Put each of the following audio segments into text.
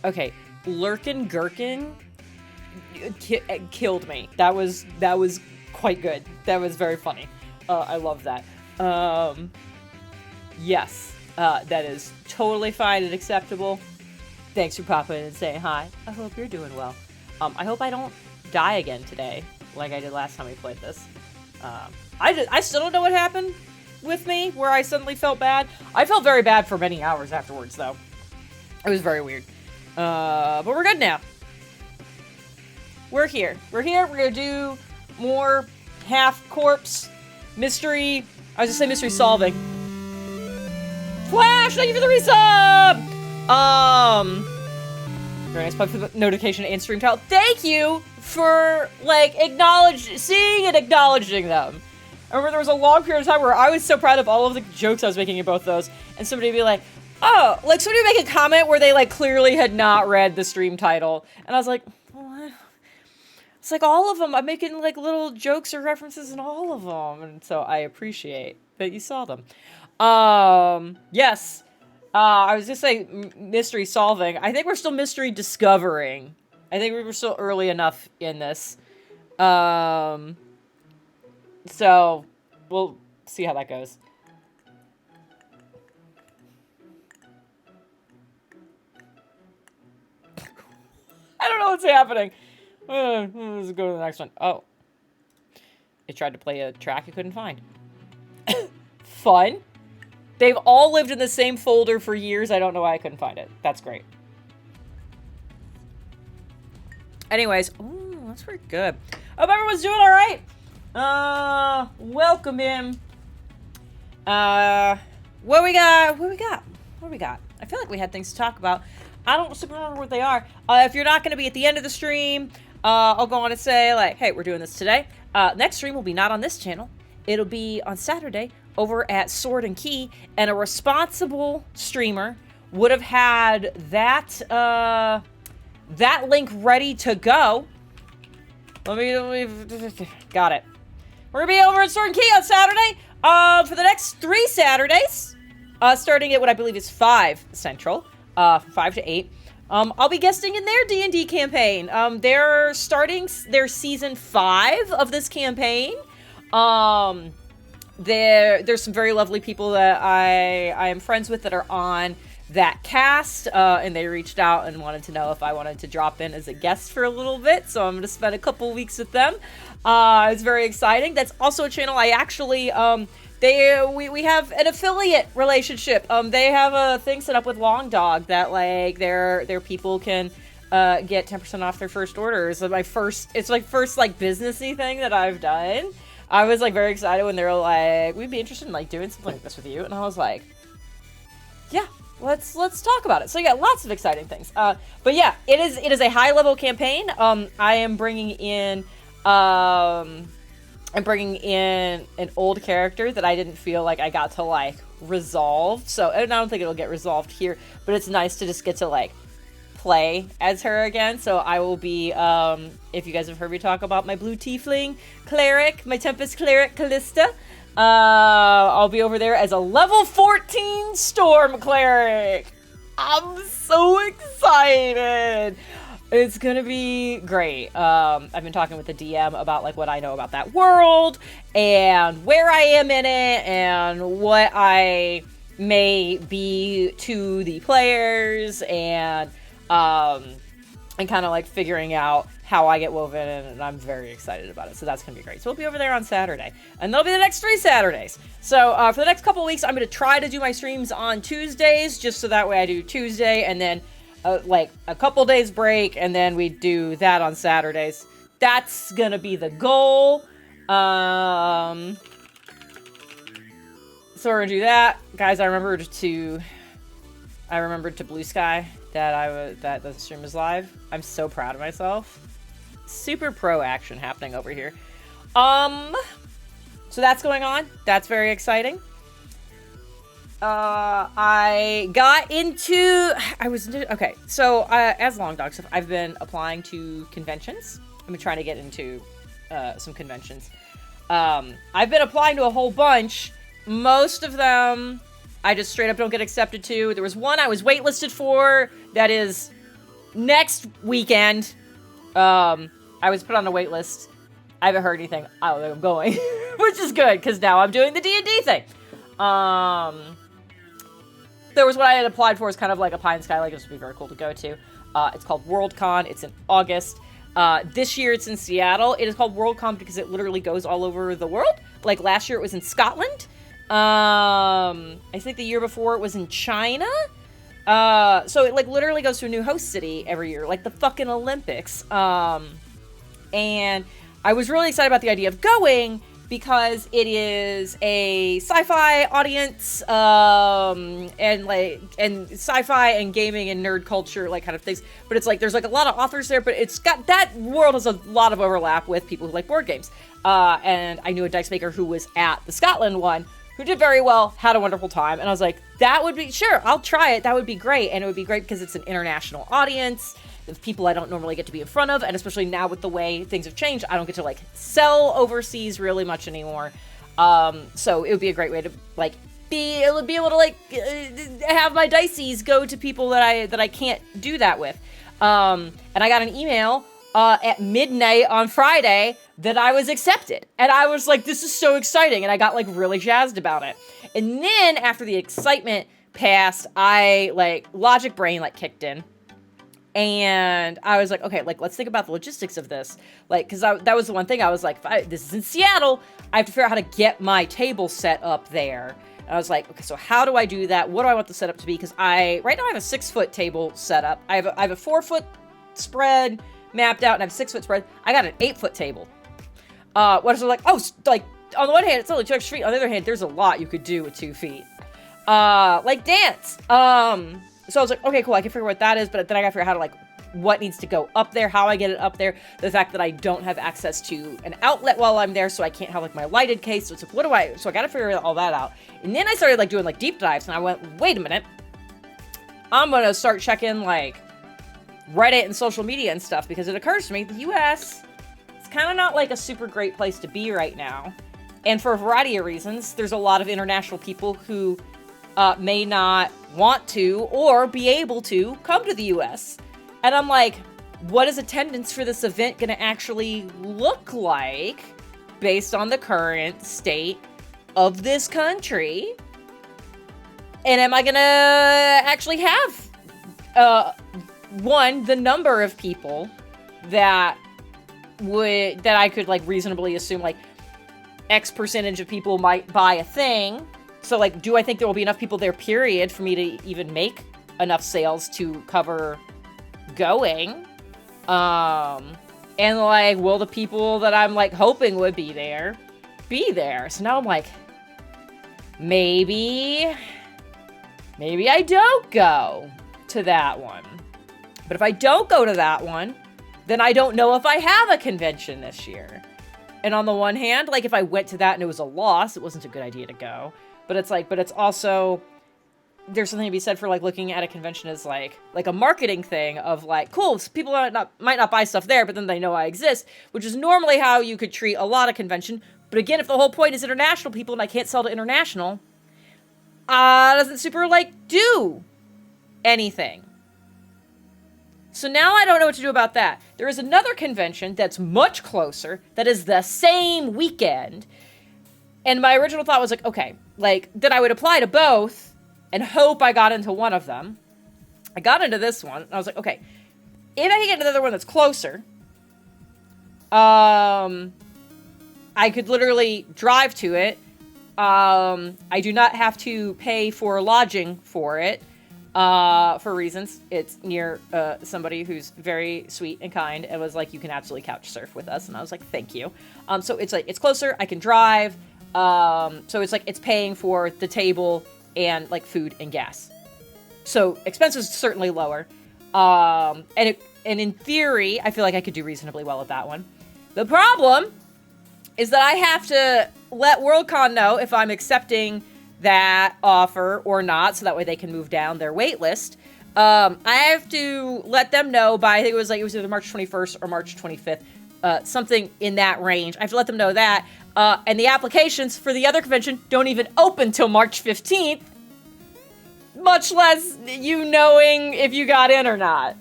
Okay, Lurkin Gherkin killed me. That was quite good. That was very funny. I love that. Yes, that is totally fine and acceptable. Thanks for popping in and saying hi. I hope you're doing well. I hope I don't die again today, like I did last time we played this. I still don't know what happened with me, where I suddenly felt bad. I felt very bad for many hours afterwards, though. It was very weird. But we're good now. We're here. We're gonna do more half-corpse mystery... I was gonna say mystery solving. Flash, thank you for the resub! Very nice plug for the notification and stream title. Thank you for, like, seeing and acknowledging them. I remember there was a long period of time where I was so proud of all of the jokes I was making in both those, and somebody would be like, oh, like, somebody would make a comment where they, like, clearly had not read the stream title, and I was like, what? It's like all of them. I'm making, like, little jokes or references in all of them, and so I appreciate that you saw them. Yes. I was gonna say mystery solving. I think we're still mystery discovering. I think we were still early enough in this. So we'll see how that goes. I don't know what's happening. Let's go to the next one. Oh. It tried to play a track it couldn't find. Fun. They've all lived in the same folder for years. I don't know why I couldn't find it. That's great. Anyways. Ooh, that's pretty good. Hope everyone's doing all right. Welcome him. What we got? I feel like we had things to talk about. I don't super remember what they are. If you're not going to be at the end of the stream, I'll go on and say, like, hey, we're doing this today. Next stream will be not on this channel. It'll be on Saturday over at Sword and Key, and a responsible streamer would have had that, that link ready to go. Let me, got it. We're gonna be over at Sword and Key on Saturday, for the next 3 Saturdays, starting at what I believe is 5 Central, from 5 to 8. I'll be guesting in their D&D campaign. They're starting their season 5 of this campaign. There's some very lovely people that I am friends with that are on that cast, and they reached out and wanted to know if I wanted to drop in as a guest for a little bit, so I'm going to spend a couple weeks with them. It's very exciting. That's also a channel I actually, we have an affiliate relationship. They have a thing set up with Long Dog that, like, their people can get 10% off their first orders. It's my first, like, businessy thing that I've done. I was, like, very excited when they were like, we'd be interested in, like, doing something like this with you. And I was like, yeah, let's talk about it. So, yeah, lots of exciting things. But, yeah, it is a high-level campaign. I am bringing in, an old character that I didn't feel like I got to, like, resolve. So, and I don't think it'll get resolved here. But it's nice to just get to, like, play as her again. So I will be, if you guys have heard me talk about my blue tiefling cleric, my Tempest cleric Callista, I'll be over there as a level 14 storm cleric. I'm so excited. It's gonna be great. I've been talking with the DM about, like, what I know about that world and where I am in it and what I may be to the players, and kind of, like, figuring out how I get woven in, and I'm very excited about it. So that's going to be great. So we'll be over there on Saturday. And that'll be the next 3 Saturdays. So for the next couple weeks, I'm going to try to do my streams on Tuesdays, just so that way I do Tuesday, and then, like, a couple days break, and then we do that on Saturdays. That's going to be the goal. So we're going to do that. Guys, I remembered to Blue Sky that the stream is live. I'm so proud of myself. Super pro action happening over here. So that's going on. That's very exciting. Okay, so as Long Dog stuff, I've been applying to conventions. I've been trying to get into some conventions. I've been applying to a whole bunch. Most of them I just straight up don't get accepted to. There was one I was waitlisted for that is next weekend, I was put on a wait list. I haven't heard anything. I don't think I'm going, which is good because now I'm doing the D&D thing. There was what I had applied for. It's kind of like a pie in the sky. Like, this would be very cool to go to. It's called WorldCon. It's in August. This year it's in Seattle. It is called WorldCon because it literally goes all over the world. Like last year it was in Scotland. I think the year before it was in China. So it like literally goes to a new host city every year, like the fucking Olympics. And I was really excited about the idea of going because it is a sci-fi audience, and sci-fi and gaming and nerd culture, like kind of things. But it's like, there's like a lot of authors there, but it's got, that world has a lot of overlap with people who like board games. And I knew a dice maker who was at the Scotland one, who did very well, had a wonderful time. And I was like, that would be, sure, I'll try it. That would be great. And it would be great because it's an international audience of people I don't normally get to be in front of. And especially now with the way things have changed, I don't get to like sell overseas really much anymore. So it would be a great way to like be able to like have my dices go to people that I can't do that with. And I got an email at midnight on Friday that I was accepted. And I was like, this is so exciting. And I got like really jazzed about it. And then after the excitement passed, I like logic brain like kicked in. And I was like, okay, like, let's think about the logistics of this. Like, because that was the one thing I was like, this is in Seattle. I have to figure out how to get my table set up there. And I was like, okay, so how do I do that? What do I want the setup to be? Because right now I have a 6-foot table set up. I have a 4-foot spread mapped out, and I have a 6-foot spread. I got an 8-foot table. What is it like? Oh, like, on the one hand, it's only 2 extra feet. On the other hand, there's a lot you could do with 2 feet. Like dance. So I was like, okay, cool, I can figure what that is, but then I gotta figure out how to, like, what needs to go up there, how I get it up there, the fact that I don't have access to an outlet while I'm there, so I can't have, like, my lighted case, so it's like, so I gotta figure all that out. And then I started, like, doing, like, deep dives, and I went, wait a minute, I'm gonna start checking, like, Reddit and social media and stuff, because it occurs to me, the US, it's kind of not, like, a super great place to be right now, and for a variety of reasons. There's a lot of international people who may not want to or be able to come to the US. And I'm like, what is attendance for this event going to actually look like based on the current state of this country? And am I going to actually have, the number of people that I could like reasonably assume like X percentage of people might buy a thing. So, like, do I think there will be enough people there, period, for me to even make enough sales to cover going? And, like, will the people that I'm, like, hoping would be there? So now I'm like, maybe I don't go to that one. But if I don't go to that one, then I don't know if I have a convention this year. And on the one hand, like, if I went to that and it was a loss, it wasn't a good idea to go. But it's like, but it's also, there's something to be said for like looking at a convention as like a marketing thing of like, cool, people might not buy stuff there, but then they know I exist, which is normally how you could treat a lot of convention. But again, if the whole point is international people and I can't sell to international, doesn't super like do anything. So now I don't know what to do about that. There is another convention that's much closer, that is the same weekend. And my original thought was like, okay, like, that I would apply to both and hope I got into one of them. I got into this one, and I was like, okay, if I can get another one that's closer, I could literally drive to it. I do not have to pay for lodging for it, for reasons. It's near somebody who's very sweet and kind, and was like, you can absolutely couch surf with us. And I was like, thank you. So it's like, it's closer, I can drive. So it's like, it's paying for the table and like food and gas. So expenses certainly lower. And in theory, I feel like I could do reasonably well at that one. The problem is that I have to let Worldcon know if I'm accepting that offer or not, so that way they can move down their wait list. I have to let them know by, I think it was either March 21st or March 25th, something in that range. I have to let them know that. And the applications for the other convention don't even open till March 15th, much less you knowing if you got in or not.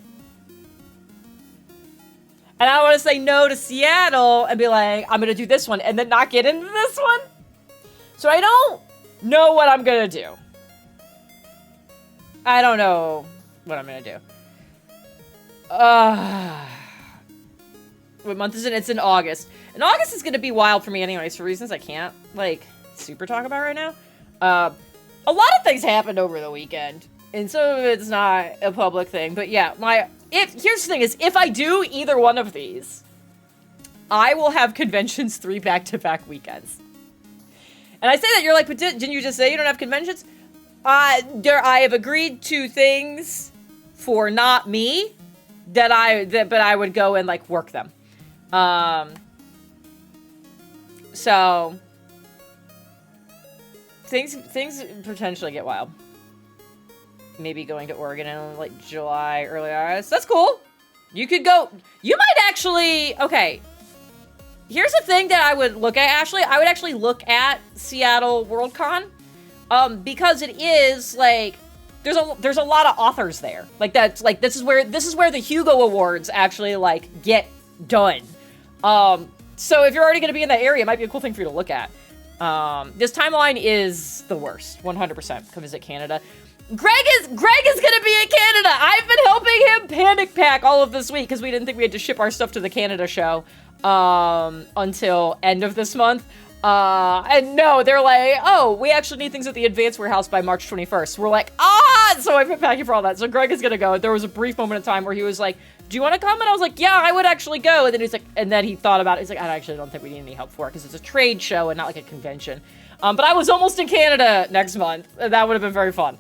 And I want to say no to Seattle and be like, I'm going to do this one and then not get into this one. So I don't know what I'm going to do. I don't know what I'm going to do. What month is it? It's in August. And August is going to be wild for me anyways, for reasons I can't, like, super talk about right now. A lot of things happened over the weekend. And some of it's not a public thing. But yeah, here's the thing is, if I do either one of these, I will have conventions 3 back-to-back weekends. And I say that, you're like, but didn't you just say you don't have conventions? I have agreed to things for not me but I would go and, like, work them. So things potentially get wild. Maybe going to Oregon in, like, July, early August. That's cool. You could go. You might actually. Okay. Here's the thing that I would look at, Ashley. I would actually look at Seattle Worldcon, because it is like there's a lot of authors there. Like that's like this is where the Hugo Awards actually like get done. So if you're already going to be in that area, it might be a cool thing for you to look at. This timeline is the worst. 100%. Come visit Canada. Greg is gonna be in Canada. I've been helping him panic pack all of this week because we didn't think we had to ship our stuff to the Canada show until end of this month. And no, they're like, oh, we actually need things at the advanced warehouse by March 21st. We're like, so I've been packing for all that. So Greg is gonna go. There was a brief moment of time where he was like, do you want to come? And I was like, yeah, I would actually go. And then he's like, and then he thought about it. He's like, I actually don't think we need any help for it because it's a trade show and not like a convention. But I was almost in Canada next month. That would have been very fun.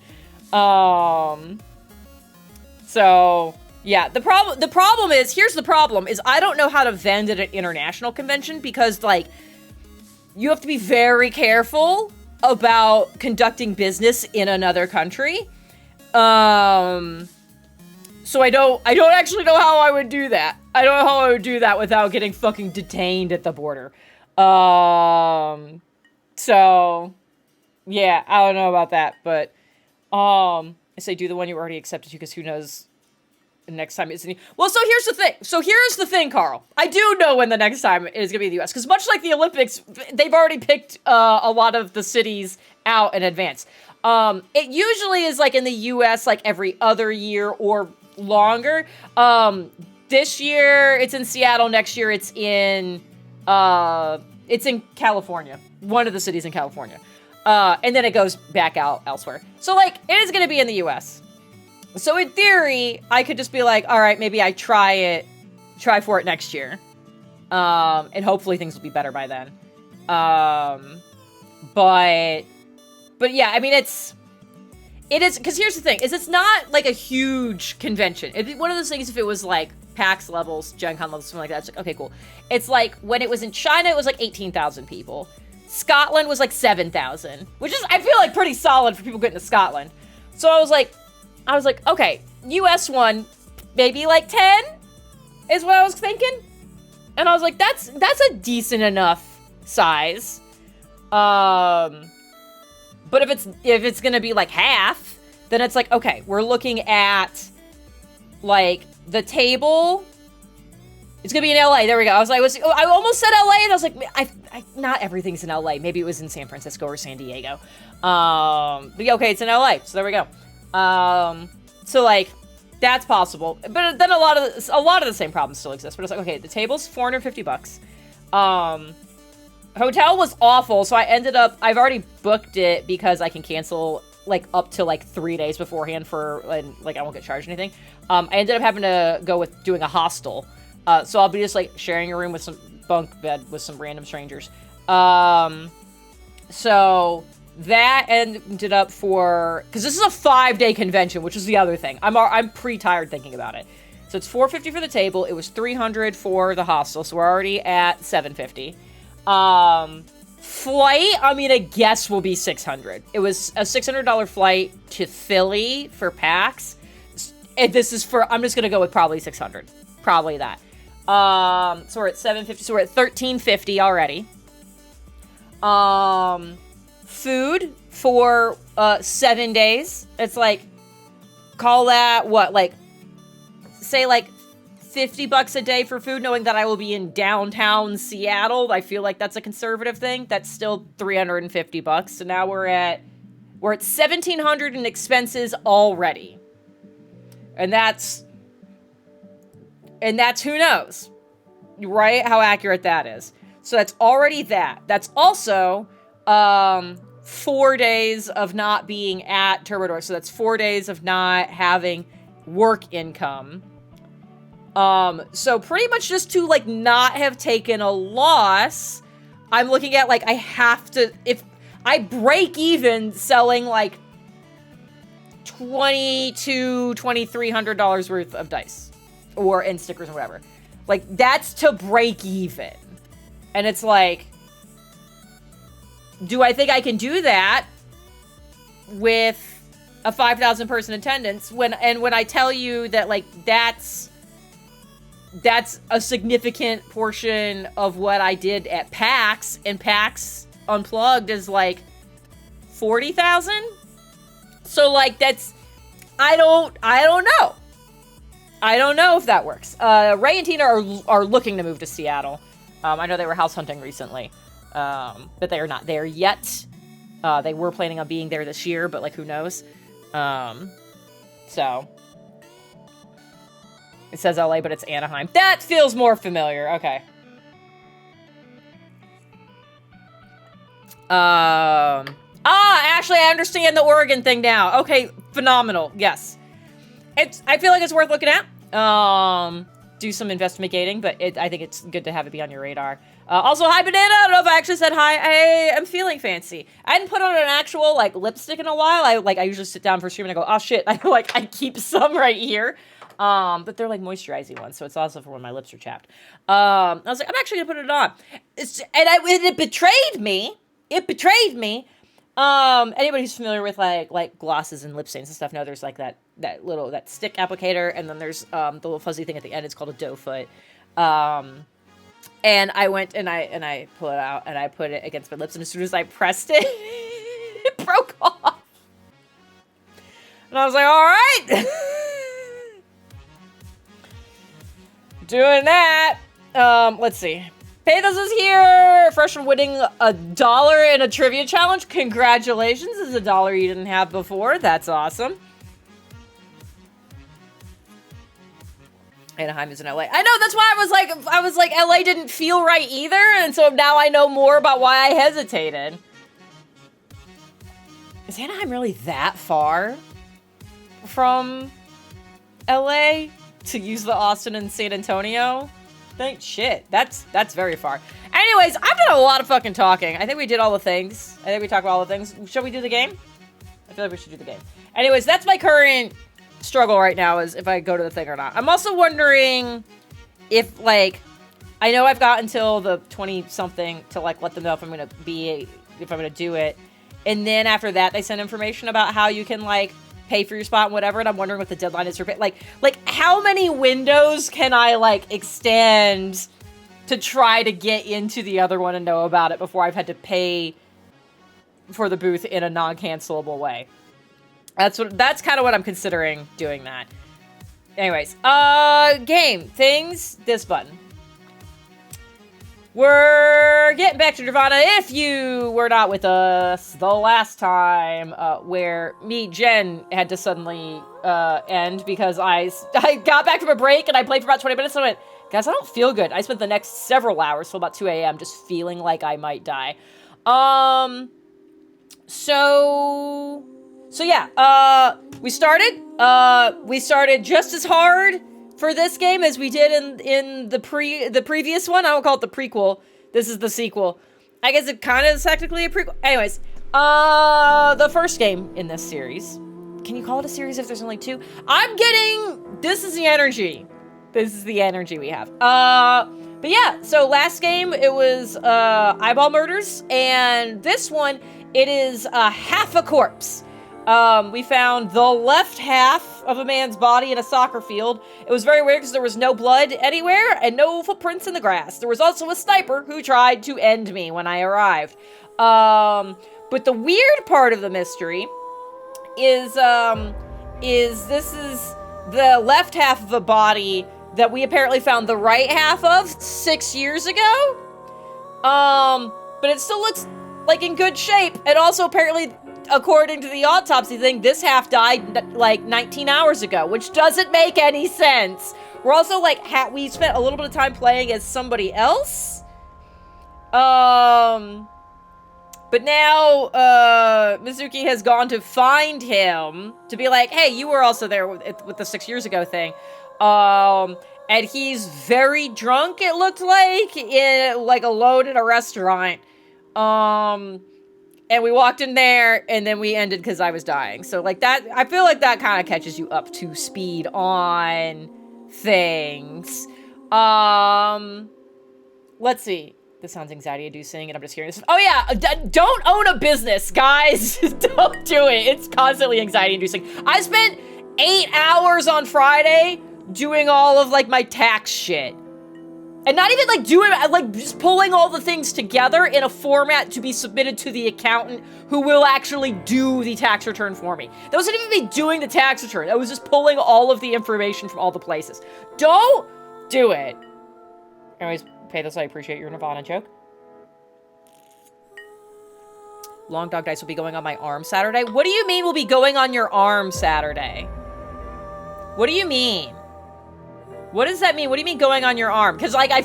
So yeah, the problem is, here's the problem is I don't know how to vend at an international convention because like you have to be very careful about conducting business in another country. So I don't actually know how I would do that. I don't know how I would do that without getting fucking detained at the border. So yeah, I don't know about that, but I say do the one you already accepted to because who knows the next time it's well, so here's the thing, Carl. I do know when the next time is gonna be in the US because much like the Olympics, they've already picked a lot of the cities out in advance. It usually is like in the US like every other year or longer. This year it's in Seattle, next year it's in California. One of the cities in California. And then it goes back out elsewhere. So, like, it is going to be in the U.S. So, in theory, I could just be like, all right, maybe I try for it next year. And hopefully things will be better by then. But yeah, I mean, it is, because here's the thing, is it's not, like, a huge convention. It'd be one of those things if it was, like, PAX levels, Gen Con levels, something like that. It's like, okay, cool. It's like, when it was in China, it was, like, 18,000 people. Scotland was like 7,000, which is, I feel like, pretty solid for people getting to Scotland. So I was like, okay, US one, maybe like 10 is what I was thinking. And I was like, that's a decent enough size. But if it's gonna be like half, then it's like, okay, we're looking at like the table. It's gonna be in LA. There we go. I almost said LA, and I was like, not everything's in LA. Maybe it was in San Francisco or San Diego. But yeah, okay, it's in LA. So there we go. So like, that's possible. But then a lot of the same problems still exist. But it's like, okay, the table's $450. Hotel was awful, so I've already booked it because I can cancel like up to like 3 days beforehand and like I won't get charged anything. I ended up having to go with doing a hostel. So I'll be just, like, sharing a room with some bunk bed with some random strangers. So that ended up because this is a 5-day convention, which is the other thing. I'm pretty tired thinking about it. So it's $450 for the table. It was $300 for the hostel, so we're already at $750. Flight, I mean, I guess will be $600. It was a $600 flight to Philly for PAX. And I'm just going to go with probably $600. Probably that. So we're at $750, so we're at $1350 already. Food for 7 days. It's like, call that what, like, say like $50 a day for food, knowing that I will be in downtown Seattle. I feel like that's a conservative thing. That's still $350. So now we're at $1,700 in expenses already. And that's who knows, right? How accurate that is. So that's already that. That's also 4 days of not being at Turbodor. So that's 4 days of not having work income. So pretty much just to, like, not have taken a loss, I'm looking at, like, I have to, if I break even selling, like, $2,300 worth of dice. And stickers and whatever. Like, that's to break even. And it's like, do I think I can do that with a 5,000 person attendance when I tell you that, like, that's a significant portion of what I did at PAX, and PAX Unplugged is like 40,000. So, like, that's, I don't know. I don't know if that works. Ray and Tina are looking to move to Seattle. I know they were house hunting recently, but they are not there yet. They were planning on being there this year, but, like, who knows? So it says LA, but it's Anaheim. That feels more familiar. Okay. Ashley, I understand the Oregon thing now. Okay, phenomenal. Yes. I feel like it's worth looking at. Do some investigating, but I think it's good to have it be on your radar. Also, hi, Banana. I don't know if I actually said hi. I am feeling fancy. I hadn't put on an actual, like, lipstick in a while. I usually sit down for stream and I go, oh, shit. I keep some right here. But they're, like, moisturizing ones, so it's also for when my lips are chapped. I was like, I'm actually gonna put it on. It betrayed me. It betrayed me. Anybody who's familiar with, like glosses and lip stains and stuff, know there's, like, that stick applicator, and then there's, the little fuzzy thing at the end. It's called a doe foot. And I went and I pulled it out and I put it against my lips, and as soon as I pressed it, it broke off. And I was like, all right. Doing that. Let's see. Pathos is here. Fresh from winning $1 in a trivia challenge. Congratulations. This is $1 you didn't have before. That's awesome. Anaheim is in LA. I know, that's why I was like, LA didn't feel right either, and so now I know more about why I hesitated. Is Anaheim really that far from LA to use the Austin and San Antonio? Thank shit. That's very far. Anyways, I've done a lot of fucking talking. I think we did all the things. I think we talked about all the things. Shall we do the game? I feel like we should do the game. Anyways, that's my current struggle right now, is if I go to the thing or not. I'm also wondering if, like, I know I've got until the 20-something to, like, let them know if I'm gonna do it. And then after that, they send information about how you can, like, pay for your spot and whatever, and I'm wondering what the deadline is for like how many windows can I, like, extend to try to get into the other one and know about it before I've had to pay for the booth in a non-cancelable way. That's kind of what I'm considering doing that. Anyways, game things, this button. We're getting back to Nirvana. If you were not with us the last time, where Jen had to suddenly end because I got back from a break and I played for about 20 minutes and I went, guys, I don't feel good. I spent the next several hours till about 2 a.m. just feeling like I might die. So yeah, we started just as hard for this game as we did in the previous one. I don't call it the prequel. This is the sequel. I guess it kind of is technically a prequel. Anyways, the first game in this series. Can you call it a series if there's only two? This is the energy. This is the energy we have. But yeah, so last game, it was eyeball murders, and this one, it is half a corpse. We found the left half of a man's body in a soccer field. It was very weird because there was no blood anywhere and no footprints in the grass. There was also a sniper who tried to end me when I arrived. But the weird part of the mystery is this is the left half of a body that we apparently found the right half of 6 years ago. But it still looks like in good shape. And also apparently, according to the autopsy thing, this half died like 19 hours ago, which doesn't make any sense. We're also like, we spent a little bit of time playing as somebody else. But now, Mizuki has gone to find him to be like, hey, you were also there with the 6 years ago thing. And he's very drunk, it looked like, alone in a restaurant. And we walked in there, and then we ended because I was dying. So, like, that, I feel like that kind of catches you up to speed on things. Let's see. This sounds anxiety-inducing, and I'm just hearing this. Oh, yeah, don't own a business, guys. Don't do it. It's constantly anxiety-inducing. I spent 8 hours on Friday doing all of, like, my tax shit. And not even, like, doing, like, just pulling all the things together in a format to be submitted to the accountant who will actually do the tax return for me. That wasn't even me doing the tax return. That was just pulling all of the information from all the places. Don't do it. Anyways, Pathos, I appreciate your Nirvana joke. Long Dog Dice will be going on my arm Saturday. What do you mean will be going on your arm Saturday? What do you mean? What does that mean? What do you mean going on your arm? Because, like, that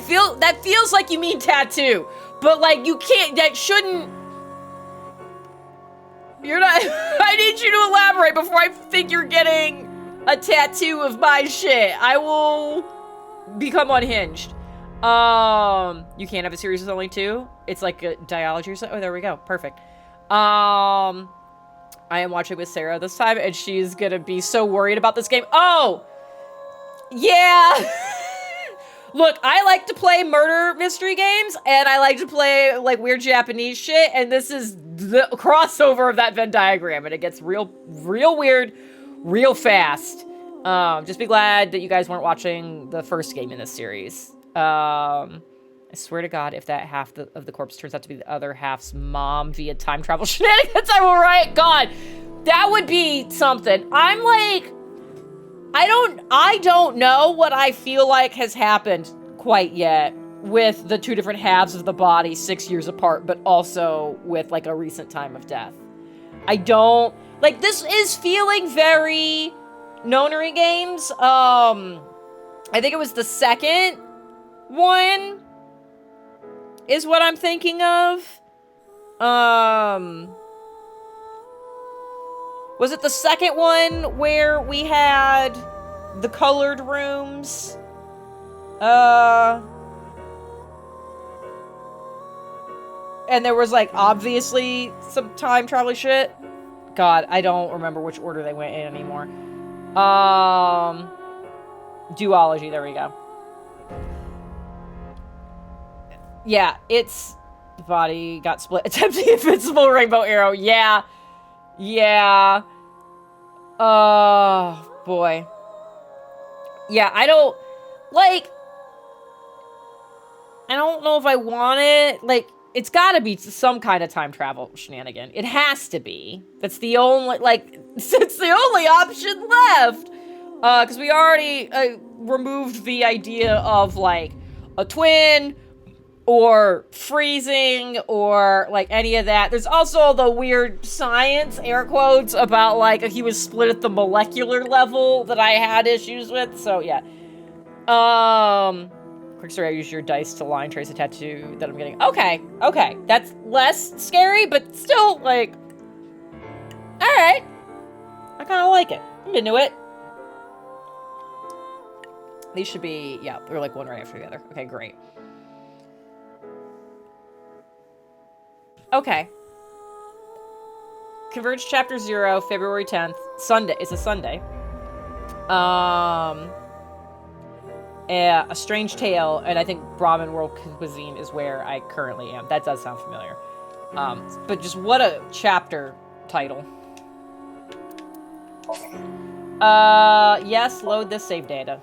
feels like you mean tattoo. But, like, you can't, that shouldn't... You're not... I need you to elaborate before I think you're getting a tattoo of my shit. I will become unhinged. You can't have a series with only 2? It's like a dialogy or something? Oh, there we go. Perfect. I am watching with Sarah this time, and she's gonna be so worried about this game. Oh! Yeah! Look, I like to play murder mystery games, and I like to play, like, weird Japanese shit, and this is the crossover of that Venn diagram, and it gets real weird, real fast. Just be glad that you guys weren't watching the first game in this series. I swear to God, if that half of the corpse turns out to be the other half's mom via time travel shenanigans, I will riot. God, that would be something. I'm like... I don't know what I feel like has happened quite yet with the 2 different halves of the body 6 years apart, but also with, like, a recent time of death. I don't... Like, this is feeling very Nonary games. I think it was the second one is what I'm thinking of. Was it the second one where we had the colored rooms? And there was, like, obviously some time travel shit. God, I don't remember which order they went in anymore. Duology, there we go. Yeah, it's... The body got split. Attempting invincible rainbow arrow. Yeah. Yeah. Oh, boy. Yeah, I don't... Like... I don't know if I want it. Like, it's gotta be some kind of time travel shenanigan. It has to be. That's the only, like... It's the only option left! Because we already removed the idea of, like, a twin... or freezing, or, like, any of that. There's also the weird science, air quotes, about, like, he was split at the molecular level that I had issues with, so, yeah. Quick story, I used your dice to line trace a tattoo that I'm getting. Okay, okay. That's less scary, but still, like... Alright. I kinda like it. I'm into it. These should be, yeah, they're, like, one right after the other. Okay, great. Okay. Converge Chapter 0, February 10th. Sunday. It's a Sunday. A Strange Tale, and I think Brahmin World Cuisine is where I currently am. That does sound familiar. But just what a chapter title. Yes, load this save data.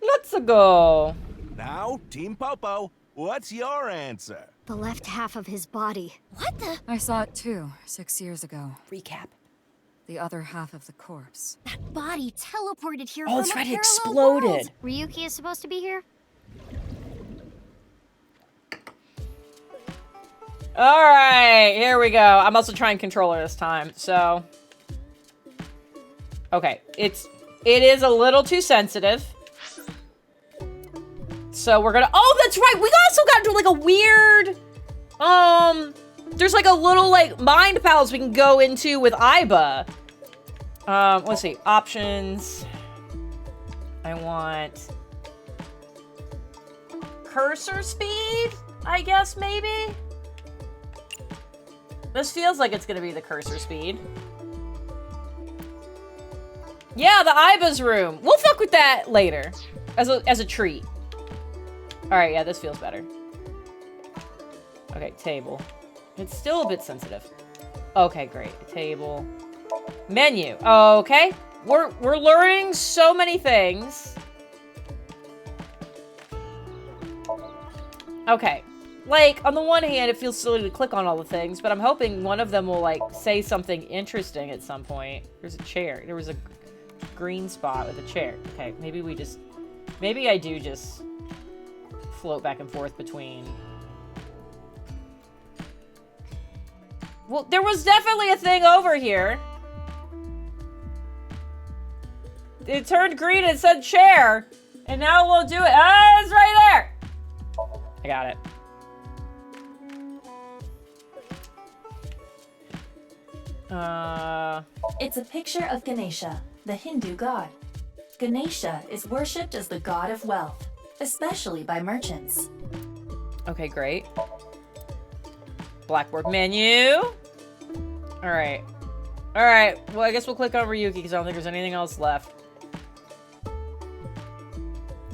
Let's go. Now, Team Popo, what's your answer? The left half of his body. What the? I saw it too, 6 years ago. Recap. the other half of the corpse. That body teleported here Oh, from that's a right, it parallel world. exploded. Ryuki is supposed to be here? Alright, here we go. I'm also trying controller this time, so... Okay, it is a little too sensitive. So we're gonna... Oh, that's right! We also got into, like, a weird... There's, like, a little, like, mind palace we can go into with Aiba. Let's see. Options. I want... cursor speed, I guess, maybe? This feels like it's gonna be the cursor speed. Yeah, the Aiba's room. We'll fuck with that later. As a treat. Alright, yeah, this feels better. Okay, table. It's still a bit sensitive. Okay, great. Table. Menu. Okay. We're learning so many things. Okay. Like, on the one hand, it feels silly to click on all the things, but I'm hoping one of them will, like, say something interesting at some point. There's a chair. There was a green spot with a chair. Okay, maybe we just... Maybe I do just float back and forth between... Well, there was definitely a thing over here. It turned green and said chair, and now we'll do it. Ah, it's right there! I got it. It's a picture of Ganesha, the Hindu god. Ganesha is worshipped as the god of wealth, especially by merchants. Okay, great. Blackboard menu. Alright. Alright, well, I guess we'll click on Ryuki because I don't think there's anything else left.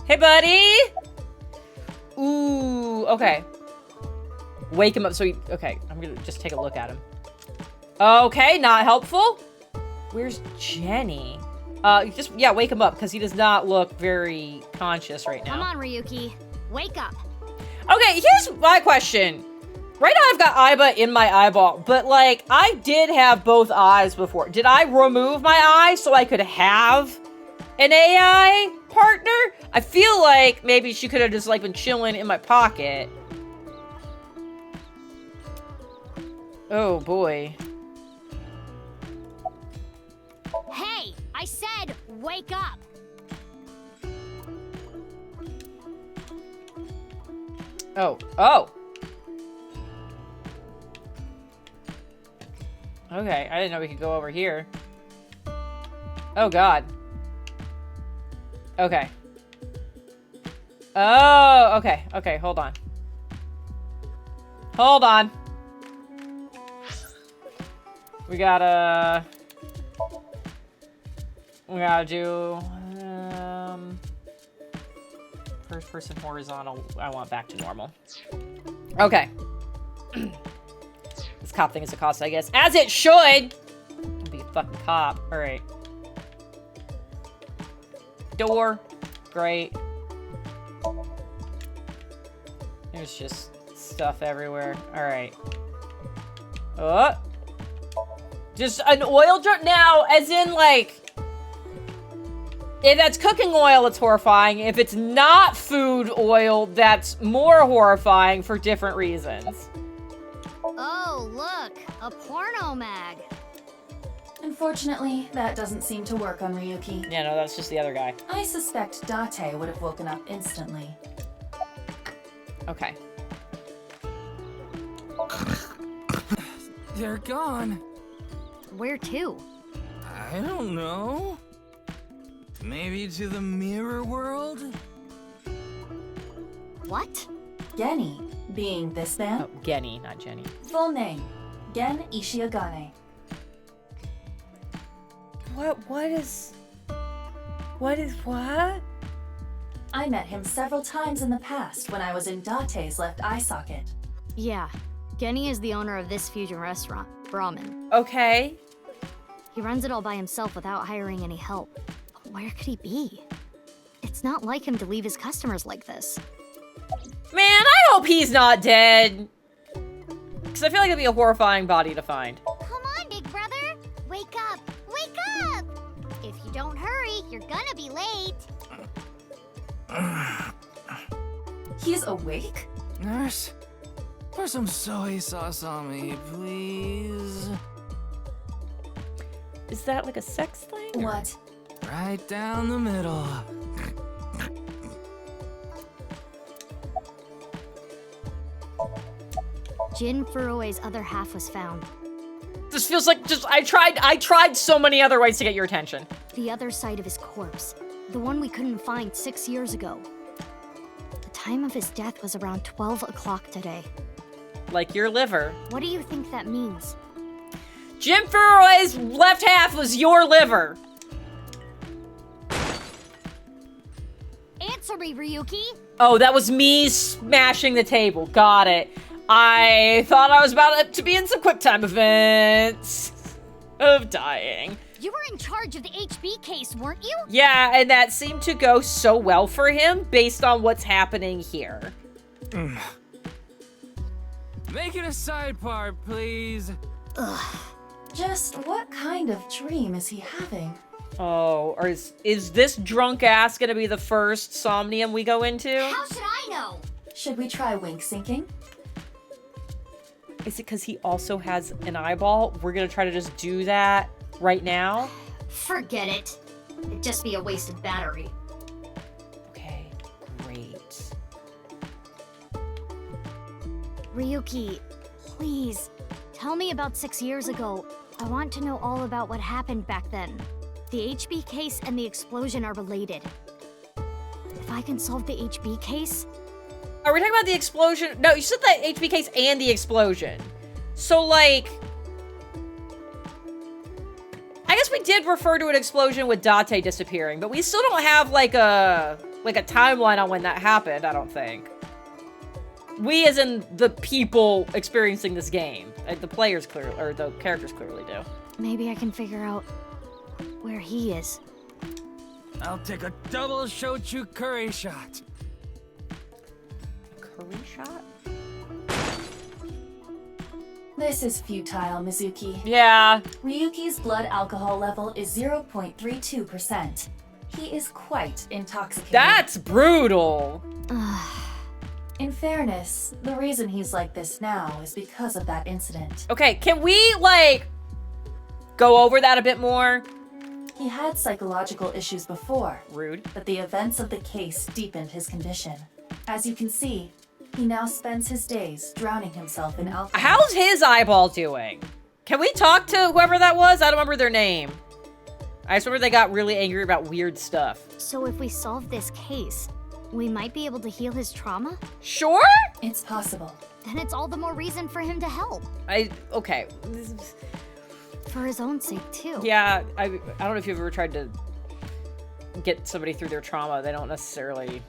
Hey, buddy! Ooh, okay. Wake him up so he... Okay, I'm gonna just take a look at him. Okay, not helpful. Where's Jenny? Yeah, wake him up, because he does not look very conscious right now. Come on, Ryuki. Wake up. Okay, here's my question. Right now I've got Aiba in my eyeball, but, like, I did have both eyes before. Did I remove my eye so I could have an AI partner? I feel like maybe she could have just, like, been chilling in my pocket. Oh, boy. Hey, I said wake up. Oh. Okay, I didn't know we could go over here. Oh, God. Okay. Oh, okay. Okay, hold on. Hold on. We gotta do, first person horizontal. I want back to normal. Okay. This cop thing is a cost, I guess. As it should! Be a fucking cop. Alright. Door. Great. There's just stuff everywhere. Alright. Oh! Just an oil jar? Now, as in, like... If that's cooking oil, it's horrifying. If it's not food oil, that's more horrifying for different reasons. Oh, look, a porno mag. Unfortunately, that doesn't seem to work on Ryuki. Yeah, no, that's just the other guy. I suspect Date would have woken up instantly. Okay. They're gone. Where to? I don't know. Maybe to the mirror world? What? Genny, being this man. Oh, Genny, not Jenny. Full name, Gen Ishiagane. What is what? I met him several times in the past when I was in Date's left eye socket. Yeah, Genny is the owner of this fusion restaurant, Brahmin. Okay. He runs it all by himself without hiring any help. But where could he be? It's not like him to leave his customers like this. Man, I hope he's not dead. Because I feel like it'd be a horrifying body to find. Come on, big brother. Wake up. If you don't hurry, you're gonna be late. He's awake? Nurse, pour some soy sauce on me, please. Is that like a sex thing? What? Right down the middle. Jin Furue's other half was found. This feels like just I tried so many other ways to get your attention. The other side of his corpse. The one we couldn't find 6 years ago. The time of his death was around 12 o'clock today. Like your liver. What do you think that means? Jim Furue's left half was your liver. Answer me, Ryuki! Oh, that was me smashing the table. Got it. I thought I was about to be in some quick time events of dying. You were in charge of the HB case, weren't you? Yeah, and that seemed to go so well for him based on what's happening here. Make it a sidebar, please. Just what kind of dream is he having? Oh, or is this drunk ass gonna be the first Somnium we go into? How should I know? Should we try wink syncing? Is it because he also has an eyeball? We're gonna try to just do that right now? Forget it. It'd just be a wasted battery. Okay, great. Ryuki, please, tell me about 6 years ago. I want to know all about what happened back then. The HB case and the explosion are related. If I can solve the HB case, Are we talking about the explosion? No, you said the HB case and the explosion. So, like... I guess we did refer to an explosion with Date disappearing, but we still don't have, like a timeline on when that happened, I don't think. We, as in the people experiencing this game. The players clearly, or the characters clearly do. maybe I can figure out where he is. I'll take a double shochu curry shot. Curry shot? This is futile, Mizuki. Yeah. Ryuki's blood alcohol level is 0.32%. He is quite intoxicated. That's brutal. In fairness, the reason he's like this now is because of that incident. Okay, can we, like, go over that a bit more? He had psychological issues before, Rude. but the events of the case deepened his condition. As you can see, he now spends his days drowning himself in alcohol. How's his eyeball doing? Can we talk to whoever that was? I don't remember their name. I just remember they got really angry about weird stuff. So if we solve this case, we might be able to heal his trauma? Sure? It's possible. Then it's all the more reason for him to help. Okay. For his own sake, too. Yeah, I don't know if you've ever tried to get somebody through their trauma. They don't necessarily...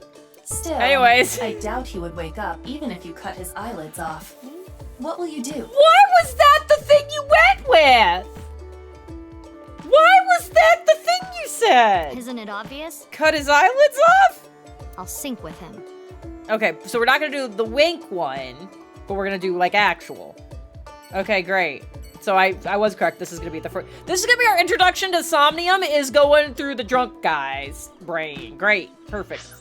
Still, Anyways. I doubt he would wake up even if you cut his eyelids off. What will you do? Why was that the thing you went with? Why was that the thing you said? Isn't it obvious? Cut his eyelids off? I'll sync with him. Okay, so we're not gonna do the wink one, but we're gonna do, like, actual. Okay, great. So I was correct. This is gonna be the first. This is gonna be our introduction to Somnium, is going through the drunk guy's brain. Great. Perfect.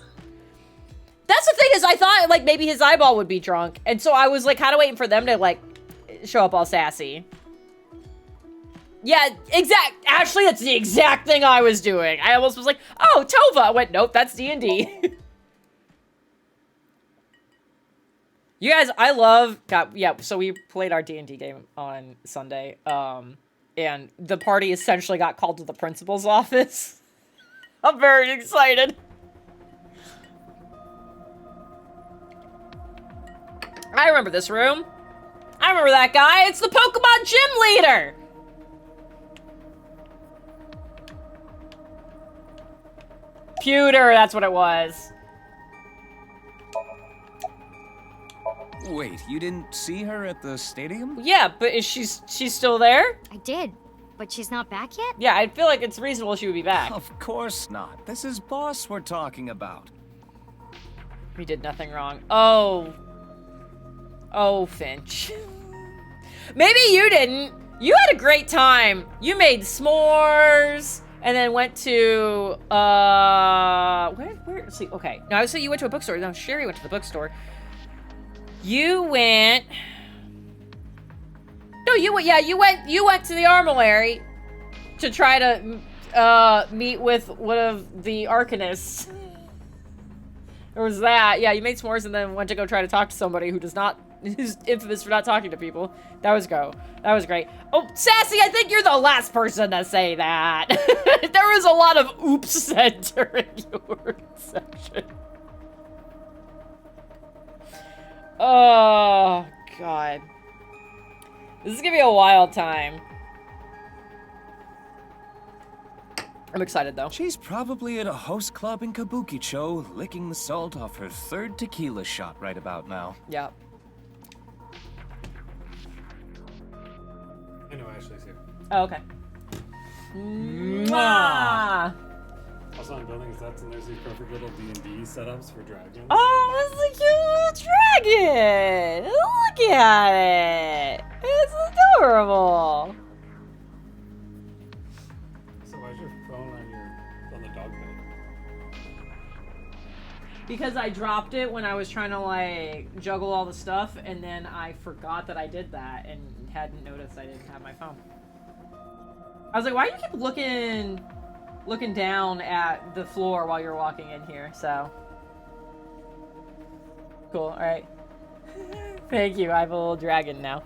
That's the thing, is I thought, like, maybe his eyeball would be drunk. And so I was, like, kind of waiting for them to, like, show up all sassy. Yeah, actually, that's the exact thing I was doing. I almost was like, oh, Tova. I went, nope, that's D&D. You guys, I love... God, yeah, so we played our D&D game on Sunday. And the party essentially got called to the principal's office. I'm very excited. I remember this room. I remember that guy. It's the Pokemon gym leader. Pewter, that's what it was. Wait, you didn't see her at the stadium? Yeah, but is she's still there? I did, but she's not back yet? Yeah, I feel like it's reasonable she would be back. Of course not. This is Boss we're talking about. We did nothing wrong. Oh. Oh, Finch. Maybe you didn't. You had a great time. You made s'mores. and then went to where see, okay. No, I would say you went to a bookstore. No, Sherry went to the bookstore. You went No, you went to the armory to try to meet with one of the arcanists. Or was that? Yeah, you made s'mores and then went to go try to talk to somebody who's infamous for not talking to people. That was great. Oh, Sassy, I think you're the last person to say that. There was a lot of oops said during your section. Oh, God. This is gonna be a wild time. I'm excited, though. She's probably at a host club in Kabukicho, licking the salt off her third tequila shot right about now. Yep. I know Ashley's here. Oh, okay. Mwah! Also, I'm building sets, and there's these perfect little D&D setups for dragons. Oh, it's a cute little dragon! Look at it! It's adorable! So why's your phone on the dog bed? Because I dropped it when I was trying to, like, juggle all the stuff, and then I forgot that I did that, and hadn't noticed I didn't have my phone. I was like, why do you keep looking down at the floor while you're walking in here? So cool. All right. Thank you. I have a little dragon now.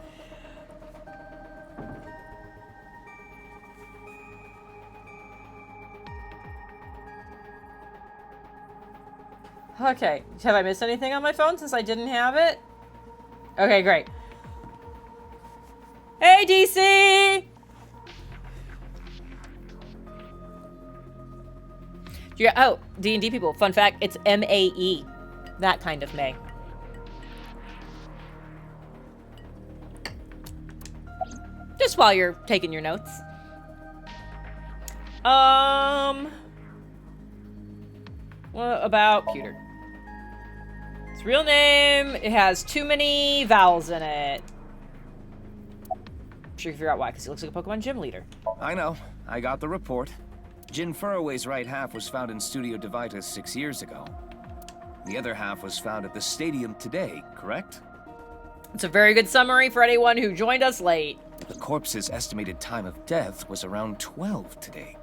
Okay. Have I missed anything on my phone since I didn't have it? Okay, great. Hey, DC! Yeah, oh, D&D people, fun fact, it's M-A-E. That kind of May. Just while you're taking your notes. What about Pewter? Its real name, it has too many vowels in it. I'm sure you can figure out why, because he looks like a Pokemon gym leader. I know. I got the report. Jin Furroway's right half was found in Studio Divitas 6 years ago. The other half was found at the stadium today, correct? It's a very good summary for anyone who joined us late. The corpse's estimated time of death was around 12 today.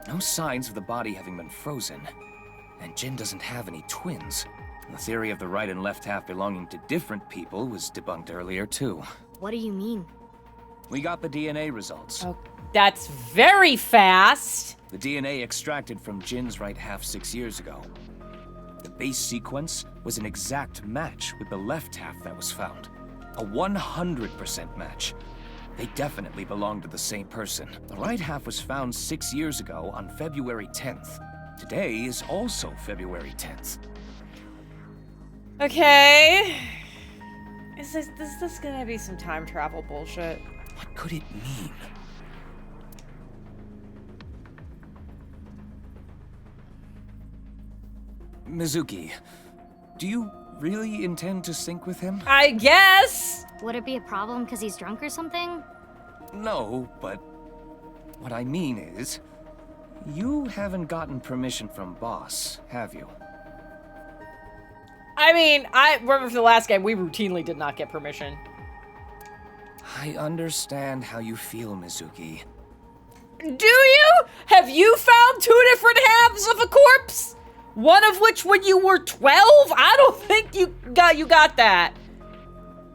No signs of the body having been frozen. And Jin doesn't have any twins. The theory of the right and left half belonging to different people was debunked earlier, too. What do you mean? We got the DNA results. Oh, that's very fast. The DNA extracted from Jin's right half 6 years ago. The base sequence was an exact match with the left half that was found. A 100% match. They definitely belong to the same person. The right half was found 6 years ago on February 10th. Today is also February 10th. Okay. Is this gonna be some time travel bullshit? What could it mean? Mizuki, do you really intend to sync with him? I guess. Would it be a problem because he's drunk or something? No, but what I mean is, you haven't gotten permission from Boss, have you? I mean, I remember from the last game, we routinely did not get permission. I understand how you feel, Mizuki. Do you? Have you found two different halves of a corpse? One of which when you were 12? I don't think you got that.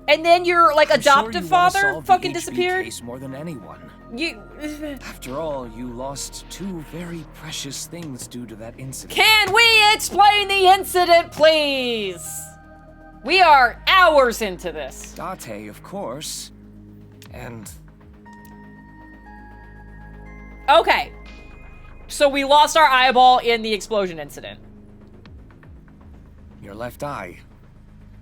And then your, like, adoptive father fucking disappeared? Case more than anyone. You... After all, you lost two very precious things due to that incident. Can we explain the incident, please? We are hours into this. Date, of course. And... Okay. So we lost our eyeball in the explosion incident. your left eye.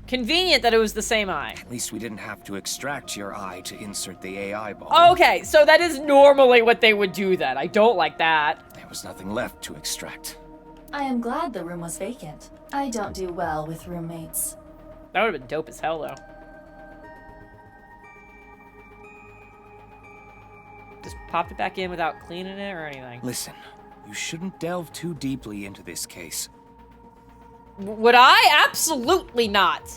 Convenient that it was the same eye. At least we didn't have to extract your eye to insert the AI ball. Okay, so that is normally what they would do then. I don't like that. There was nothing left to extract. I am glad the room was vacant. I don't do well with roommates. That would have been dope as hell, though. Just popped it back in without cleaning it or anything. Listen, you shouldn't delve too deeply into this case. Would I? Absolutely not.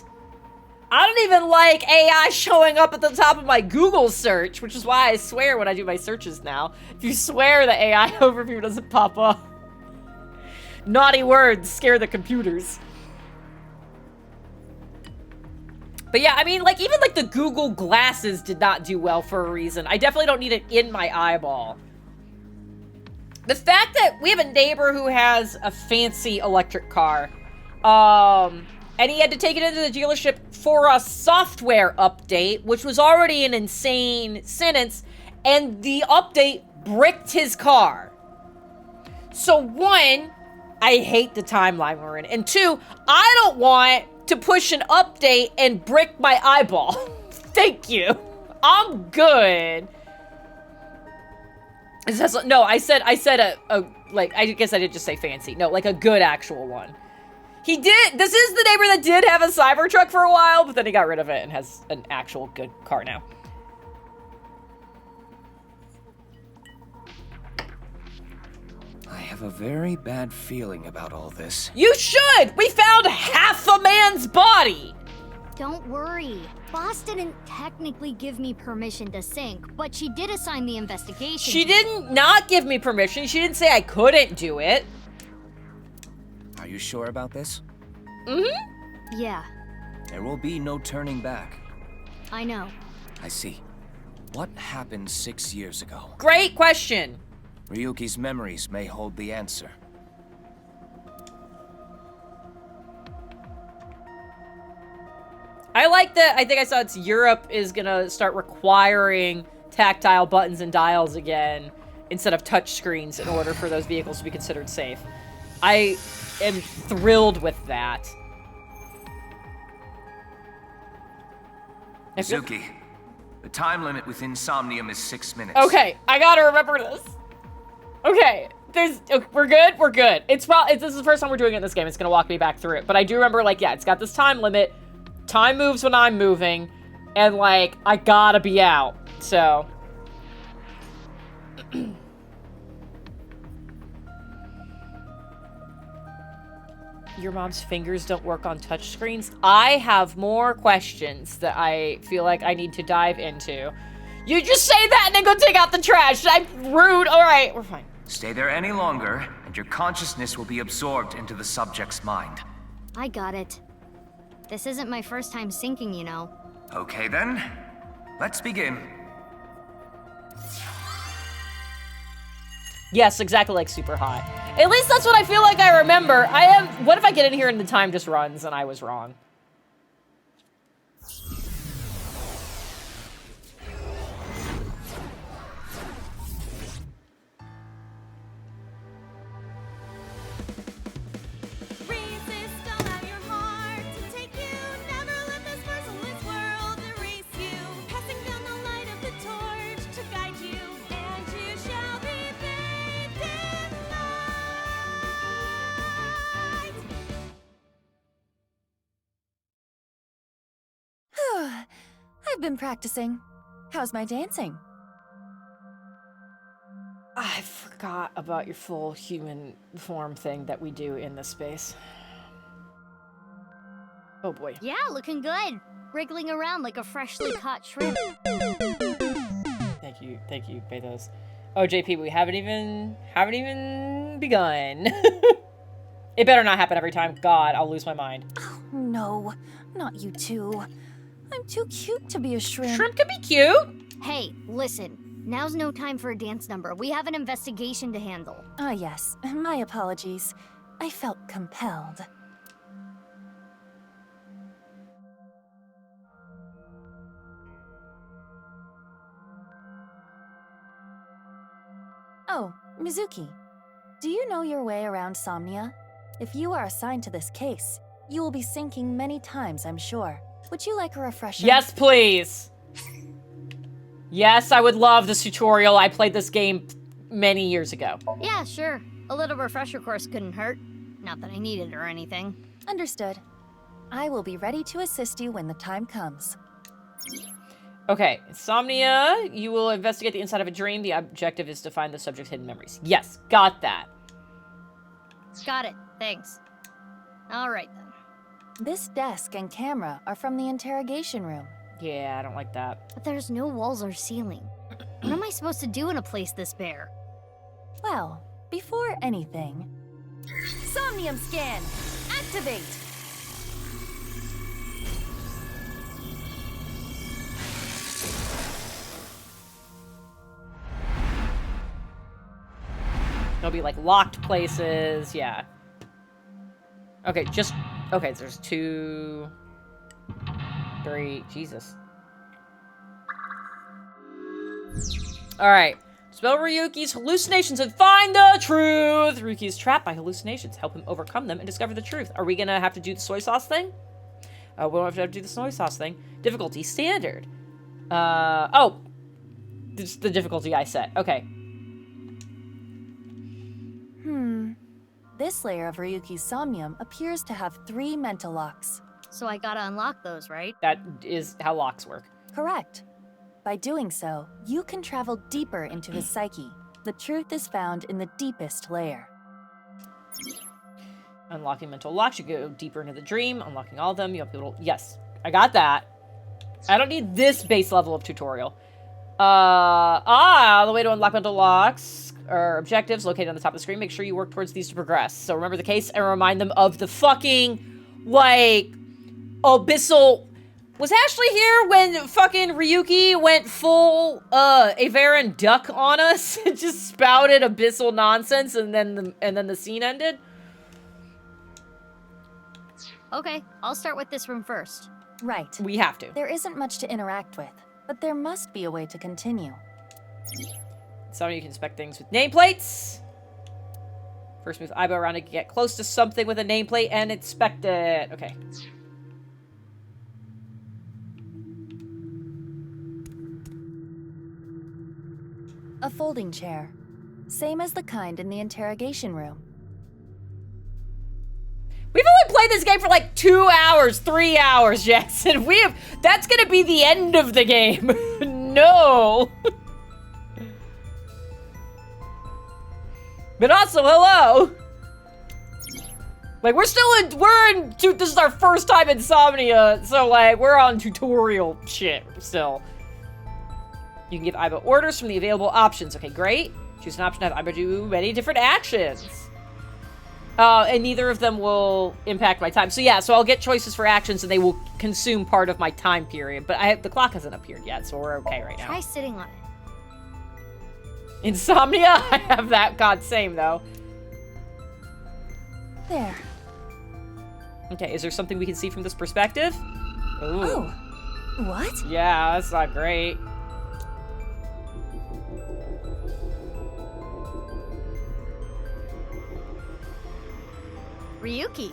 I don't even like AI showing up at the top of my Google search, which is why I swear when I do my searches now. If you swear, the AI overview doesn't pop up. Naughty words scare the computers. But yeah, I mean, like, even like the Google glasses did not do well for a reason. I definitely don't need it in my eyeball. The fact that we have a neighbor who has a fancy electric car, and he had to take it into the dealership for a software update, which was already an insane sentence, and the update bricked his car. So one, I hate the timeline we're in, and two, I don't want to push an update and brick my eyeball. Thank you. I'm good. It says, no, I said a like, I guess I did just say fancy. No, like a good actual one. He did, this is the neighbor that did have a Cybertruck for a while, but then he got rid of it and has an actual good car now. I have a very bad feeling about all this. You should! We found half a man's body! Don't worry. Boss didn't technically give me permission to sink, but she did assign the investigation. She didn't not give me permission. She didn't say I couldn't do it. Are you sure about this? Mm-hmm. Yeah, There will be no turning back. I know. I see. What happened 6 years ago? Great question. Ryuki's memories may hold the answer. I like that. I think I saw it's Europe is gonna start requiring tactile buttons and dials again instead of touch screens in order for those vehicles to be considered safe. I am thrilled with that. Mizuki, the time limit within Somnium is 6 minutes. Okay, I gotta remember this. Okay, we're good. We're good. It's probably this is the first time we're doing it in this game. It's gonna walk me back through it, but I do remember like yeah, it's got this time limit. Time moves when I'm moving, and like I gotta be out. So. Your mom's fingers don't work on touchscreens? I have more questions that I feel like I need to dive into. You just say that and then go take out the trash. I'm rude. All right, we're fine. Stay there any longer, and your consciousness will be absorbed into the subject's mind. I got it. This isn't my first time sinking, you know. Okay then, let's begin. Yes, exactly like super hot. At least that's what I feel like I remember. What if I get in here and the time just runs and I was wrong? I've been practicing. How's my dancing? I forgot about your full human form thing that we do in this space. Oh boy. Yeah, looking good. Wriggling around like a freshly caught shrimp. Thank you, Bezos. Oh, JP, we haven't even begun. It better not happen every time. God, I'll lose my mind. Oh, no, not you two. I'm too cute to be a shrimp. Shrimp can be cute. Hey, listen. Now's no time for a dance number. We have an investigation to handle. Ah, yes. My apologies. I felt compelled. Oh, Mizuki. Do you know your way around Somnia? If you are assigned to this case, you will be sinking many times, I'm sure. Would you like a refresher? Yes, please. Yes, I would love this tutorial. I played this game many years ago. Yeah, sure. A little refresher course couldn't hurt. Not that I need it or anything. Understood. I will be ready to assist you when the time comes. Okay, Insomnia, you will investigate the inside of a dream. The objective is to find the subject's hidden memories. Yes, got that. Got it. Thanks. All right, then. This desk and camera are from the interrogation room. Yeah, I don't like that. But there's no walls or ceiling. What am I supposed to do in a place this bare? Well, before anything... Somnium scan! Activate! There'll be like locked places, yeah. Okay, okay, there's 2, 3, Jesus. Alright. Spell Ryuki's hallucinations and find the truth! Ryuki is trapped by hallucinations. Help him overcome them and discover the truth. Are we gonna have to do the soy sauce thing? We don't have to do the soy sauce thing. Difficulty standard. Oh! This is the difficulty I set. Okay. This layer of Ryuki's Somnium appears to have 3 mental locks. So I gotta unlock those, right? That is how locks work. Correct. By doing so, you can travel deeper into his psyche. The truth is found in the deepest layer. Unlocking mental locks, you go deeper into the dream. Unlocking all of them, you'll be able to... Yes, I got that. I don't need this base level of tutorial. The way to unlock mental locks or objectives located on the top of the screen. Make sure you work towards these to progress. So remember the case and remind them of the fucking, like, abyssal... Was Ashley here when fucking Ryuki went full, Avaran duck on us? and just spouted abyssal nonsense and then the scene ended? Okay, I'll start with this room first. Right. We have to. There isn't much to interact with, but there must be a way to continue. So you can inspect things with nameplates. First move eyebrow around to get close to something with a nameplate and inspect it. Okay. A folding chair. Same as the kind in the interrogation room. We've only played this game for like 2 hours, 3 hours, Jackson. That's gonna be the end of the game. No. But also, hello. Like, this is our first time Insomnia, so like, we're on tutorial shit still. You can give Aiba orders from the available options. Okay, great. Choose an option to have Aiba do many different actions. And neither of them will impact my time. So yeah, so I'll get choices for actions and they will consume part of my time period. But the clock hasn't appeared yet, so we're okay right now. Try sitting on it. Insomnia? I have that. God, same though. There. Okay, is there something we can see from this perspective? Ooh. Oh. What? Yeah, that's not great. Ryuki.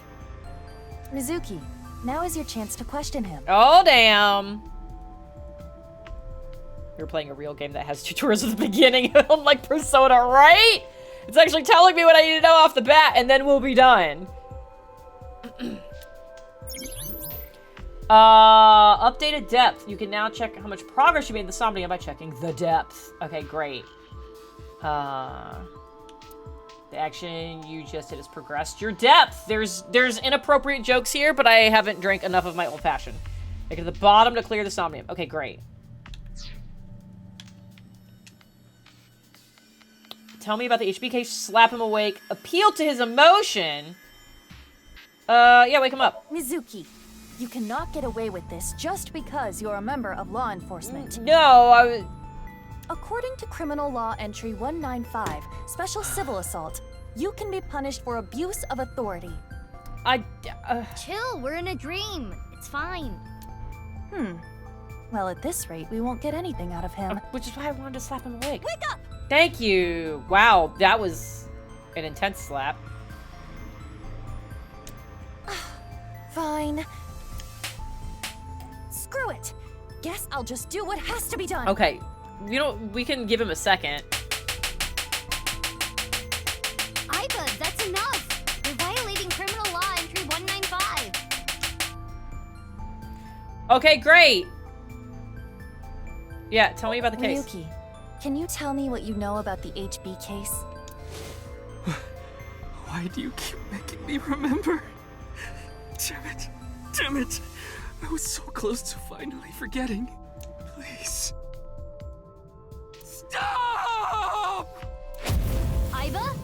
Mizuki, now is your chance to question him. Oh, damn. You're playing a real game that has tutorials at the beginning, unlike Persona, right? It's actually telling me what I need to know off the bat, and then we'll be done. Updated depth. You can now check how much progress you made in the Somnium by checking the depth. Okay, great. The action you just did has progressed your depth. There's inappropriate jokes here, but I haven't drank enough of my old fashioned. Make it to the bottom to clear the Somnium. Okay, great. Tell me about the HBK. Slap him awake. Appeal to his emotion. Yeah, wake him up. Mizuki, you cannot get away with this just because you're a member of law enforcement. No, According to Criminal Law Entry 195, Special Civil Assault, you can be punished for abuse of authority. Chill, we're in a dream. It's fine. Well, at this rate, we won't get anything out of him. which is why I wanted to slap him awake. Wake up! Thank you. Wow, that was an intense slap. Fine. Screw it. Guess I'll just do what has to be done. Okay, we can give him a second. Aiba, that's enough. You're violating Criminal Law Entry 195. Okay, great. Yeah, tell me about the case. Ryuki, can you tell me what you know about the HB case? Why do you keep making me remember? Damn it. Damn it. I was so close to finally forgetting. Please. Stop! Aiba?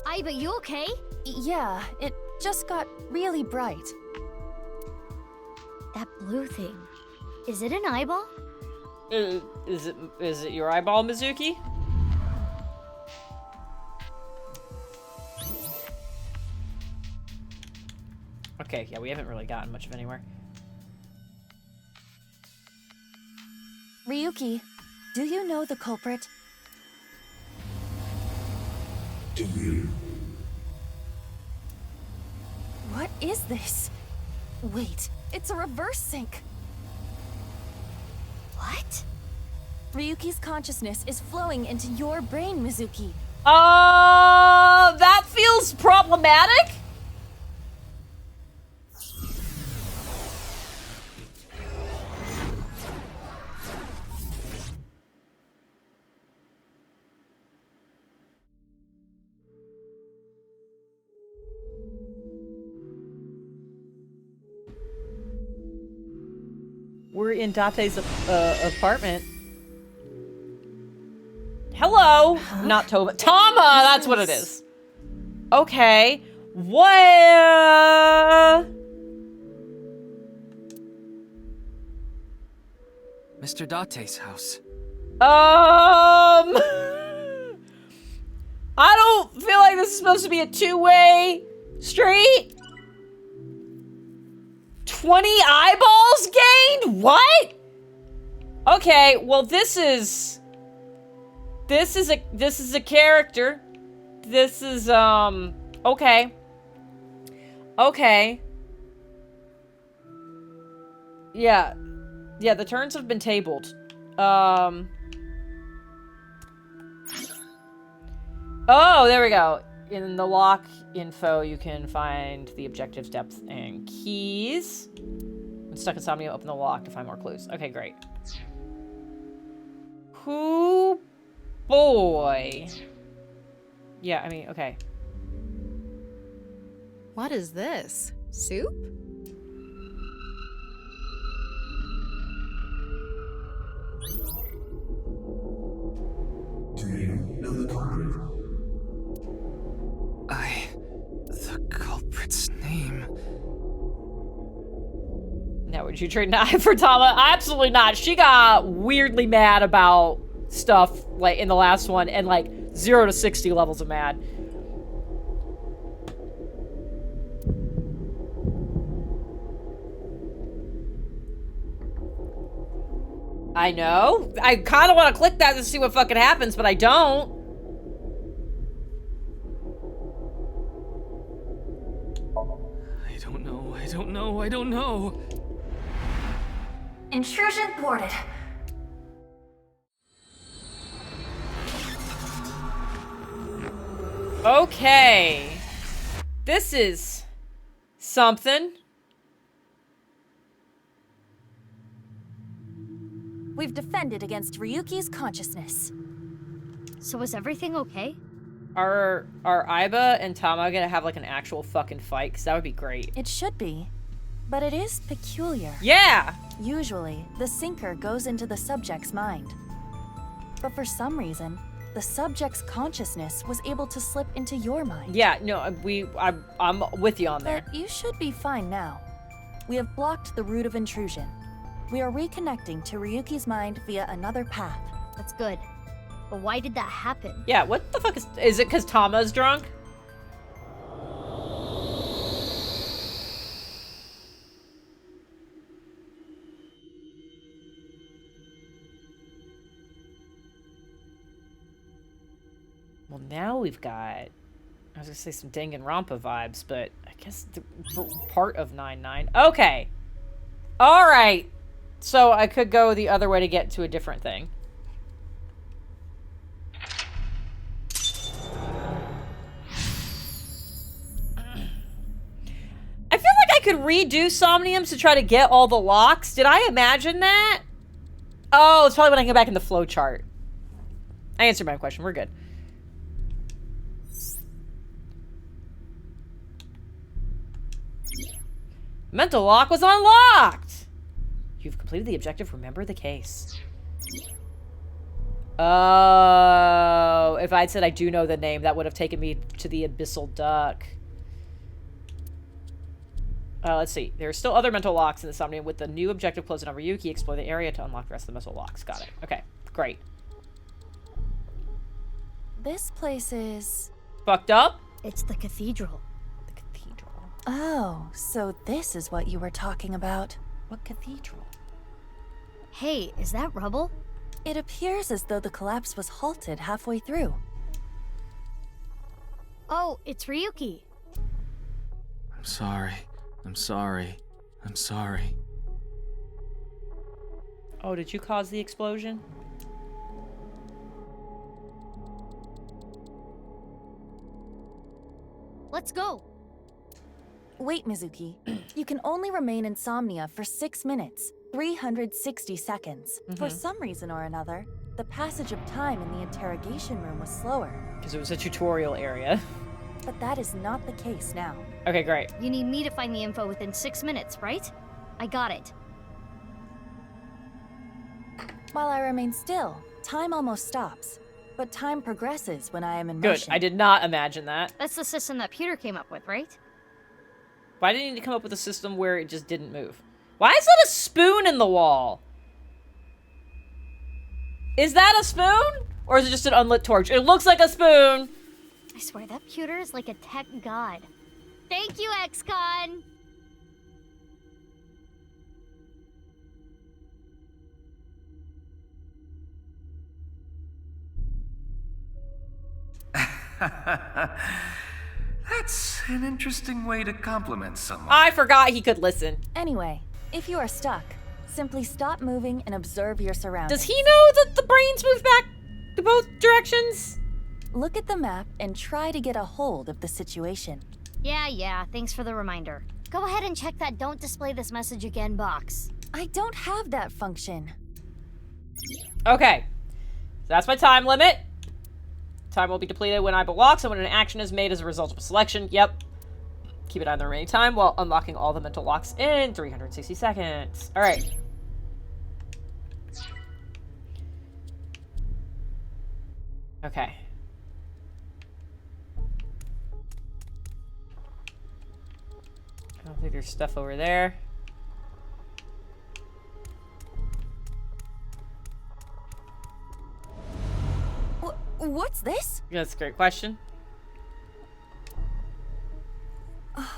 Aiba, you okay? Yeah, it just got really bright. That blue thing. Is it an eyeball? Is it your eyeball, Mizuki? Okay, yeah, we haven't really gotten much of anywhere. Ryuki, do you know the culprit? Do you? What is this? Wait, it's a reverse sync. What? Ryuki's consciousness is flowing into your brain, Mizuki. That feels problematic? We're in Date's apartment. Hello! Huh? Not Toba. Tama! That's what it is. Okay. What? Mr. Date's house. I don't feel like this is supposed to be a two-way street. 20 eyeballs gained? What? Okay, well this is a character. This is okay. Okay. Yeah. Yeah, the turns have been tabled. Oh, there we go. In the lock info, you can find the objectives, depth, and keys. When stuck in Somnium, open the lock to find more clues. Okay, great. Who boy. Yeah, I mean, okay. What is this? Soup? Do you know the culprit? The culprit's name. Now, would you trade an eye for Tama? Absolutely not. She got weirdly mad about stuff, like, in the last one, and, like, 0 to 60 levels of mad. I know. I kind of want to click that to see what fucking happens, but I don't. I don't know. Intrusion thwarted. Okay. This is something. We've defended against Ryuki's consciousness. So is everything okay? Are Aiba and Tama gonna have like an actual fucking fight? Because that would be great. It should be. But it is peculiar. Yeah! Usually, the sinker goes into the subject's mind. But for some reason, the subject's consciousness was able to slip into your mind. Yeah, no, I'm with you on there. But you should be fine now. We have blocked the route of intrusion. We are reconnecting to Ryuki's mind via another path. That's good. But why did that happen? Yeah, what the fuck is it because Tama's drunk? Well, now we've got, I was gonna say some Danganronpa vibes, but I guess part of 9-9. Okay. All right. So I could go the other way to get to a different thing. could redo Somniums to try to get all the locks. Did I imagine that? Oh, it's probably when I go back in the flow chart. I answered my question. We're good. Mental lock was unlocked! You've completed the objective. Remember the case. Oh, if I'd said I do know the name, that would have taken me to the Abyssal Duck. Let's see. There are still other mental locks in the Somnium. With the new objective closing on Ryuki, explore the area to unlock the rest of the mental locks. Got it. Okay, great. This place is... Fucked up? It's the cathedral. The cathedral. Oh, so this is what you were talking about. What cathedral? Hey, is that rubble? It appears as though the collapse was halted halfway through. Oh, it's Ryuki. I'm sorry. I'm sorry. I'm sorry. Oh, did you cause the explosion? Let's go. Wait, Mizuki. You can only remain in Somnia for 6 minutes, 360 seconds. For some reason or another, the passage of time in the interrogation room was slower. Because it was a tutorial area. But that is not the case now. Okay, great. You need me to find the info within 6 minutes, right? I got it. While I remain still, time almost stops. But time progresses when I am in Good. motion. I did not imagine that. That's the system that Peter came up with, right? Why didn't you need to come up with a system where it just didn't move? Why is that a spoon in the wall? Is that a spoon? Or is it just an unlit torch? It looks like a spoon. I swear, that pewter is like a tech god. Thank you, XCon! That's an interesting way to compliment someone. I forgot he could listen. Anyway, if you are stuck, simply stop moving and observe your surroundings. Does he know that the brains move back to both directions? Look at the map and try to get a hold of the situation. Yeah, thanks for the reminder. Go ahead and check that don't display this message again box. I don't have that function. Okay. So that's my time limit. Time will be depleted when I block, so when an action is made as a result of a selection. Yep. Keep it on the remaining time while unlocking all the mental locks in 360 seconds. Alright. Okay. I don't think there's stuff over there. What's this? That's a great question.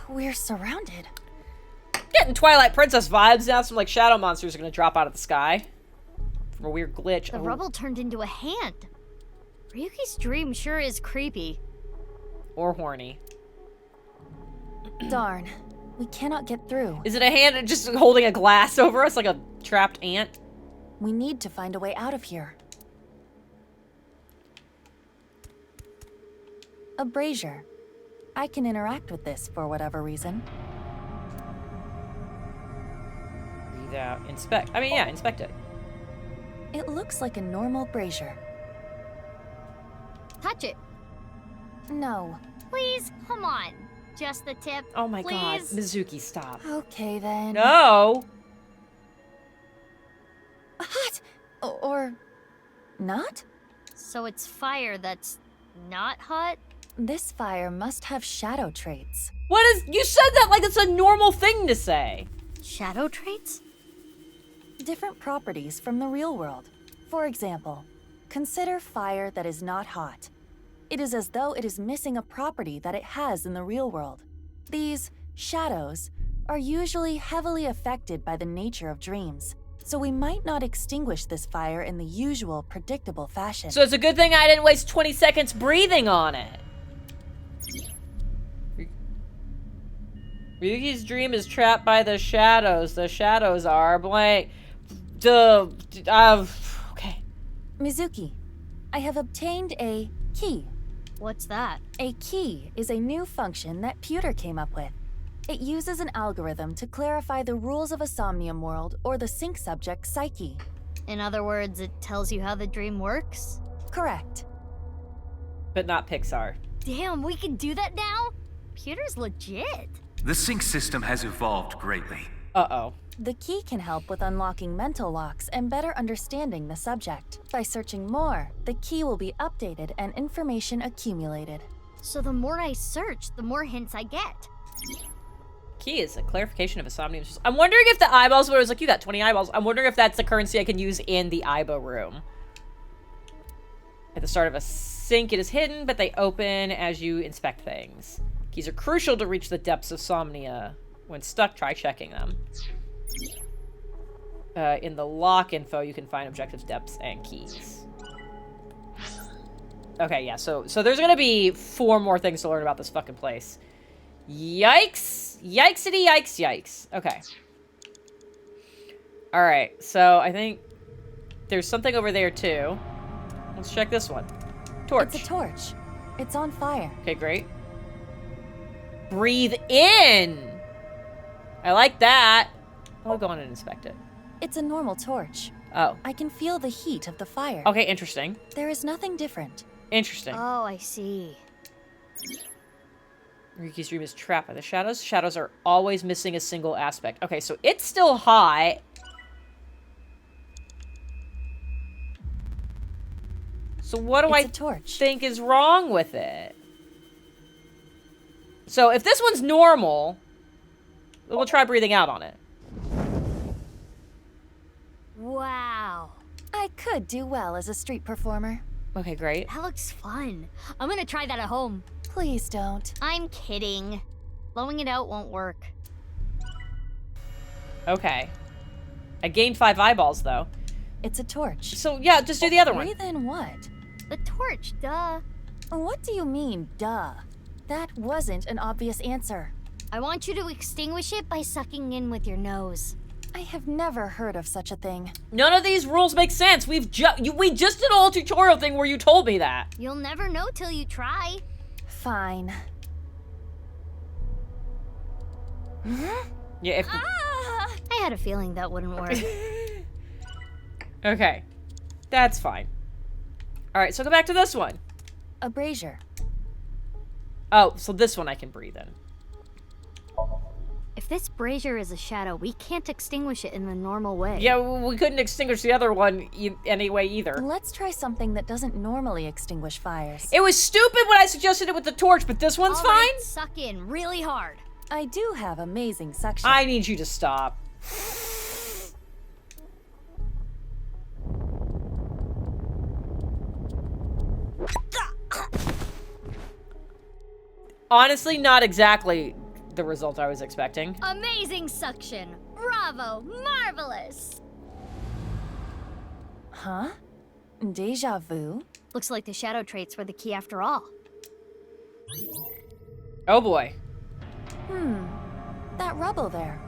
We're surrounded. Getting Twilight Princess vibes now. Some like shadow monsters are gonna drop out of the sky from a weird glitch. The rubble turned into a hand. Ryuki's dream sure is creepy. Or horny. Darn. We cannot get through. Is it a hand just holding a glass over us like a trapped ant? We need to find a way out of here. A brazier. I can interact with this for whatever reason. Breathe out. Inspect. I mean, yeah, inspect it. It looks like a normal brazier. Touch it. No. Please, come on. Just the tip. Oh my please. god. Mizuki, stop. Okay then. No! Hot! Or not? So it's fire that's not hot? This fire must have shadow traits. What is... You said that like it's a normal thing to say. Shadow traits? Different properties from the real world. For example, consider fire that is not hot. It is as though it is missing a property that it has in the real world. These shadows are usually heavily affected by the nature of dreams, so we might not extinguish this fire in the usual predictable fashion. So it's a good thing I didn't waste 20 seconds breathing on it. Ryuki's dream is trapped by the shadows. The shadows are blank. Okay. Mizuki, I have obtained a key. What's that? A key is a new function that Pewter came up with. It uses an algorithm to clarify the rules of a Somnium world or the sync subject's psyche. In other words, it tells you how the dream works? Correct. But not Pixar. Damn, we can do that now? Pewter's legit. The sync system has evolved greatly. Uh-oh. The key can help with unlocking mental locks and better understanding the subject. By searching more, the key will be updated and information accumulated. So the more I search, the more hints I get. Key is a clarification of a Somnium. I'm wondering if the eyeballs, where it was like, you got 20 eyeballs. I'm wondering if that's the currency I can use in the Aiba room. At the start of a sync, it is hidden, but they open as you inspect things. Keys are crucial to reach the depths of Somnia. When stuck, try checking them. In the lock info, you can find objectives, depths, and keys. Okay, yeah, so there's gonna be 4 more things to learn about this fucking place. Yikes! Yikesity yikes yikes. Okay. Alright, so I think there's something over there too. Let's check this one. Torch. It's a torch. It's on fire. Okay, great. Breathe in! I like that. I'll go on and inspect it. It's a normal torch. Oh. I can feel the heat of the fire. Okay, interesting. There is nothing different. Interesting. Oh, I see. Ryuki's dream is trapped by the shadows. Shadows are always missing a single aspect. Okay, so it's still hot. So what do I think is wrong with it? So if this one's normal, we'll try breathing out on it. Wow. I could do well as a street performer. Okay, great. That looks fun. I'm gonna try that at home. Please don't. I'm kidding. Blowing it out won't work. Okay. I gained 5 eyeballs, though. It's a torch. So, yeah, just do the other one. Breathe in what? The torch, duh. What do you mean, duh? That wasn't an obvious answer. I want you to extinguish it by sucking in with your nose. I have never heard of such a thing. None of these rules make sense. We just did a whole tutorial thing where you told me that. You'll never know till you try. Fine. Yeah, if I had a feeling that wouldn't work. Okay. That's fine. Alright, so go back to this one. A brazier. Oh, so this one I can breathe in. If this brazier is a shadow, we can't extinguish it in the normal way. Yeah, we couldn't extinguish the other one anyway either. Let's try something that doesn't normally extinguish fires. It was stupid when I suggested it with the torch, but this one's All fine? right, suck in really hard. I do have amazing suction. I need you to stop. Honestly, not exactly the result I was expecting. Amazing suction. Bravo. Marvelous. Huh? Deja vu? Looks like the shadow traits were the key after all. Oh boy. That rubble there.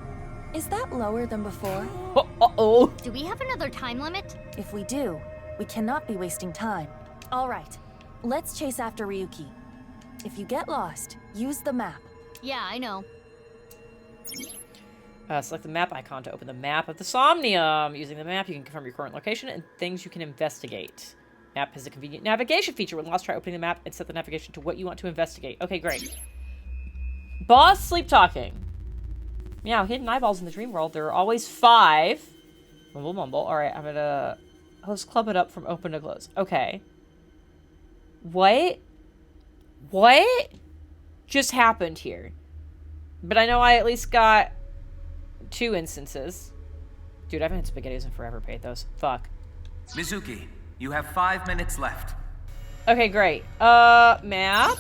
Is that lower than before? Uh-oh. Do we have another time limit? If we do, we cannot be wasting time. All right, let's chase after Ryuki. If you get lost, use the map. Yeah, I know. Select the map icon to open the map of the Somnium. Using the map, you can confirm your current location and things you can investigate. Map has a convenient navigation feature. When lost, try opening the map and set the navigation to what you want to investigate. Okay, great. Boss sleep talking. Meow, hidden eyeballs in the dream world. There are always 5. Mumble, mumble. Alright, I'm gonna host club it up from open to close. Okay. What just happened here? But I know I at least got 2 instances. Dude, I haven't had SpaghettiOs in forever. Paid those. Fuck. Mizuki, you have 5 minutes left. Okay, great. Map.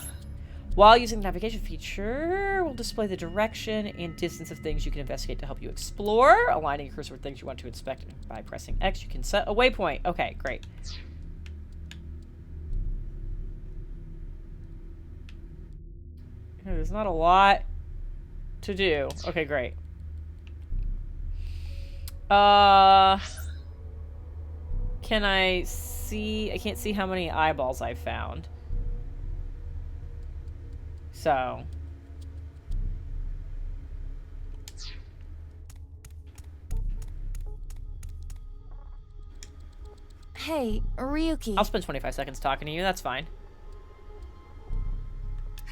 While using the navigation feature, will display the direction and distance of things you can investigate to help you explore. Aligning your cursor with things you want to inspect by pressing X, you can set a waypoint. Okay, great. There's not a lot to do. Okay, great. Can I see? I can't see how many eyeballs I found. So. Hey, Ryuki. I'll spend 25 seconds talking to you. That's fine.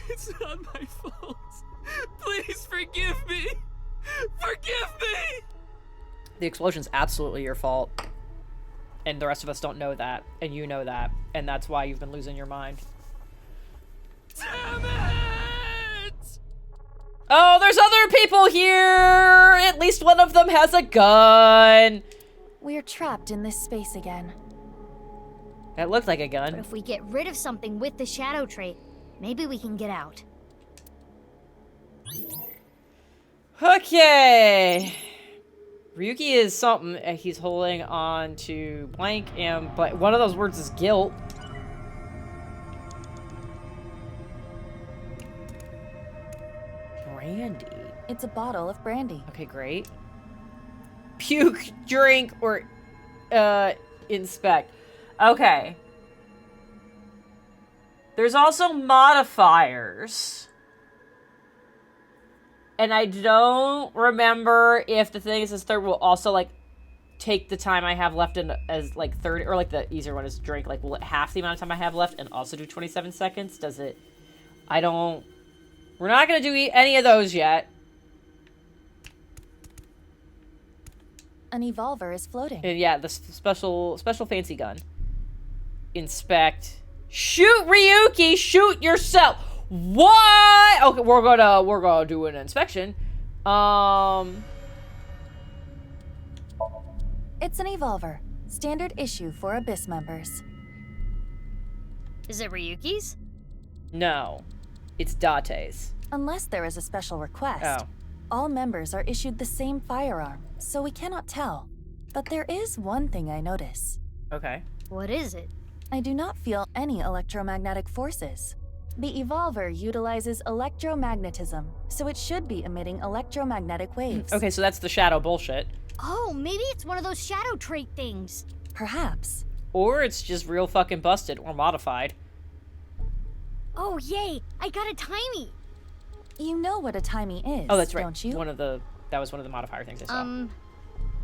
It's not my fault. Please forgive me. Forgive me! The explosion's absolutely your fault. And the rest of us don't know that. And you know that. And that's why you've been losing your mind. Damn it! Oh, there's other people here! At least one of them has a gun! We're trapped in this space again. That looked like a But gun. if we get rid of something with the shadow trait, maybe we can get out. Okay. Ryuki is something. He's holding on to blank, but one of those words is guilt. Brandy. It's a bottle of brandy. Okay, great. Puke, drink, or inspect. Okay. There's also modifiers. And I don't remember if the thing is third will also, like, take the time I have left in as, like, third, or, like, the easier one is drink. Like, will it half the amount of time I have left and also do 27 seconds? Does it? I don't... We're not going to do any of those yet. An evolver is floating. And yeah, the special fancy gun. Inspect. Shoot, Ryuki! Shoot yourself! What? Okay, we're gonna do an inspection. It's an evolver. Standard issue for Abyss members. Is it Ryuki's? No. It's Date's. Unless there is a special request. Oh. All members are issued the same firearm, so we cannot tell. But there is one thing I notice. Okay. What is it? I do not feel any electromagnetic forces. The evolver utilizes electromagnetism, so it should be emitting electromagnetic waves. Okay, so that's the shadow bullshit. Oh, maybe it's one of those shadow trait things. Perhaps. Or it's just real fucking busted or modified. Oh, yay! I got a timey! You know what a timey is, Oh, that's right. don't you? That was one of the modifier things I saw.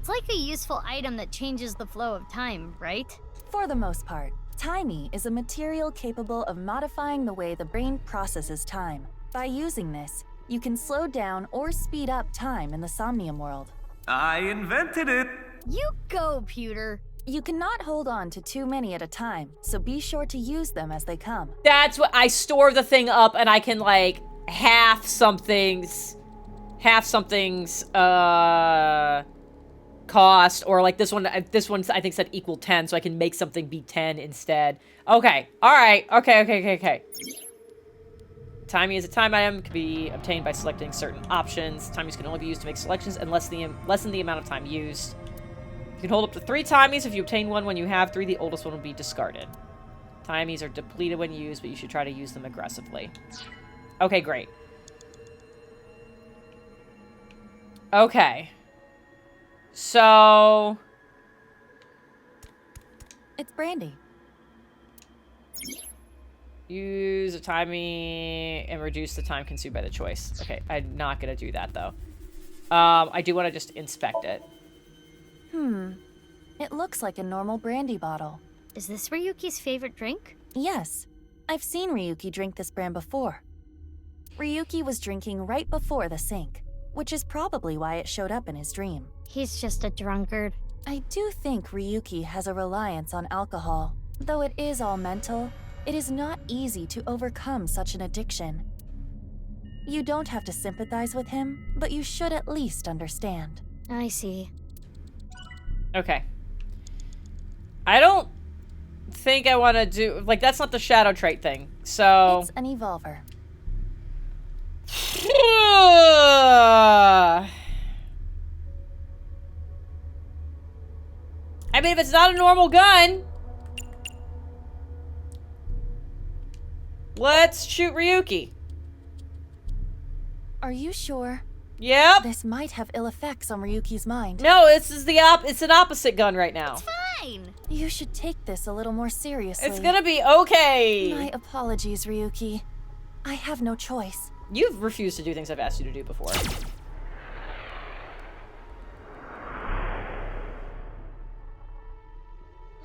It's like a useful item that changes the flow of time, right? For the most part, timey is a material capable of modifying the way the brain processes time. By using this, you can slow down or speed up time in the Somnium world. I invented it! You go, Pewter. You cannot hold on to too many at a time, so be sure to use them as they come. That's what I store the thing up, and I can like half something's cost, or like this one I think said equal 10, so I can make something be 10 instead. Okay, all right, okay. Timing is a time item, can be obtained by selecting certain options. Timies can only be used to make selections and lessen the amount of time used. You can hold up to 3 timies. If you obtain one when you have 3, the oldest one will be discarded. Timies are depleted when used, but you should try to use them aggressively. Okay, great. Okay. So... It's brandy. Use a timey and reduce the time consumed by the choice. Okay, I'm not gonna do that, though. I do want to just inspect it. It looks like a normal brandy bottle. Is this Ryuki's favorite drink? Yes. I've seen Ryuki drink this brand before. Ryuki was drinking right before the sink, which is probably why it showed up in his dream. He's just a drunkard. I do think Ryuki has a reliance on alcohol. Though it is all mental, it is not easy to overcome such an addiction. You don't have to sympathize with him, but you should at least understand. I see. Okay. I don't think I want to do... Like, that's not the shadow trait thing, so... It's an evolver. I mean, if it's not a normal gun... Let's shoot Ryuki. Are you sure? Yep. This might have ill effects on Ryuki's mind. No, it's an opposite gun right now. It's fine. You should take this a little more seriously. It's gonna be okay. My apologies, Ryuki. I have no choice. You've refused to do things I've asked you to do before.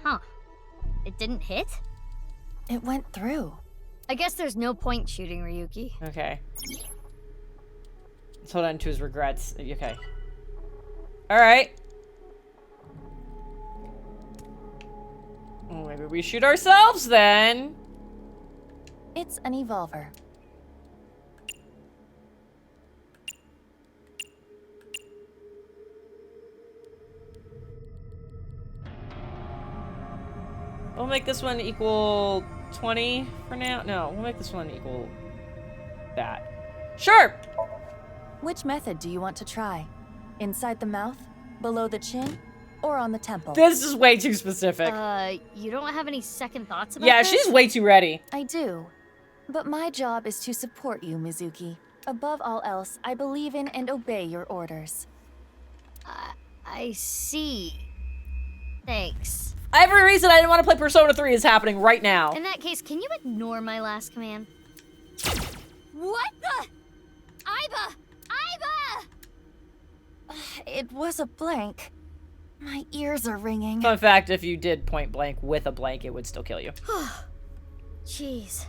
Huh. It didn't hit? It went through. I guess there's no point shooting Ryuki. Okay. Let's hold on to his regrets. Okay. Alright. Well, maybe we shoot ourselves then. It's an evolver. We'll make this one equal 20 for now. No, we'll make this one equal that. Sure! Which method do you want to try? Inside the mouth, below the chin, or on the temple? This is way too specific. You don't have any second thoughts about Yeah, this? she's way too ready. I do. But my job is to support you, Mizuki. Above all else, I believe in and obey your orders. I see. Thanks. Every reason I didn't want to play Persona 3 is happening right now. In that case, can you ignore my last command? What the? Aiba! Aiba! It was a blank. My ears are ringing. Fun fact, if you did point blank with a blank, it would still kill you. Jeez.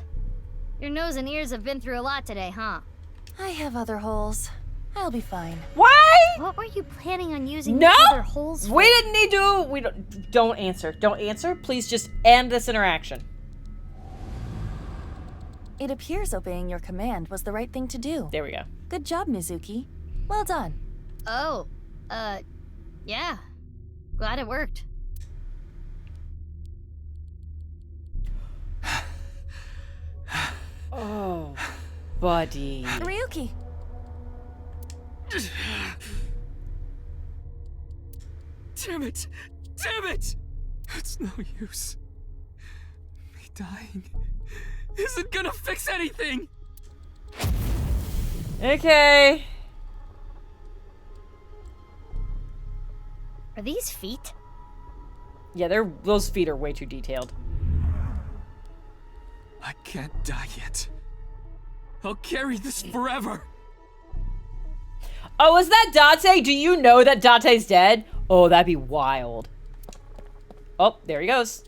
Your nose and ears have been through a lot today, huh? I have other holes. I'll be fine. Why? What were you planning on using No! the other holes for? We didn't need to. We don't answer. Don't answer. Please just end this interaction. It appears obeying your command was the right thing to do. There we go. Good job, Mizuki. Well done. Oh, yeah. Glad it worked. Oh, buddy. Ryuki! Damn it! Damn it! It's no use. Me dying isn't gonna fix anything! Okay. Are these feet? Yeah, those feet are way too detailed. I can't die yet. I'll carry this forever! Oh, is that Date? Do you know that Date's dead? Oh, that'd be wild. Oh, there he goes.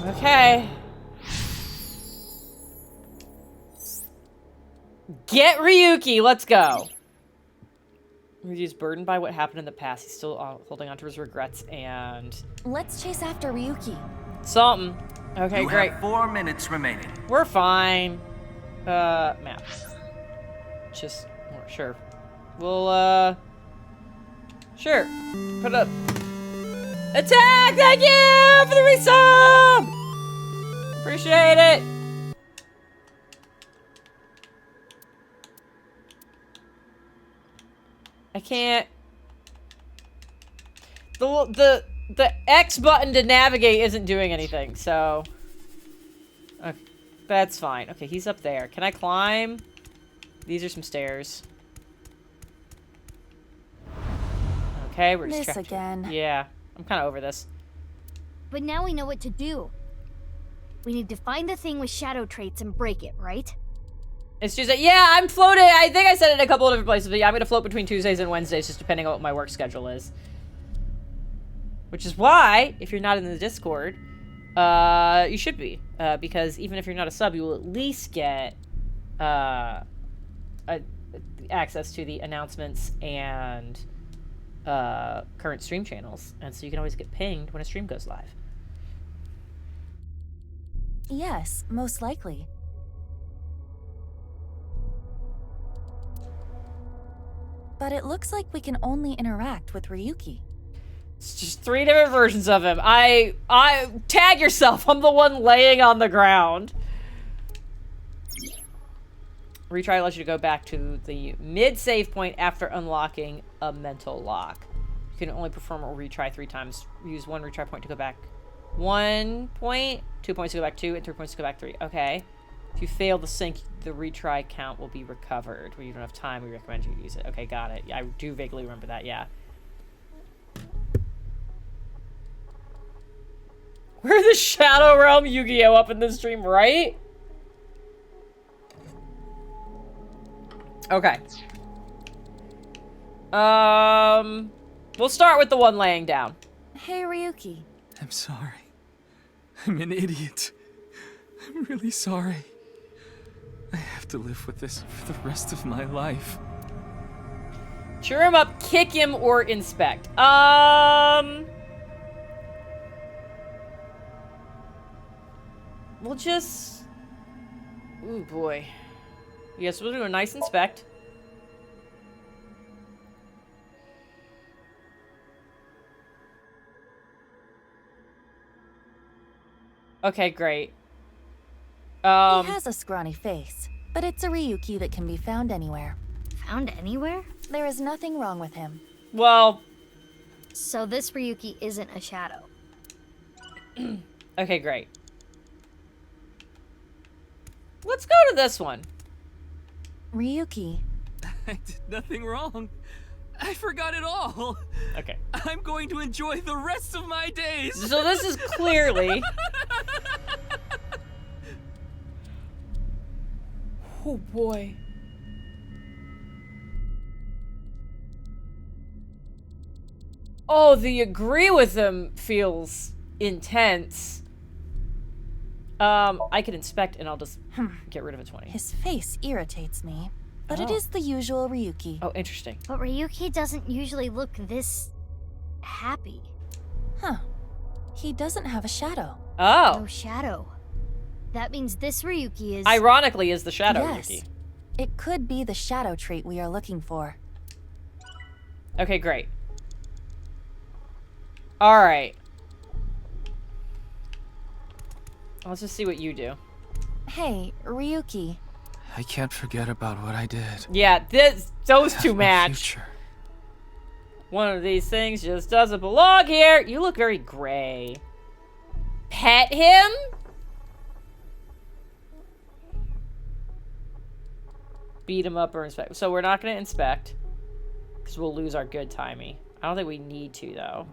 Okay. Get Ryuki, let's go. Ryuki's burdened by what happened in the past. He's still holding on to his regrets and... Let's chase after Ryuki. Something. Okay, You great. have 4 minutes remaining. We're fine. Map. Just, sure. We'll, sure. Put up. Attack! Thank you for the resub! Appreciate it. I can't. The X button to navigate isn't doing anything, so that's fine. Okay, he's up there. Can I climb? These are some stairs. Okay, we're This distracted. again. Yeah, I'm kind of over this. But now we know what to do. We need to find the thing with shadow traits and break it, right? It's Tuesday. Yeah, I'm floating. I think I said it in a couple of different places, but yeah, I'm gonna float between Tuesdays and Wednesdays, just depending on what my work schedule is. Which is why, if you're not in the Discord, you should be. Because even if you're not a sub, you will at least get access to the announcements and current stream channels. And so you can always get pinged when a stream goes live. Yes, most likely. But it looks like we can only interact with Ryuki. It's just 3 different versions of him. I tag yourself. I'm the one laying on the ground. Retry allows you to go back to the mid-save point after unlocking a mental lock. You can only perform a retry 3 times. Use 1 retry point to go back 1 point, 2 points to go back 2, and 3 points to go back 3. Okay. If you fail the sync, the retry count will be recovered. When you don't have time, we recommend you use it. Okay, got it. I do vaguely remember that, yeah. We're the Shadow Realm Yu-Gi-Oh! Up in this stream, right? Okay. We'll start with the one laying down. Hey, Ryuki. I'm sorry. I'm an idiot. I'm really sorry. I have to live with this for the rest of my life. Cheer him up, kick him, or inspect. We'll just... Ooh, boy. Yes, we'll do a nice inspect. Okay, great. He has a scrawny face, but it's a Ryuki that can be found anywhere. Found anywhere? There is nothing wrong with him. Well... So this Ryuki isn't a shadow. Okay, great. Let's go to this one. Ryuki. I did nothing wrong. I forgot it all. Okay. I'm going to enjoy the rest of my days. So this is clearly... Oh, boy. Oh, the agree with him feels intense. I can inspect and I'll just get rid of a 20. His face irritates me, but it Oh. is the usual Ryuki. Oh, interesting. But Ryuki doesn't usually look this... happy. Huh. He doesn't have a shadow. Oh. No shadow. That means this Ryuki is... Ironically, is the shadow Yes. Ryuki. It could be the shadow trait we are looking for. Okay, great. Alright. Let's just see what you do. Hey, Ryuki. I can't forget about what I did. Yeah, those two Have no match. future. One of these things just doesn't belong here. You look very gray. Pet him? Beat him up or inspect. So we're not going to inspect. Because we'll lose our good timing. I don't think we need to, though.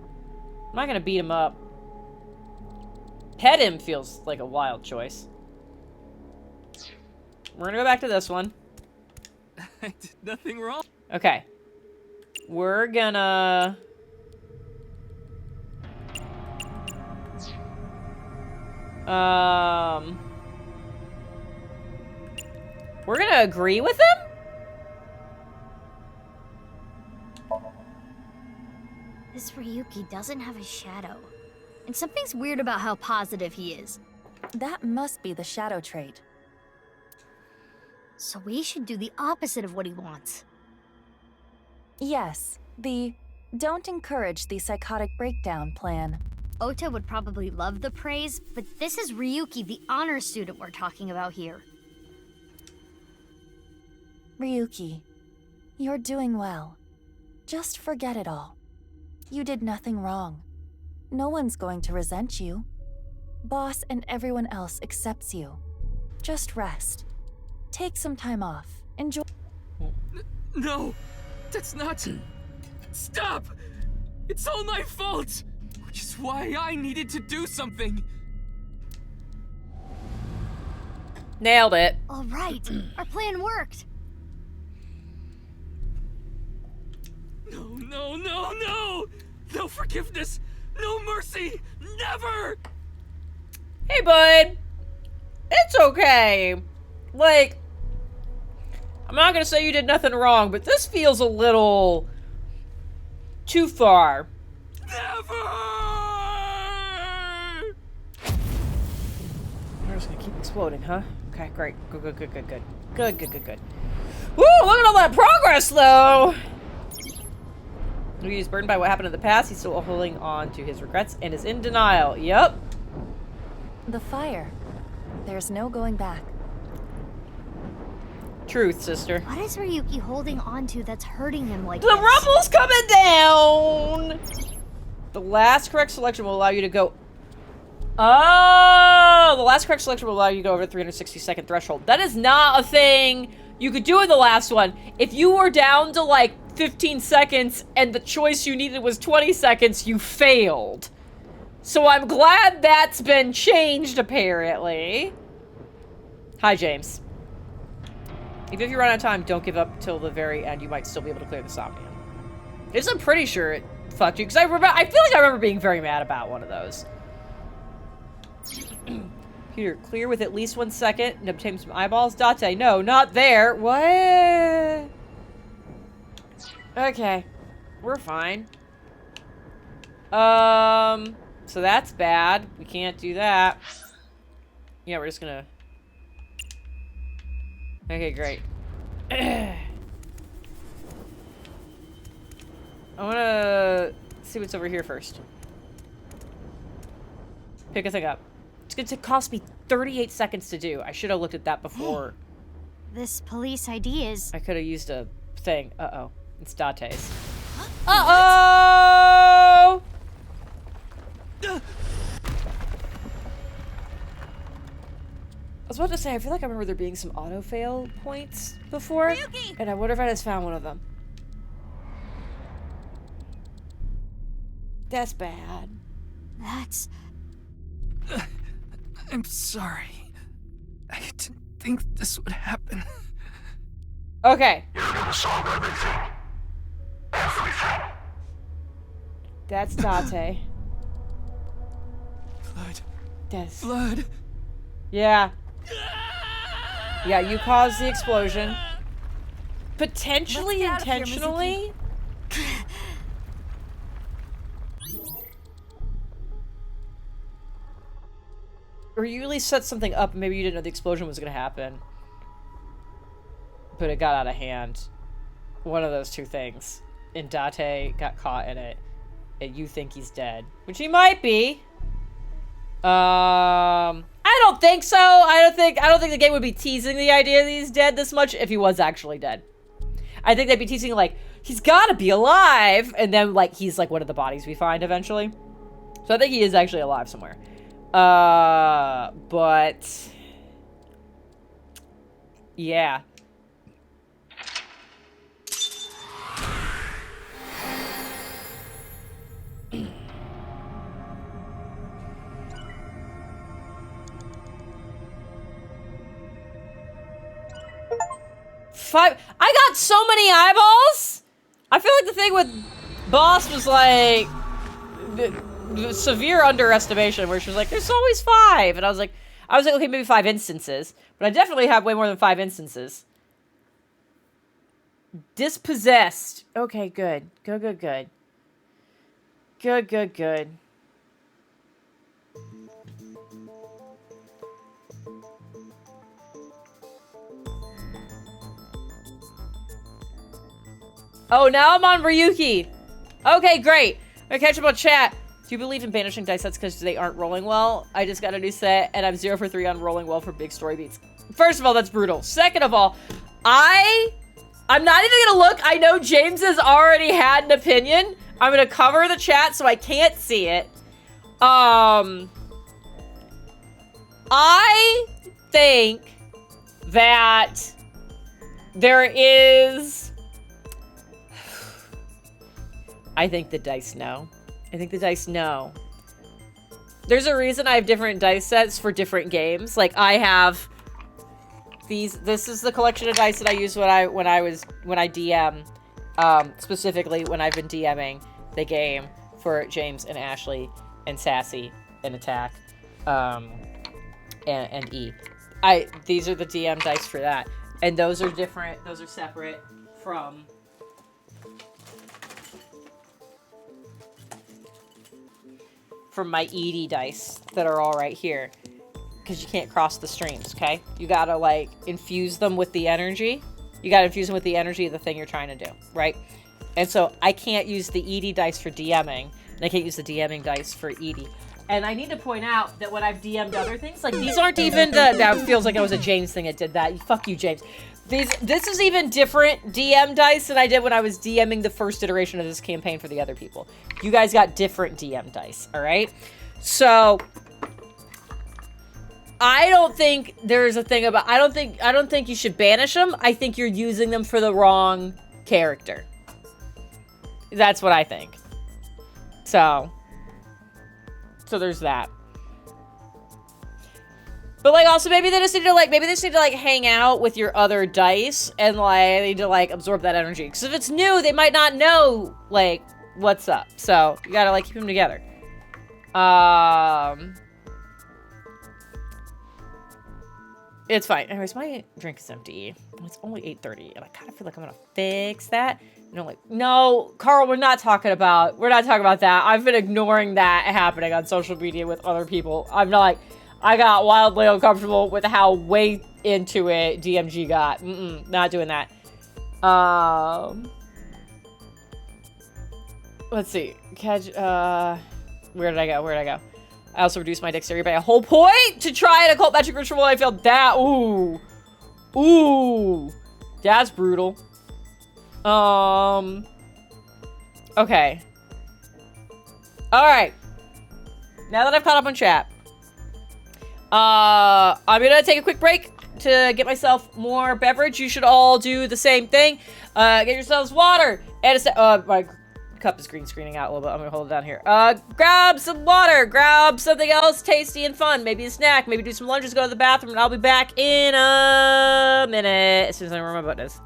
I'm not going to beat him up. Pet him feels like a wild choice. We're going to go back to this one. I did nothing wrong. Okay. We're gonna... We're gonna agree with him? This Ryuki doesn't have a shadow. And something's weird about how positive he is. That must be the shadow trait. So we should do the opposite of what he wants. Yes, the don't encourage the psychotic breakdown plan. Ota would probably love the praise, but this is Ryuki, the honor student we're talking about here. Ryuki, you're doing well. Just forget it all. You did nothing wrong. No one's going to resent you. Boss and everyone else accepts you. Just rest. Take some time off. Enjoy. No, that's not... Stop! It's all my fault! Which is why I needed to do something. Nailed it. All right, our plan worked. No, no, no, no! No forgiveness! No mercy! Never! Hey, bud. It's okay. Like, I'm not gonna say you did nothing wrong, but this feels a little too far. Never! We're just gonna keep exploding, huh? Okay, great. Good, good, good, good, good. Good, good, good, good. Woo, look at all that progress, though! He's burdened by what happened in the past. He's still holding on to his regrets and is in denial. Yep. The fire. There's no going back. Truth, sister. What is Ryuki holding on to that's hurting him like The this? rumble's coming down! The last correct selection will allow you to go... Oh! The last correct selection will allow you to go over the 360-second threshold. That is not a thing you could do in the last one. If you were down to, like, 15 seconds and the choice you needed was 20 seconds, you failed. So I'm glad that's been changed, apparently. Hi, James. Even if you run out of time, don't give up till the very end. You might still be able to clear the Somnium. I'm pretty sure it fucked you, because I feel like I remember being very mad about one of those. Computer, clear with at least 1 second and obtain some eyeballs. Date, no, not there. What? Okay. We're fine. So that's bad. We can't do that. Yeah, we're just gonna... Okay, great. I wanna see what's over here first. Pick a thing up. It's going to cost me 38 seconds to do. I should have looked at that before. This police ID is... I could have used a thing. Uh-oh. It's Date's. Uh-oh! I was about to say, I feel like I remember there being some auto-fail points before. Ryuki! And I wonder if I just found one of them. That's bad. That's... I'm sorry. I didn't think this would happen. Okay. You're gonna solve everything. Everything. That's Date. Blood. That's... Blood. Yeah. Yeah, you caused the explosion. Potentially intentionally? Or you really set something up and maybe you didn't know the explosion was going to happen. But it got out of hand. One of those two things. And Date got caught in it. And you think he's dead. Which he might be. I don't think so. I don't think the game would be teasing the idea that he's dead this much if he was actually dead. I think they'd be teasing like, he's gotta be alive, and then like he's like one of the bodies we find eventually. So I think he is actually alive somewhere. But yeah. I got so many eyeballs. I feel like the thing with Boss was like the severe underestimation, where she was like, "There's always 5," and I was like, okay, maybe 5 instances, but I definitely have way more than 5 instances. Dispossessed. Okay, good. Good. Oh, now I'm on Ryuki. Okay, great. I'm gonna catch up on chat. Do you believe in banishing dice sets because they aren't rolling well? I just got a new set, and I'm 0 for 3 on rolling well for big story beats. First of all, that's brutal. Second of all, I'm not even gonna look. I know James has already had an opinion. I'm gonna cover the chat so I can't see it. I think that there is... I think the dice know. There's a reason I have different dice sets for different games. Like I have these. This is the collection of dice that I use when I DM, specifically when I've been DMing the game for James and Ashley and Sassy and Attack, and E. These are the DM dice for that, and those are different. Those are separate from. From my ED dice that are all right here, because you can't cross the streams. Okay, you gotta like infuse them with the energy. You gotta infuse them with the energy of the thing you're trying to do, right? And so I can't use the ED dice for DMing, and I can't use the DMing dice for ED. And I need to point out that when I've DM'd other things, like these aren't even the, that feels like it was a James thing that did that. Fuck you, James. This is even different DM dice than I did when I was DMing the first iteration of this campaign for the other people. You guys got different DM dice, all right? So I don't think there's a thing about, I don't think you should banish them. I think you're using them for the wrong character. That's what I think. So there's that. But, like, also, maybe they just need to, like, hang out with your other dice and, like, they need to, like, absorb that energy. Because if it's new, they might not know, like, what's up. So, you gotta, like, keep them together. It's fine. Anyways, my drink is empty. It's only 8:30, and I kind of feel like I'm gonna fix that. And I'm like, no, Carl, we're not talking about that. I've been ignoring that happening on social media with other people. I'm not, like, I got wildly uncomfortable with how way into it DMG got. Not doing that. Let's see. Where did I go? I also reduced my dexterity by a whole point to try an occult magic ritual. I failed that. Ooh. That's brutal. Okay. Alright. Now that I've caught up on chat, I'm gonna take a quick break to get myself more beverage. You should all do the same thing. Get yourselves water. And my cup is green screening out a little bit. I'm gonna hold it down here. Grab some water. Grab something else tasty and fun. Maybe a snack. Maybe do some lunches. Go to the bathroom. And I'll be back in a minute as soon as I remember what it is.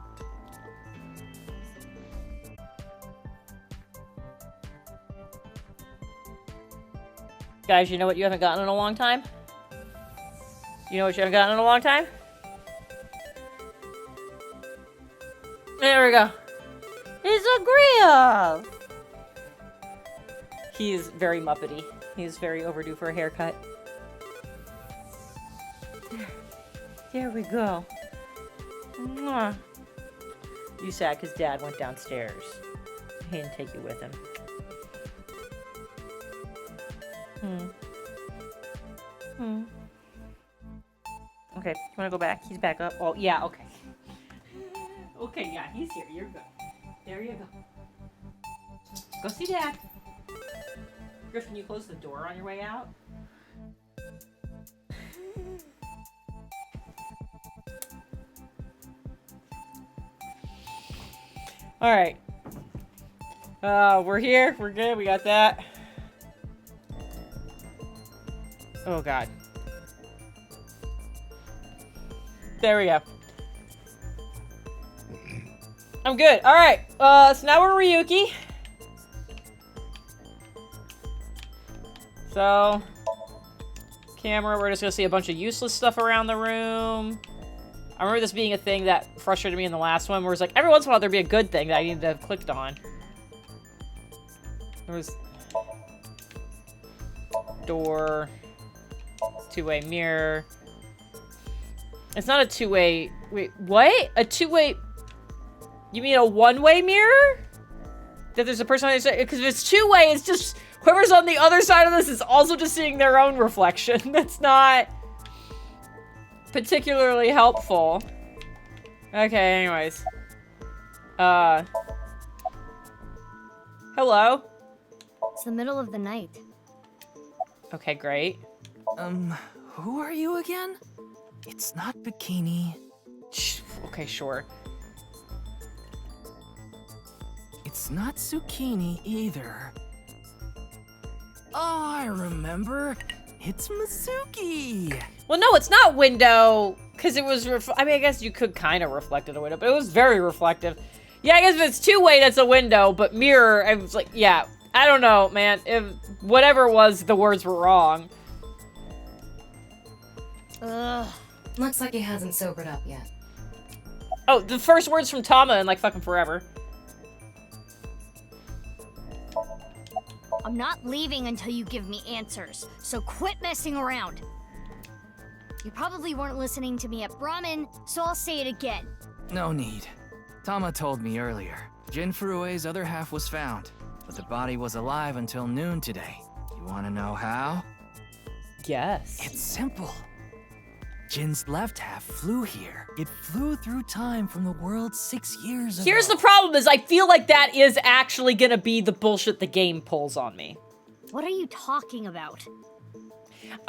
Guys, you know what you haven't gotten in a long time? You know what you haven't gotten in a long time? There we go. It's a grill. He's very Muppety. He's very overdue for a haircut. There we go. Mwah. You sad because Dad went downstairs. He didn't take you with him. Okay, you wanna go back? He's back up. Oh, yeah, okay. Okay, yeah, he's here. You're good. There you go. Go see Dad. Griffin, you close the door on your way out? Alright. We're here. We're good. We got that. Oh, God. There we go. I'm good. Alright. So now we're Ryuki. So, camera, we're just gonna see a bunch of useless stuff around the room. I remember this being a thing that frustrated me in the last one, where it's like, every once in a while there'd be a good thing that I needed to have clicked on. There was... door. Two-way mirror. It's not a two-way... Wait, what? A two-way... You mean a one-way mirror? That there's a person on the other side? Because if it's two-way, it's just... Whoever's on the other side of this is also just seeing their own reflection. That's not particularly helpful. Okay, anyways. Hello? It's the middle of the night. Okay, great. Who are you again? It's not Bikini. Okay, sure. It's not Zucchini either. Oh, I remember. It's Mizuki. Well, no, it's not window, because it was, I mean, I guess you could kind of reflect in a window, but it was very reflective. Yeah, I guess if it's two-way, that's a window, but mirror, I was like, yeah, I don't know, man. If whatever it was, the words were wrong. Ugh. Looks like he hasn't sobered up yet. Oh, the first words from Tama in, like, fucking forever. I'm not leaving until you give me answers, so quit messing around. You probably weren't listening to me at Brahmin, so I'll say it again. No need. Tama told me earlier. Jin Furue's other half was found, but the body was alive until noon today. You want to know how? Yes. It's simple. Jin's left half flew here. It flew through time from the world 6 years ago. Here's the problem is I feel like that is actually gonna be the bullshit the game pulls on me. What are you talking about?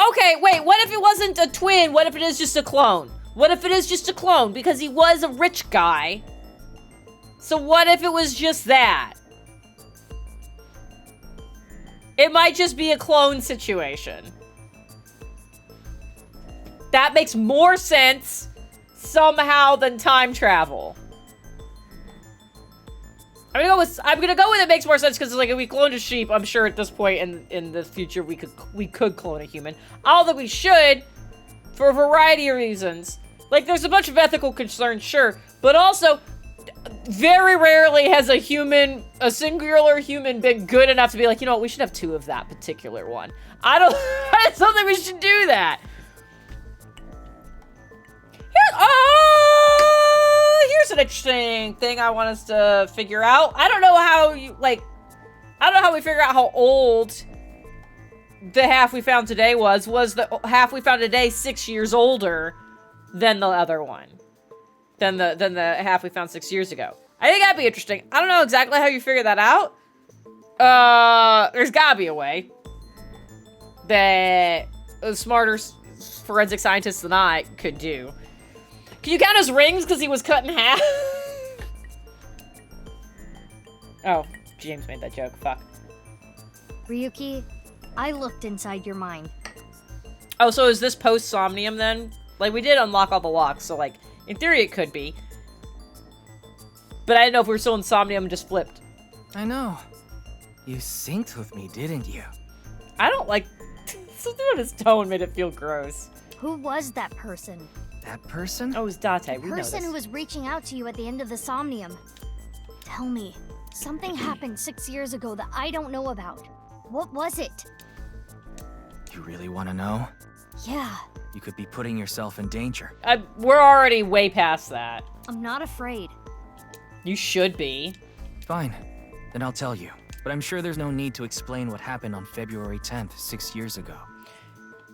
Okay, wait, what if it wasn't a twin? What if it is just a clone? What if it is just a clone? Because he was a rich guy. So what if it was just that? It might just be a clone situation. That makes more sense somehow than time travel. I'm gonna go with it makes more sense because like if we cloned a sheep, I'm sure at this point in the future we could clone a human. Although we should, for a variety of reasons. Like there's a bunch of ethical concerns, sure, but also very rarely has a singular human been good enough to be like, you know what, we should have 2 of that particular one. I don't think we should do that. Here's an interesting thing I want us to figure out. I don't know how we figure out how old the half we found today was. Was the half we found today 6 years older than the other one? Than the half we found 6 years ago? I think that'd be interesting. I don't know exactly how you figure that out. There's gotta be a way that smarter forensic scientists than I could do. Can you count his rings because he was cut in half? Oh, James made that joke. Fuck. Ryuki, I looked inside your mind. Oh, so is this post-Somnium then? Like, we did unlock all the locks, so, like, in theory it could be. But I didn't know if we were still in Somnium and just flipped. I know. You synced with me, didn't you? I don't like... Something about his tone made it feel gross. Who was that person? That person? Oh, it was Date. We know The person this. who was reaching out to you at the end of the Somnium. Tell me, something happened 6 years ago that I don't know about. What was it? You really want to know? Yeah, You could be putting yourself in danger. We're already way past that. I'm not afraid. You should be. Fine. Then I'll tell you. But I'm sure there's no need to explain what happened on February 10th, 6 years ago.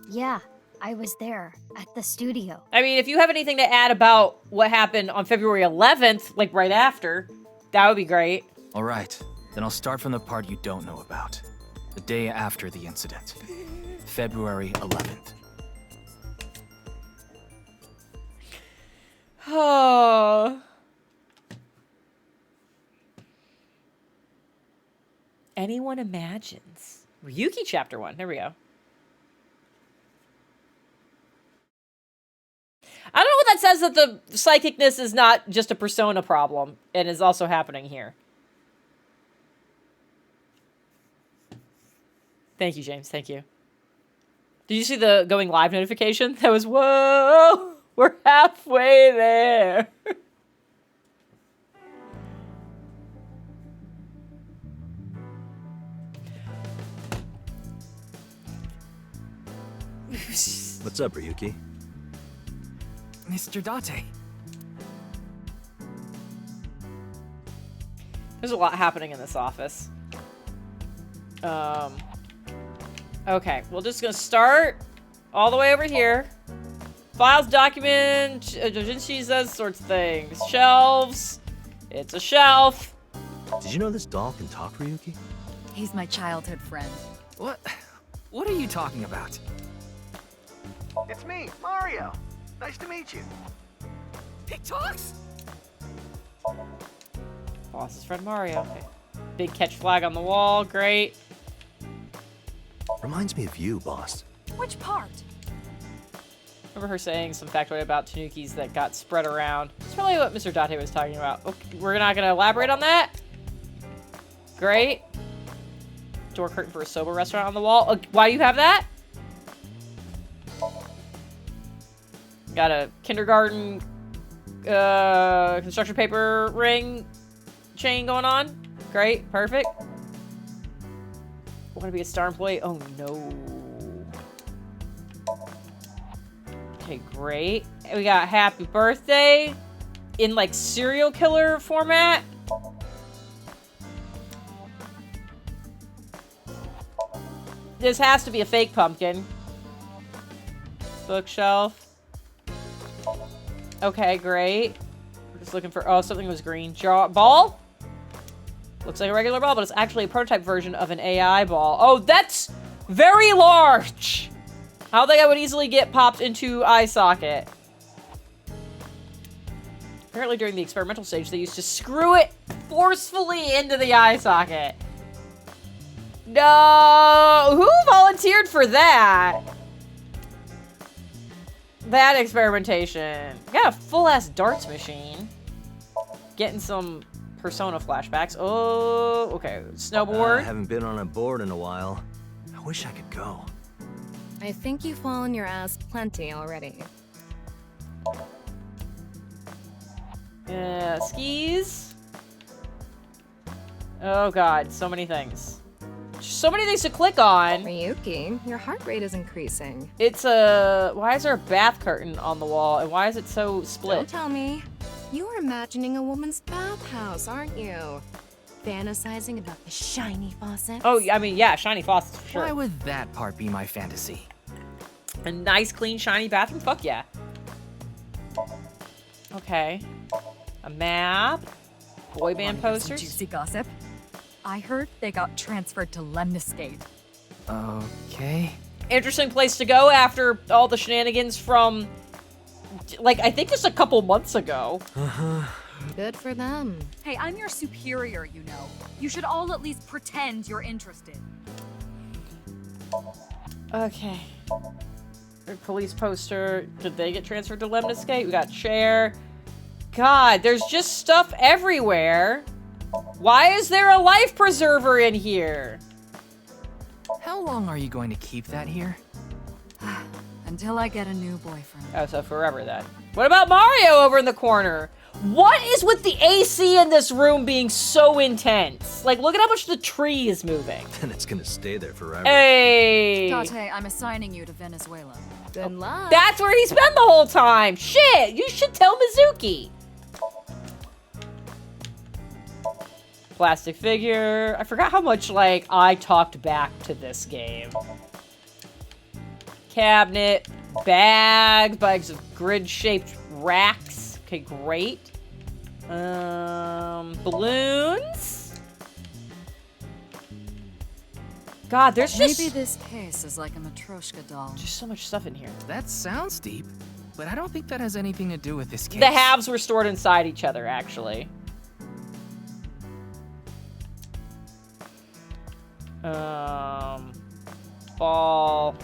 Yeah, I was there, at the studio. I mean, if you have anything to add about what happened on February 11th, like right after, that would be great. All right. Then I'll start from the part you don't know about. The day after the incident. February 11th. Oh. Anyone imagines. Ryuki chapter 1. There we go. I don't know what that says, that the psychicness is not just a persona problem and is also happening here. Thank you, James. Thank you. Did you see the going live notification? That was, whoa, we're halfway there. What's up, Ryuki? Mr. Date. There's a lot happening in this office. Okay, we're just gonna start all the way over here. Files, document, Dojinshi says sorts of things. Shelves. It's a shelf. Did you know this doll can talk, Ryuki? He's my childhood friend. What? What are you talking about? It's me, Mario. Nice to meet you. He talks? Boss's friend Mario. Okay. Big catch flag on the wall. Great. Reminds me of you, boss. Which part? Remember her saying some factoid about tanukis that got spread around. That's probably what Mr. Date was talking about. Okay, we're not going to elaborate on that. Great. Door curtain for a soba restaurant on the wall. Why do you have that? Got a kindergarten construction paper ring chain going on. Great. Perfect. Want to be a star employee? Oh, no. Okay, great. We got happy birthday in, like, serial killer format. This has to be a fake pumpkin. Bookshelf. Okay, great. We're just looking for... Oh, something was green. Ball? Looks like a regular ball, but it's actually a prototype version of an AI ball. Oh, that's very large! I don't think I would easily get popped into eye socket. Apparently during the experimental stage, they used to screw it forcefully into the eye socket. No! Who volunteered for that? that experimentation. Got a full-ass darts machine. Getting some Persona flashbacks. Oh, okay. Snowboard. I haven't been on a board in a while. I wish I could go. I think you've fallen your ass plenty already. Skis. Oh god, so many things. So many things to click on. Ryuki, your heart rate is increasing. It's a... Why is there a bath curtain on the wall, and why is it so split? Don't tell me. You're imagining a woman's bathhouse, aren't you? Fantasizing about the shiny faucets? Oh, I mean, yeah, shiny faucets for sure. Why would that part be my fantasy? A nice, clean, shiny bathroom? Fuck yeah. Okay. A map. Boy band posters. Juicy gossip. I heard they got transferred to Lemniscate. Okay. Interesting place to go after all the shenanigans from, like, I think just a couple months ago. Good for them. Hey, I'm your superior, you know. You should all at least pretend you're interested. Okay. Police poster. Did they get transferred to Lemniscate? We got chair. God, there's just stuff everywhere. Why is there a life preserver in here? How long are you going to keep that here? Until I get a new boyfriend. Oh, so forever then. What about Mario over in the corner? What is with the AC in this room being so intense? Like, look at how much the tree is moving. And it's gonna stay there forever. Hey! Date, I'm assigning you to Venezuela. Good luck. That's where he's been the whole time. Shit, you should tell Mizuki. Plastic figure. I forgot how much, like, I talked back to this game. Cabinet. Bags of grid-shaped racks. Okay, great. Balloons. God, there's just... Maybe this case is like a Matryoshka doll. Just so much stuff in here. That sounds deep, but I don't think that has anything to do with this case. The halves were stored inside each other, actually. Ball.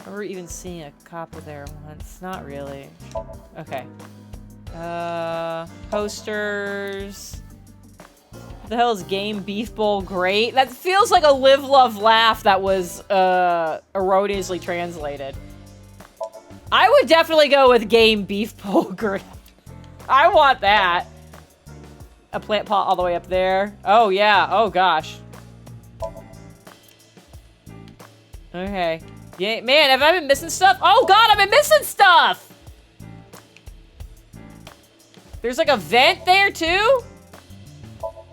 I remember even seeing a copper there once. Not really. Okay. Posters. What the hell is Game Beef Bowl Great? That feels like a Live, Love, Laugh that was, erroneously translated. I would definitely go with Game Beef Bowl Great. I want that. A plant pot all the way up there. Oh, yeah. Oh, gosh. Okay. Yeah, man, have I been missing stuff? Oh, God, I've been missing stuff! There's like a vent there, too?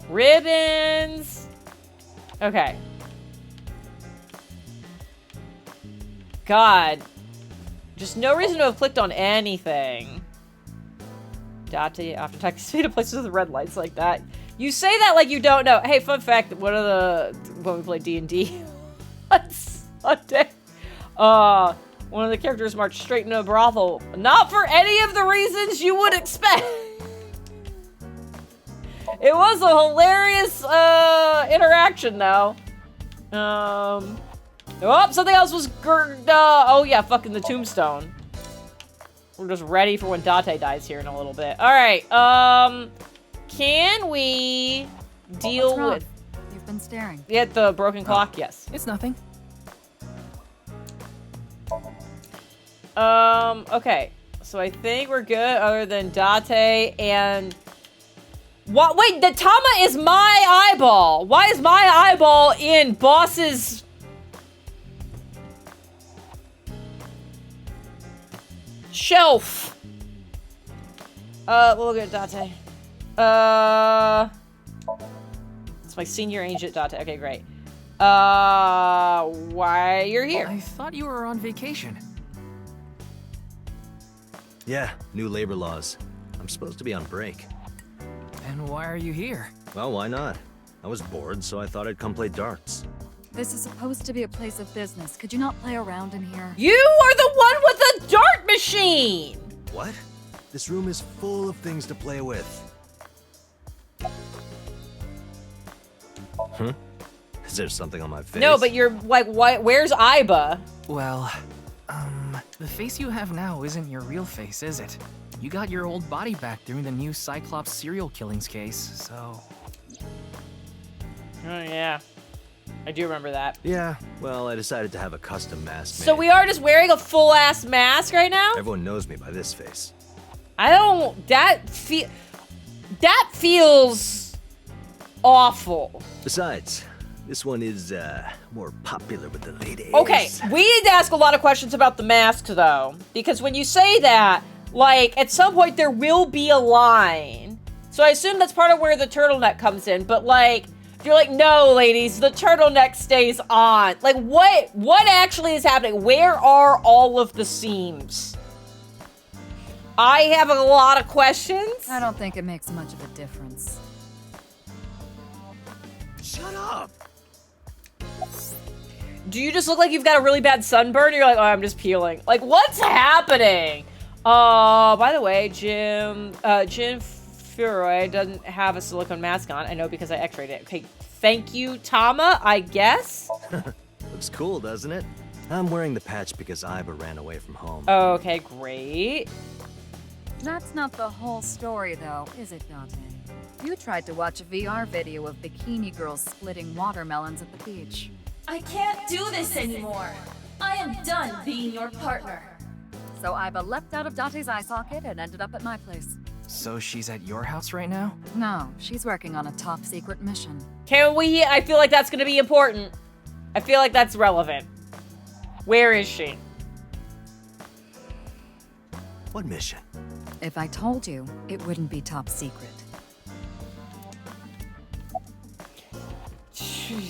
Ribbons. Okay. God. Just no reason to have clicked on anything. Date after taxi to places with red lights like that. You say that like you don't know. Hey, fun fact, when we played D&D on Sunday, one of the characters marched straight into a brothel. Not for any of the reasons you would expect. It was a hilarious interaction, though. Oh, something else was oh yeah, fucking the tombstone. We're just ready for when Date dies here in a little bit. All right. Can we deal with? You've been staring. Yeah, the broken clock. Yes. It's nothing. Okay. So I think we're good, other than Date and. What? Wait, the Tama is my eyeball. Why is my eyeball in Boss's... shelf? We'll look at Date. It's my senior agent Date. Okay, great. Why you're here? I thought you were on vacation. Yeah, new labor laws. I'm supposed to be on break. And why are you here? Well, why not? I was bored, so I thought I'd come play darts. This is supposed to be a place of business. Could you not play around in here? You are the one with the dart machine! What? This room is full of things to play with. Huh? Is there something on my face? No, but you're like, where's Iba? Well, The face you have now isn't your real face, is it? You got your old body back during the new Cyclops serial killings case, so... Oh, yeah. I do remember that. Yeah, well, I decided to have a custom mask made. So we are just wearing a full-ass mask right now? Everyone knows me by this face. I don't... That feels... awful. Besides, this one is, more popular with the ladies. Okay, we need to ask a lot of questions about the mask, though. Because when you say that, like, at some point there will be a line. So I assume that's part of where the turtleneck comes in. But, like, you're like, no, ladies, the turtleneck stays on. Like, what actually is happening? Where are all of the seams? I have a lot of questions. I don't think it makes much of a difference. Shut up! Do you just look like you've got a really bad sunburn? You're like, oh, I'm just peeling. Like, what's happening? By the way, Jin Furoy doesn't have a silicone mask on. I know because I x-rayed it. Okay, thank you, Tama, I guess? Looks cool, doesn't it? I'm wearing the patch because Iba ran away from home. Okay, great. That's not the whole story, though, is it, Dante? You tried to watch a VR video of bikini girls splitting watermelons at the beach. I can't do this anymore. I am done being your partner. So Iba leapt out of Dante's eye socket and ended up at my place. So she's at your house right now? No, she's working on a top secret mission. Can we? I feel like that's gonna be important. I feel like that's relevant. Where is she? What mission? If I told you, it wouldn't be top secret.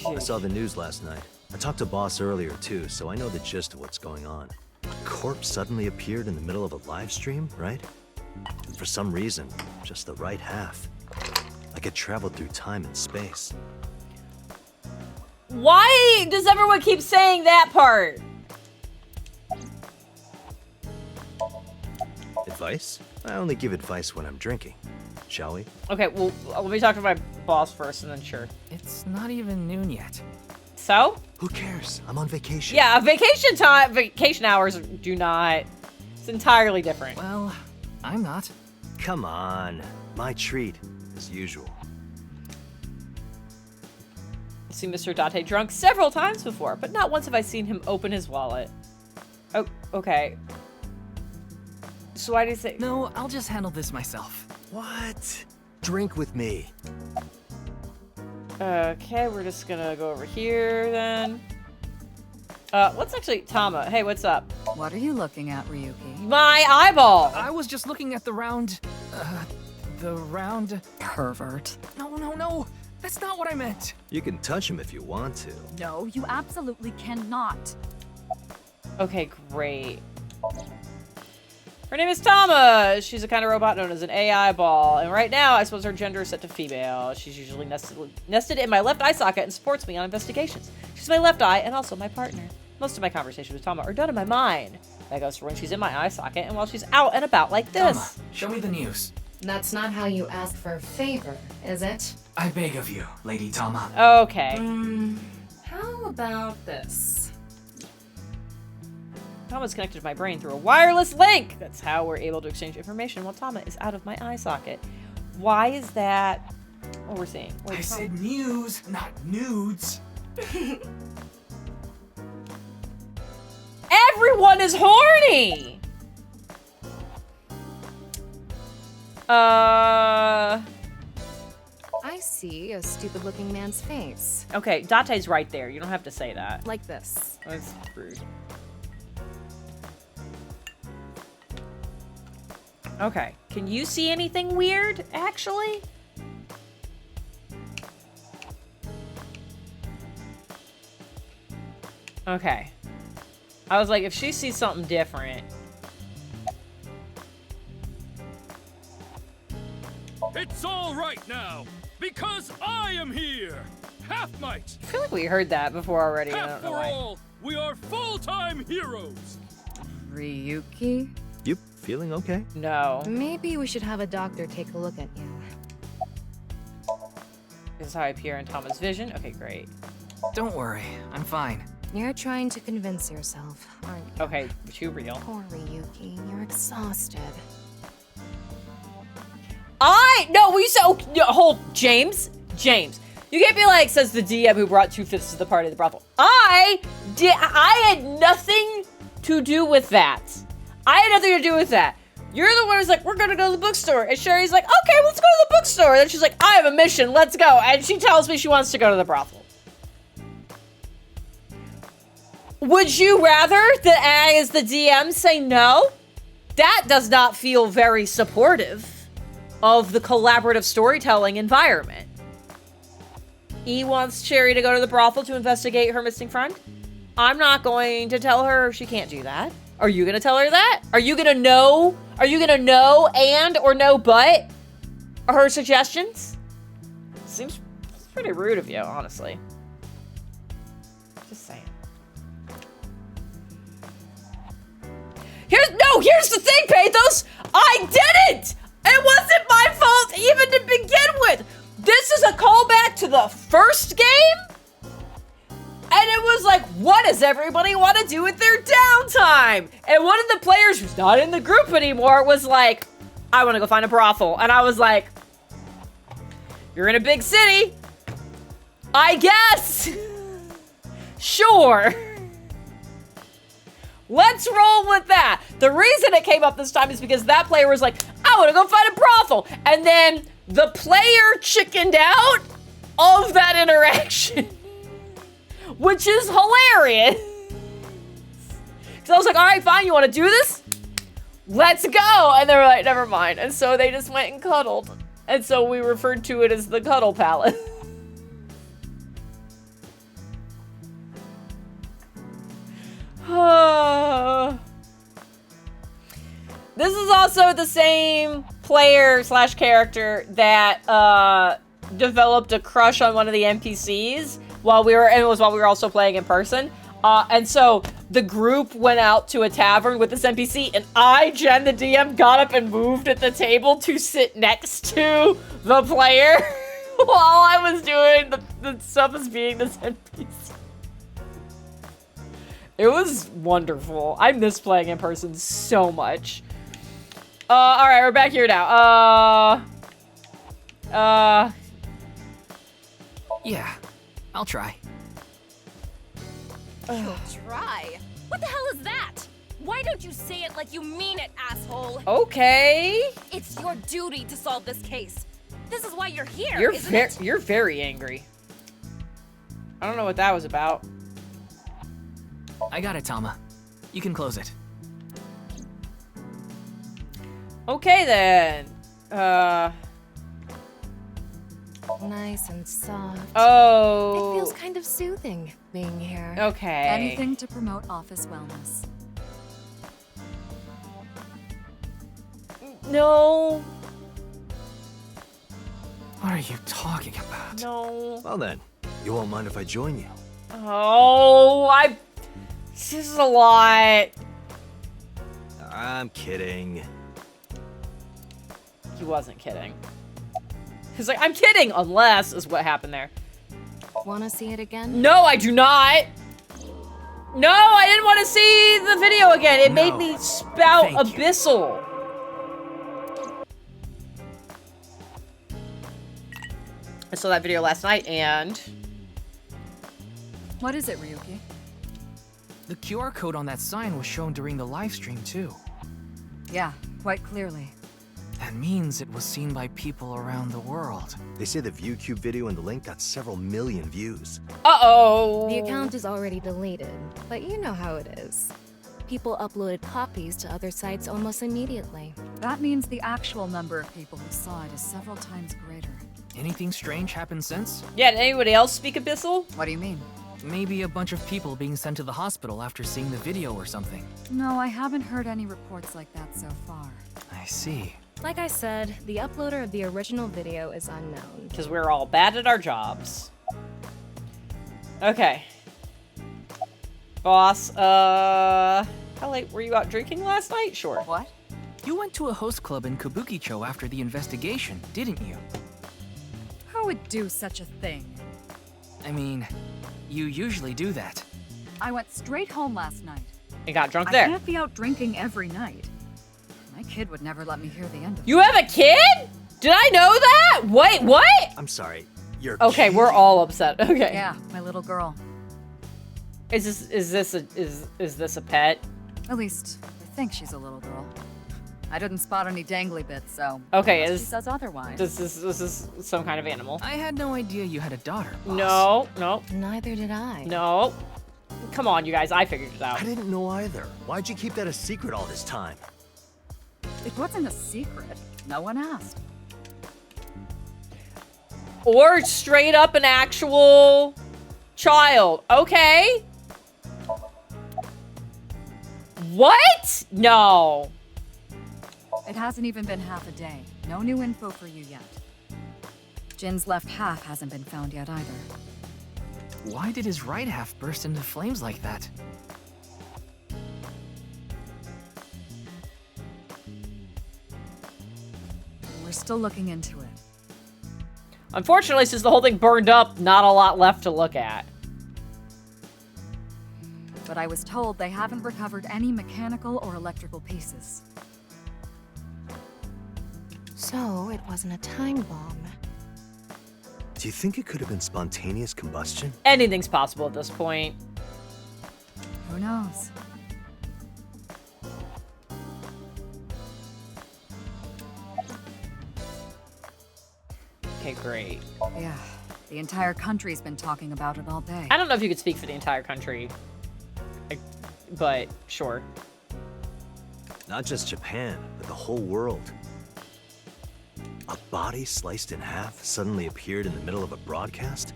I saw the news last night. I talked to Boss earlier too, so I know the gist of what's going on. A corpse suddenly appeared in the middle of a live stream, right? And for some reason, just the right half. Like it traveled through time and space. Why does everyone keep saying that part? Advice? I only give advice when I'm drinking. Shall we? Okay, well, let me talk to my boss first and then sure. It's not even noon yet. So? Who cares? I'm on vacation. Yeah, vacation hours do not. It's entirely different. Well, I'm not. Come on. My treat, as usual. I've seen Mr. Dante drunk several times before, but not once have I seen him open his wallet. Oh, okay. So why do you say... No, I'll just handle this myself. What? Drink with me. Okay, we're just gonna go over here then. Let's actually... Tama, hey, what's up? What are you looking at, Ryuki? My eyeball! I was just looking at the round... Pervert. No. That's not what I meant. You can touch him if you want to. No, you absolutely cannot. Okay, great. Her name is Tama. She's a kind of robot known as an AI ball. And right now, I suppose her gender is set to female. She's usually nested in my left eye socket and supports me on investigations. She's my left eye and also my partner. Most of my conversations with Tama are done in my mind. That goes for when she's in my eye socket and while she's out and about like this. Tama, show me the news. That's not how you ask for a favor, is it? I beg of you, Lady Tama. Okay. How about this? Tama's connected to my brain through a wireless link. That's how we're able to exchange information while Tama is out of my eye socket. Why is that what we're seeing? I said news, not nudes. Everyone is horny! I see a stupid-looking man's face. Okay, Dante's right there. You don't have to say that. Like this. That's rude. Okay, can you see anything weird, actually? Okay. I was like, if she sees something different... It's all right now, because I am here! Half might! I feel like we heard that before already. I Half don't know for why. all! We are full-time heroes! Ryuki? You feeling okay? No. Maybe we should have a doctor take a look at you. This is how I appear in Tama's vision. Okay, great. Don't worry, I'm fine. You're trying to convince yourself, aren't you? Okay, too real. Poor Ryuki, you're exhausted. James. You can't be like, says the DM who brought 2/5 of the party to the brothel. I had nothing to do with that. You're the one who's like, we're gonna go to the bookstore. And Sherry's like, okay, let's go to the bookstore. And then she's like, I have a mission, let's go. And she tells me she wants to go to the brothel. Would you rather that I, as the DM, say no? That does not feel very supportive of the collaborative storytelling environment. E wants Cherry to go to the brothel to investigate her missing friend. I'm not going to tell her she can't do that. Are you gonna tell her that? Are you gonna know and or no but her suggestions? Seems pretty rude of you, honestly. Just saying. Here's the thing, Pathos! I didn't! It wasn't my fault even to begin with! This is a callback to the first game? And it was like, what does everybody want to do with their downtime? And one of the players who's not in the group anymore was like, I want to go find a brothel. And I was like, you're in a big city. I guess. Sure. Let's roll with that. The reason it came up this time is because that player was like, I want to go find a brothel. And then the player chickened out of that interaction. Which is hilarious. So I was like, all right, fine, you want to do this? Let's go. And they were like, never mind. And so they just went and cuddled. And so we referred to it as the Cuddle Palace. This is also the same player / character that developed a crush on one of the NPCs while we were also playing in person. And so the group went out to a tavern with this NPC, and I, Jen, the DM, got up and moved at the table to sit next to the player while I was doing the stuff as being this NPC. It was wonderful. I miss playing in person so much. Alright, we're back here now. Yeah, I'll try. You'll try? What the hell is that? Why don't you say it like you mean it, asshole? Okay. It's your duty to solve this case. This is why you're here, You're very angry. I don't know what that was about. I got it, Tama. You can close it. Okay then. Nice and soft. Oh. It feels kind of soothing being here. Okay. Anything to promote office wellness. No. What are you talking about? No. Well then, you won't mind if I join you? Oh, this is a lot. I'm kidding. He wasn't kidding. He's like, I'm kidding, unless is what happened there. Wanna see it again? No, I do not. No, I didn't want to see the video again. It made me spout Abyssal. I saw that video last night and... What is it, Ryuki? The QR code on that sign was shown during the live stream too. Yeah, quite clearly. That means it was seen by people around the world. They say the ViewCube video and the link got several million views. Uh-oh. The account is already deleted, but you know how it is. People uploaded copies to other sites almost immediately. That means the actual number of people who saw it is several times greater. Anything strange happened since? Yeah, did anybody else speak Abyssal? What do you mean? Maybe a bunch of people being sent to the hospital after seeing the video or something. No, I haven't heard any reports like that so far. I see. Like I said, the uploader of the original video is unknown. Because we're all bad at our jobs. Okay. Boss, how late were you out drinking last night? Sure. What? You went to a host club in Kabukicho after the investigation, didn't you? Who would do such a thing? I mean, you usually do that. I went straight home last night. And got drunk I there. can't be out drinking every night. My kid would never let me hear the end of it. You have a kid? Did I know that? Wait, what? I'm sorry. You're Okay, we're all upset. Okay. Yeah, my little girl. Is this a pet? At least, I think she's a little girl. I didn't spot any dangly bits, so Okay, unless she says otherwise. This is some kind of animal. I had no idea you had a daughter, boss. No. Neither did I. No. Come on, you guys. I figured it out. I didn't know either. Why'd you keep that a secret all this time? It wasn't a secret. No one asked. Or straight up an actual child. Okay. What? No. It hasn't even been half a day. No new info for you yet. Jin's left half hasn't been found yet either. Why did his right half burst into flames like that? We're still looking into it. Unfortunately, since the whole thing burned up, not a lot left to look at. But I was told they haven't recovered any mechanical or electrical pieces. So, it wasn't a time bomb. Do you think it could have been spontaneous combustion? Anything's possible at this point. Who knows? Okay, great. Yeah, the entire country's been talking about it all day. I don't know if you could speak for the entire country, but sure. Not just Japan, but the whole world. A body sliced in half suddenly appeared in the middle of a broadcast?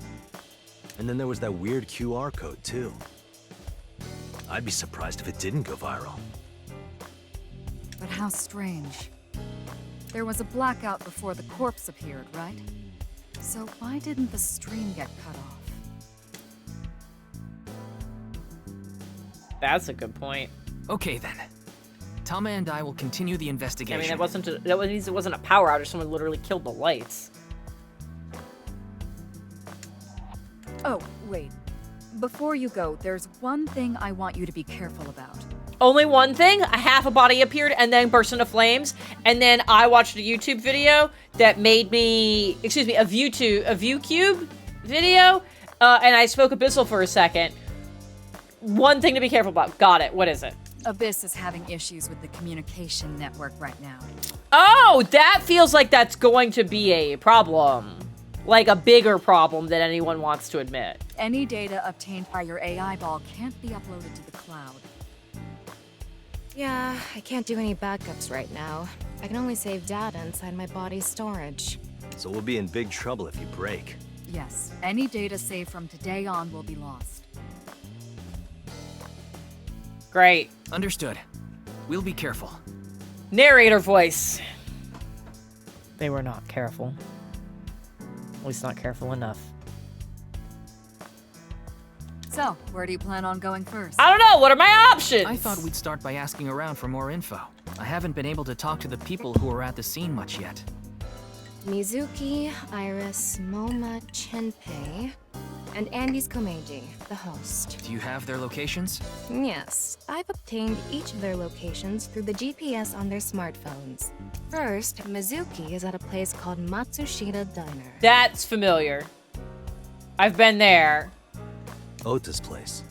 And then there was that weird QR code, too. I'd be surprised if it didn't go viral. But how strange. There was a blackout before the corpse appeared, right? So why didn't the stream get cut off? That's a good point. Okay then. Tama and I will continue the investigation. I mean, it wasn't a power outage. Someone literally killed the lights. Oh, wait. Before you go, there's one thing I want you to be careful about. Only one thing? A half a body appeared and then burst into flames. And then I watched a YouTube video that made me... Excuse me, a ViewCube video. And I spoke Abyssal for a second. One thing to be careful about. Got it. What is it? Abyss is having issues with the communication network right now. Oh, that feels like that's going to be a problem. Like a bigger problem than anyone wants to admit. Any data obtained by your AI ball can't be uploaded to the cloud. Yeah, I can't do any backups right now. I can only save data inside my body's storage. So we'll be in big trouble if you break. Yes, any data saved from today on will be lost. Great. Understood. We'll be careful. Narrator voice. They were not careful. At least not careful enough. So, where do you plan on going first? I don't know. What are my options? I thought we'd start by asking around for more info. I haven't been able to talk to the people who were at the scene much yet. Mizuki, Iris, Moma, Chenpei, and Andy's Komeiji, the host. Do you have their locations? Yes, I've obtained each of their locations through the GPS on their smartphones. First, Mizuki is at a place called Matsushita Diner. That's familiar. I've been there. Ota's place.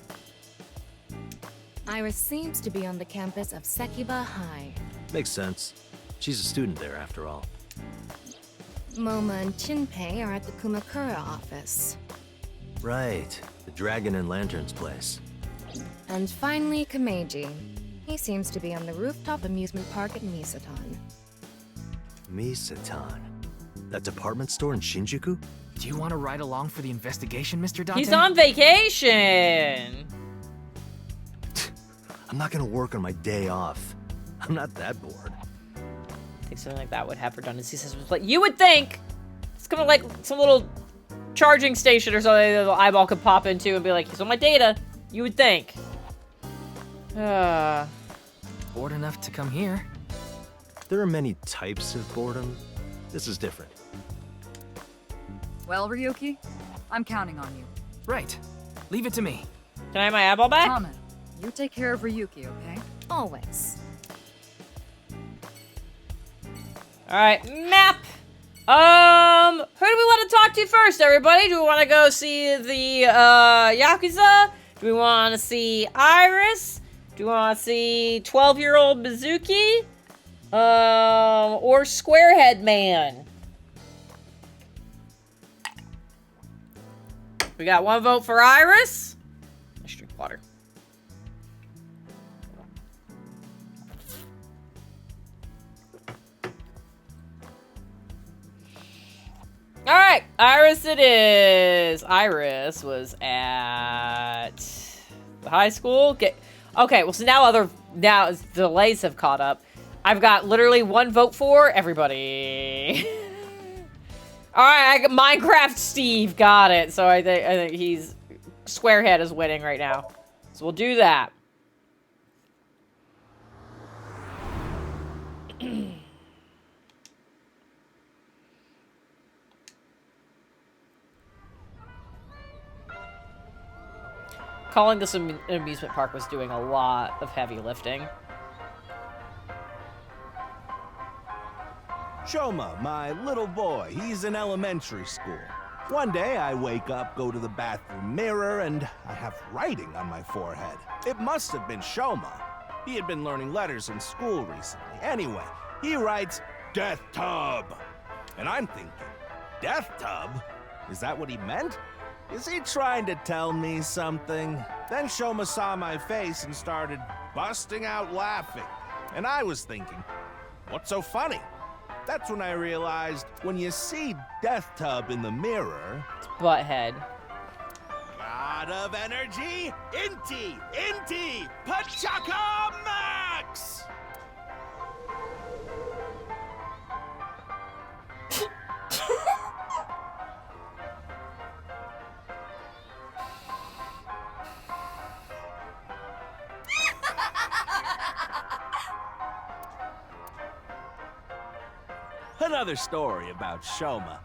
Iris seems to be on the campus of Sekiba High. Makes sense. She's a student there, after all. Moma and Chinpei are at the Kumakura office. Right. The Dragon and Lanterns place. And finally, Komeiji. He seems to be on the rooftop amusement park at Misatan. Misatan? That department store in Shinjuku? Do you want to ride along for the investigation, Mr. Dante? He's on vacation. I'm not gonna work on my day off. I'm not that bored. I think something like that would have redundancy systems. But you would think it's gonna like some little charging station or something that the eyeball could pop into and be like, he's on my data. You would think. Bored enough to come here. There are many types of boredom. This is different. Well, Ryuki, I'm counting on you. Right. Leave it to me. Can I have my eyeball back? Tama, you take care of Ryuki, okay? Always. Alright, map! Who do we want to talk to first, everybody? Do we want to go see the, Yakuza? Do we want to see Iris? Do we want to see 12-year-old Mizuki? Or Squarehead Man? We got one vote for Iris. Let's drink water. Alright, Iris it is. Iris was at the high school. Okay, well, so now delays have caught up. I've got literally one vote for everybody. Alright, I got Minecraft Steve. Got it. So I think he's... Squarehead is winning right now. So we'll do that. Calling this an amusement park was doing a lot of heavy lifting. Shoma, my little boy, he's in elementary school. One day I wake up, go to the bathroom mirror, and I have writing on my forehead. It must have been Shoma. He had been learning letters in school recently. Anyway, he writes, Death Tub. And I'm thinking, Death Tub? Is that what he meant? Is he trying to tell me something? Then Shoma saw my face and started busting out laughing. And I was thinking, what's so funny? That's when I realized, when you see Death Tub in the mirror... It's Butthead. God of energy, Inti, Pachaka Max! Another story about Shoma.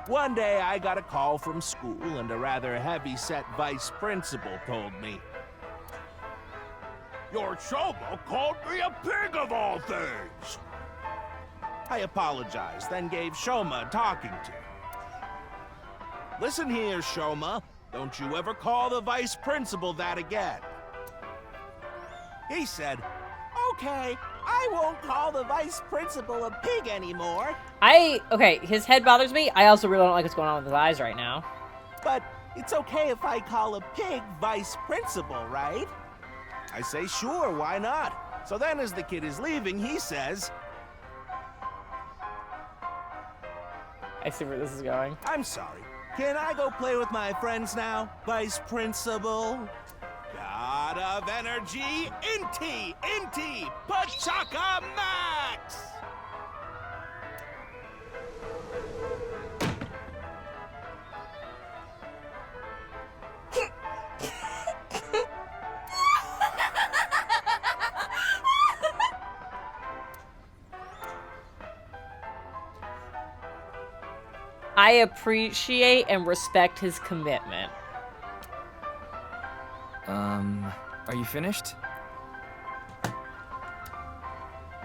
One day I got a call from school and a rather heavy-set vice principal told me, Your Shoma called me a pig of all things! I apologized, then gave Shoma a talking to. Listen here, Shoma. Don't you ever call the vice principal that again. He said, Okay, I won't call the vice principal a pig anymore. Okay, his head bothers me. I also really don't like what's going on with his eyes right now. But it's okay if I call a pig vice principal, right? I say, sure, why not? So then as the kid is leaving, he says, I see where this is going. I'm sorry. Can I go play with my friends now, vice principal? God of energy, Inti, Pachaka Max! I appreciate and respect his commitment. Are you finished?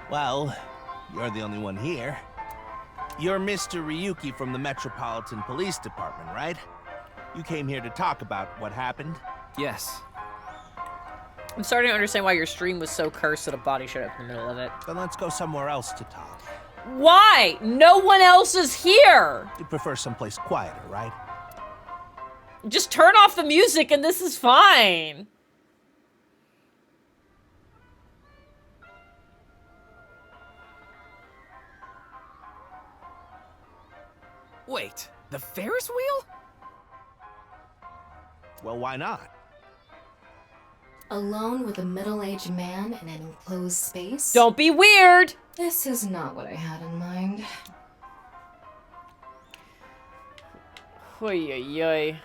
Well, you're the only one here. You're Mr. Ryuki from the Metropolitan Police Department, right? You came here to talk about what happened? Yes. I'm starting to understand why your stream was so cursed that a body showed up in the middle of it. Then let's go somewhere else to talk. Why? No one else is here! You prefer someplace quieter, right? Just turn off the music and this is fine. Wait, the Ferris wheel? Well, why not? Alone with a middle-aged man in an enclosed space? Don't be weird! This is not what I had in mind. Oy, oy, oy.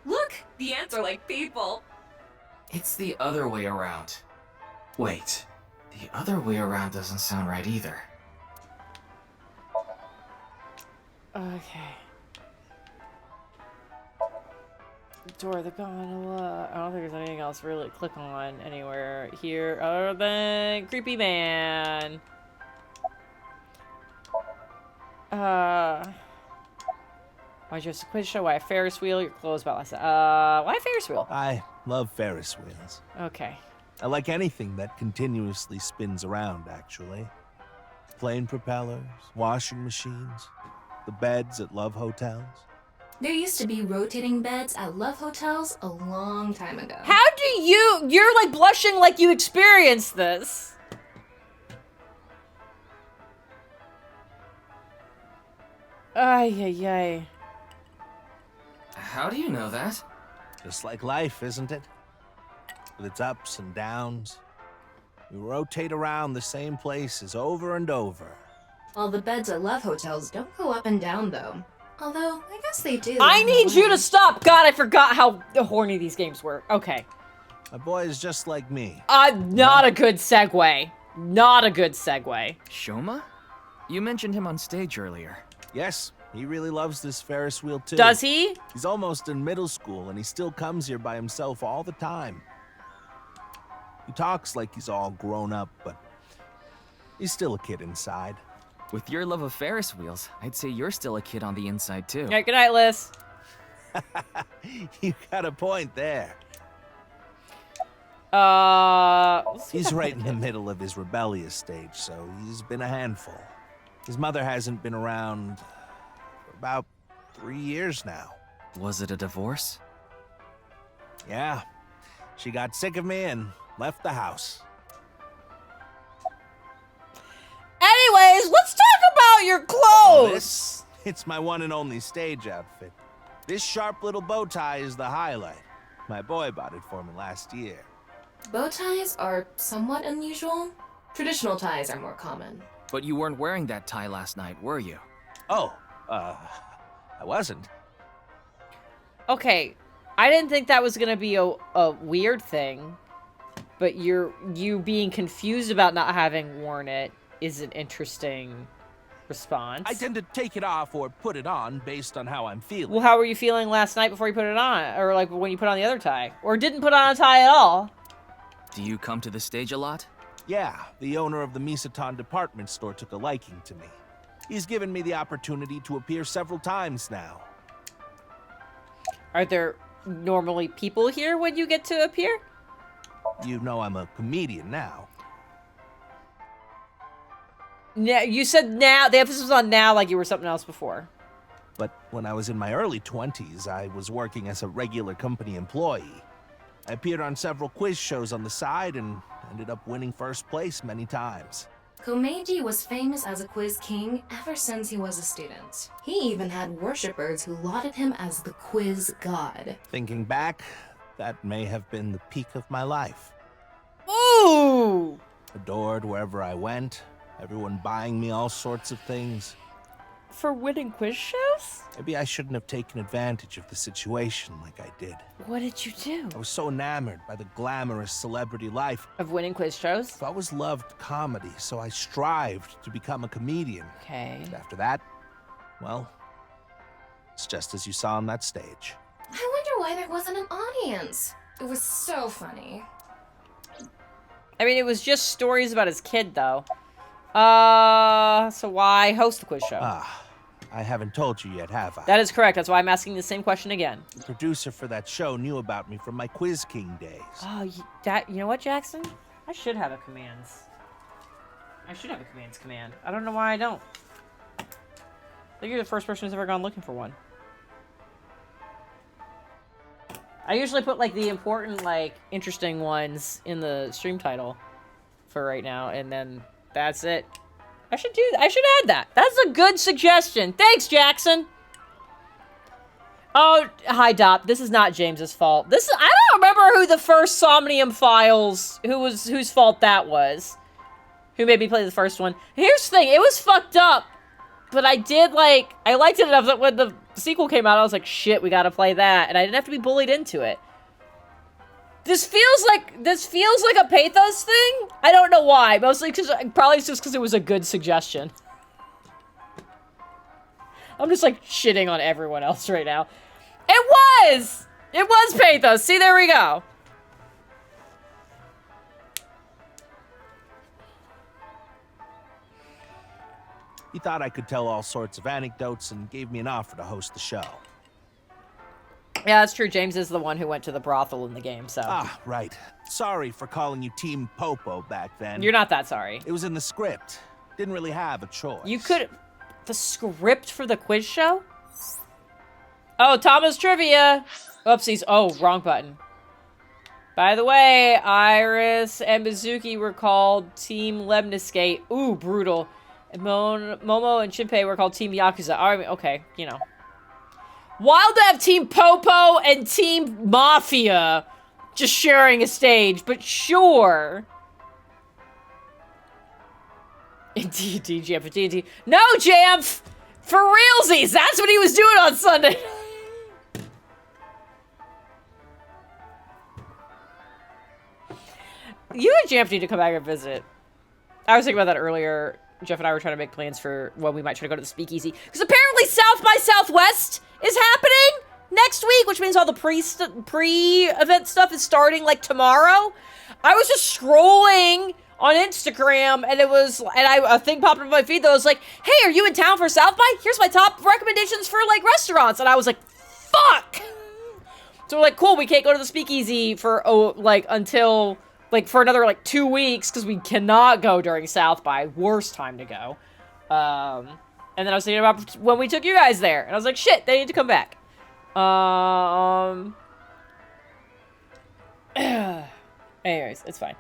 Look, the ants are like people. It's the other way around. Wait, the other way around doesn't sound right either. Okay. Door of the gondola. I don't think there's anything else to really click on anywhere here other than Creepy Man. Why'd you have a quiz show? Why a Ferris wheel? Your clothes about last. Why a Ferris wheel? I love Ferris wheels. Okay. I like anything that continuously spins around, actually. Plane propellers, washing machines, the beds at love hotels. There used to be rotating beds at love hotels a long time ago. How do you're like blushing like you experienced this. Ay, ay, ay. How do you know that? Just like life, isn't it? With its ups and downs. We rotate around the same places over and over. Well, the beds at love hotels don't go up and down, though. Although, I guess they do. I need you to stop! God, I forgot how horny these games were. Okay. My boy is just like me. Not a good segue. Not a good segue. Shoma? You mentioned him on stage earlier. Yes, he really loves this Ferris wheel too. Does he? He's almost in middle school and he still comes here by himself all the time. He talks like he's all grown up, but he's still a kid inside. With your love of Ferris wheels, I'd say you're still a kid on the inside too. Alright, good night, Liz. You got a point there. He's right in the middle of his rebellious stage, so he's been a handful. His mother hasn't been around for about 3 years now. Was it a divorce? Yeah. She got sick of me and left the house. Anyways, let's talk about your clothes. It's my one and only stage outfit. This sharp little bow tie is the highlight. My boy bought it for me last year. Bow ties are somewhat unusual. Traditional ties are more common. But you weren't wearing that tie last night, were you? Oh, I wasn't. Okay, I didn't think that was gonna be a weird thing, but you being confused about not having worn it is an interesting response. I tend to take it off or put it on based on how I'm feeling. Well, how were you feeling last night before you put it on? Or like when you put on the other tie? Or didn't put on a tie at all? Do you come to the stage a lot? Yeah, the owner of the Misaton department store took a liking to me. He's given me the opportunity to appear several times now. Are there normally people here when you get to appear? You know I'm a comedian now. Now, you said now, the emphasis was on now like you were something else before. But when I was in my early 20s, I was working as a regular company employee. I appeared on several quiz shows on the side and ended up winning first place many times. Komeiji was famous as a quiz king ever since he was a student. He even had worshippers who lauded him as the quiz god. Thinking back, that may have been the peak of my life. Ooh! Adored wherever I went, everyone buying me all sorts of things. For winning quiz shows? Maybe I shouldn't have taken advantage of the situation like I did. What did you do? I was so enamored by the glamorous celebrity life. Of winning quiz shows? I've always loved comedy, so I strived to become a comedian. Okay. And after that, well, it's just as you saw on that stage. I wonder why there wasn't an audience. It was so funny. I mean, it was just stories about his kid, though. So why host a quiz show? I haven't told you yet, have I? That is correct. That's why I'm asking the same question again. The producer for that show knew about me from my Quiz King days. Oh, you know what, Jackson? I should have a commands. I should have a commands command. I don't know why I don't. I think you're the first person who's ever gone looking for one. I usually put, like, the important, like, interesting ones in the stream title for right now, and then that's it. I should add that. That's a good suggestion. Thanks, Jackson. Oh, hi, Dop. This is not James's fault. I don't remember who the first Somnium files, whose fault that was. Who made me play the first one. Here's the thing. It was fucked up. But I liked it enough that when the sequel came out, I was like, shit, we gotta play that. And I didn't have to be bullied into it. This feels like a Pathos thing? I don't know why. Mostly probably just because it was a good suggestion. I'm just like shitting on everyone else right now. It was! It was pathos. See, there we go. He thought I could tell all sorts of anecdotes and gave me an offer to host the show. Yeah, that's true. James is the one who went to the brothel in the game, so. Ah, right. Sorry for calling you Team Popo back then. You're not that sorry. It was in the script. Didn't really have a choice. You could... The script for the quiz show? Oh, Tama's trivia! Oopsies. Oh, wrong button. By the way, Iris and Mizuki were called Team Lemniscate. Ooh, brutal. And Momo and Shinpei were called Team Yakuza. I mean, okay, you know. Wild to have Team Popo and Team Mafia just sharing a stage, but sure. Indeed, Jamf for D&D. No, Jamf! For realsies! That's what he was doing on Sunday. You and Jamf need to come back and visit. I was thinking about that earlier. Jeff and I were trying to make plans for when we might try to go to the Speakeasy. Because apparently South by Southwest is happening next week, which means all the pre-event stuff is starting, like, tomorrow. I was just scrolling on Instagram, and a thing popped up on my feed that was like, hey, are you in town for South by? Here's my top recommendations for, like, restaurants. And I was like, fuck! So we're like, cool, we can't go to the Speakeasy for, until... like, for another, 2 weeks, because we cannot go during South by. Worst time to go. And then I was thinking about when we took you guys there. And I was like, shit, they need to come back. Anyways, it's fine.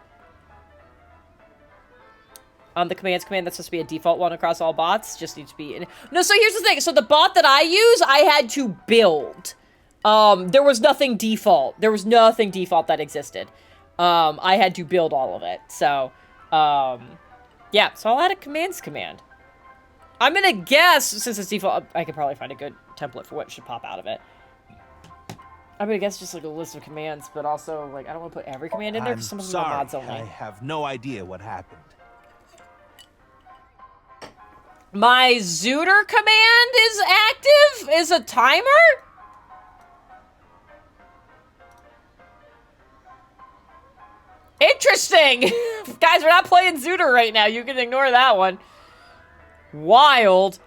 The commands command, that's supposed to be a default one across all bots. Just needs to be... No, so here's the thing. So the bot that I use, I had to build. There was nothing default. There was nothing default that existed. I had to build all of it. So, yeah. So I'll add a commands command. I'm gonna guess, since it's default, I could probably find a good template for what should pop out of it. I'm gonna guess just, like, a list of commands, but also, like, I don't want to put every command in there, because some of them are mods only. I have no idea what happened. My Zooter command is active? Is a timer? Interesting! Guys, we're not playing Zooter right now. You can ignore that one. Wild.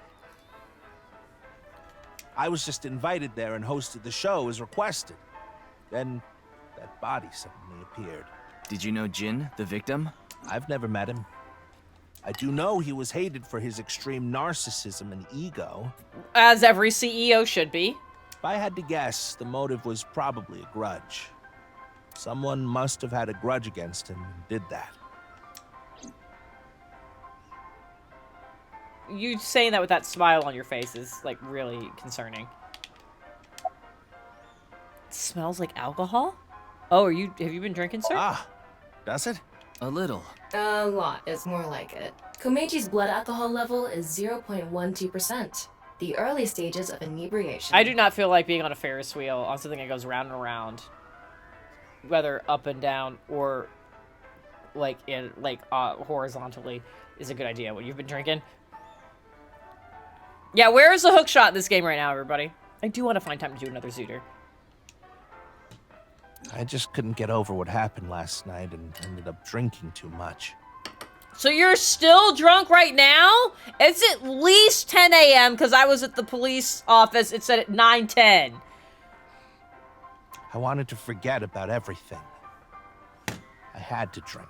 I was just invited there and hosted the show as requested. Then, that body suddenly appeared. Did you know Jin, the victim? I've never met him. I do know he was hated for his extreme narcissism and ego. As every CEO should be. If I had to guess, the motive was probably a grudge. Someone must have had a grudge against him and did that. You saying that with that smile on your face is, like, really concerning. It smells like alcohol? Oh, have you been drinking, sir? Ah, does it? A little. A lot is more like it. Komechi's blood alcohol level is 0.12%. The early stages of inebriation. I do not feel like being on a Ferris wheel on something that goes round and around. Whether up and down or horizontally is a good idea. What you've been drinking? Yeah, where is the hook shot in this game right now, everybody? I do want to find time to do another Zooter. I just couldn't get over what happened last night and ended up drinking too much. So you're still drunk right now? It's at least 10 a.m. because I was at the police office. It said at 9:10. I wanted to forget about everything. I had to drink.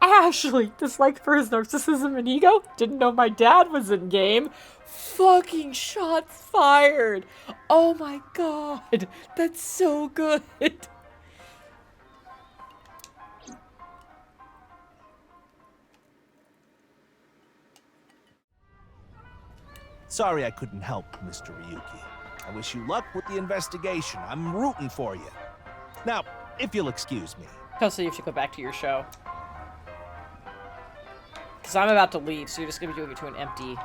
Ashley, disliked for his narcissism and ego? Didn't know my dad was in game. Fucking shots fired. Oh my god. That's so good. Sorry I couldn't help, Mr. Ryuki. I wish you luck with the investigation. I'm rooting for you. Now, if you'll excuse me. Kelsey, you should go back to your show. Because I'm about to leave, so you're just going to be doing it to an empty.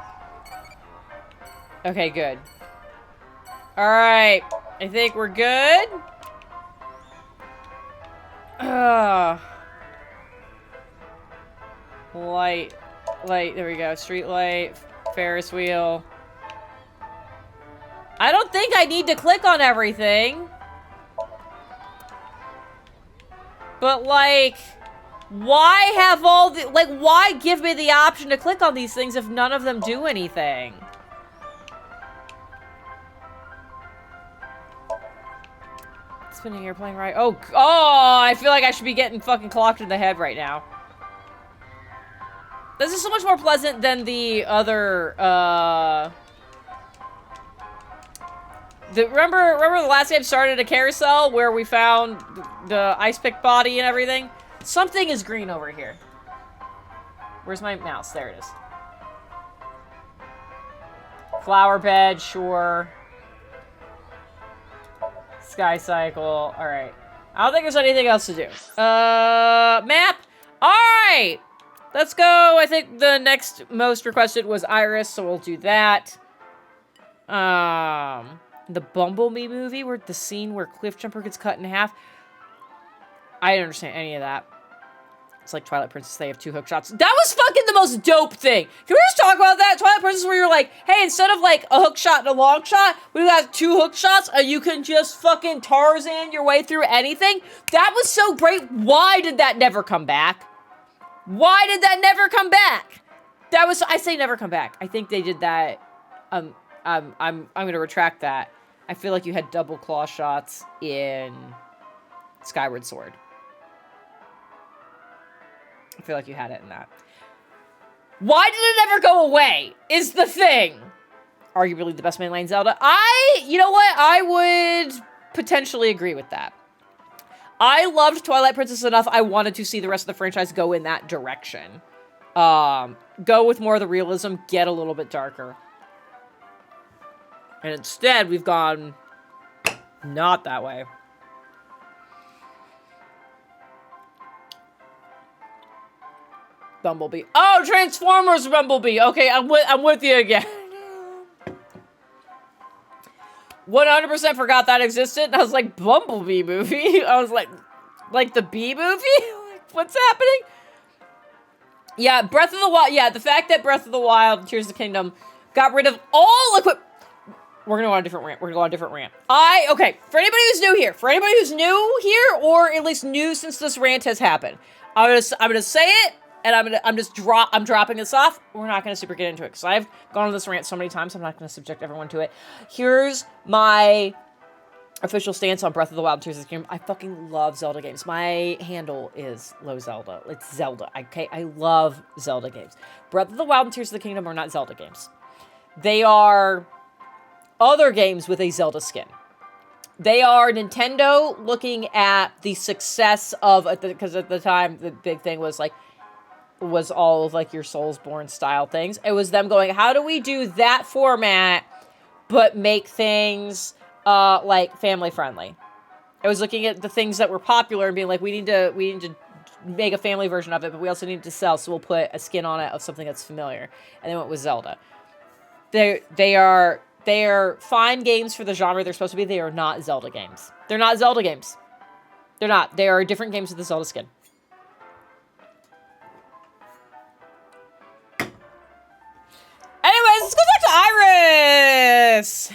Okay, good. Alright. I think we're good. Light. There we go. Street light. Ferris wheel. I don't think I need to click on everything. But, like, why have all the... Like, why give me the option to click on these things if none of them do anything? Spinning airplane right... Oh, I feel like I should be getting fucking clocked in the head right now. This is so much more pleasant than the other, remember the last game started a carousel where we found the ice pick body and everything? Something is green over here. Where's my mouse? There it is. Flower bed, sure. Sky cycle, alright. I don't think there's anything else to do. Map? Alright! Let's go. I think the next most requested was Iris, so we'll do that. The Bumblebee movie, where the scene where Cliffjumper gets cut in half. I didn't understand any of that. It's like Twilight Princess, they have 2 hook shots. That was fucking the most dope thing. Can we just talk about that? Twilight Princess, where you're like, hey, instead of like a hook shot and a long shot, we got 2 hook shots, and you can just fucking Tarzan your way through anything. That was so great. Why did that never come back? Why did that never come back? That was, I say never come back. I think they did that. I'm gonna retract that. I feel like you had double claw shots in Skyward Sword. I feel like you had it in that. Why did it never go away? Is the thing. Arguably the best main lane Zelda. You know what? I would potentially agree with that. I loved Twilight Princess enough, I wanted to see the rest of the franchise go in that direction. Go with more of the realism, get a little bit darker. And instead, we've gone not that way. Bumblebee. Oh, Transformers Bumblebee! Okay, I'm with you again. 100% forgot that existed. And I was like, Bumblebee movie? I was like the Bee movie? What's happening? Yeah, Breath of the Wild. Yeah, the fact that Breath of the Wild, Tears of the Kingdom, got rid of all We're gonna go on a different rant. Okay, for anybody who's new here, or at least new since this rant has happened, I'm gonna say it, and I'm dropping this off. We're not gonna super get into it, because I've gone on this rant so many times, I'm not gonna subject everyone to it. Here's my official stance on Breath of the Wild and Tears of the Kingdom. I fucking love Zelda games. My handle is Low Zelda. It's Zelda, okay? I love Zelda games. Breath of the Wild and Tears of the Kingdom are not Zelda games. They are other games with a Zelda skin. They are Nintendo looking at the success of, because at the time, the big thing was all of like your Soulsborne style things. It was them going, how do we do that format, but make things like family friendly? I was looking at the things that were popular and being like, we need to make a family version of it, but we also need to sell, so we'll put a skin on it of something that's familiar. And then went with Zelda. They are fine games for the genre they're supposed to be. They are not Zelda games. They're not Zelda games. They're not. They are different games with the Zelda skin. Anyways, let's go back to Iris!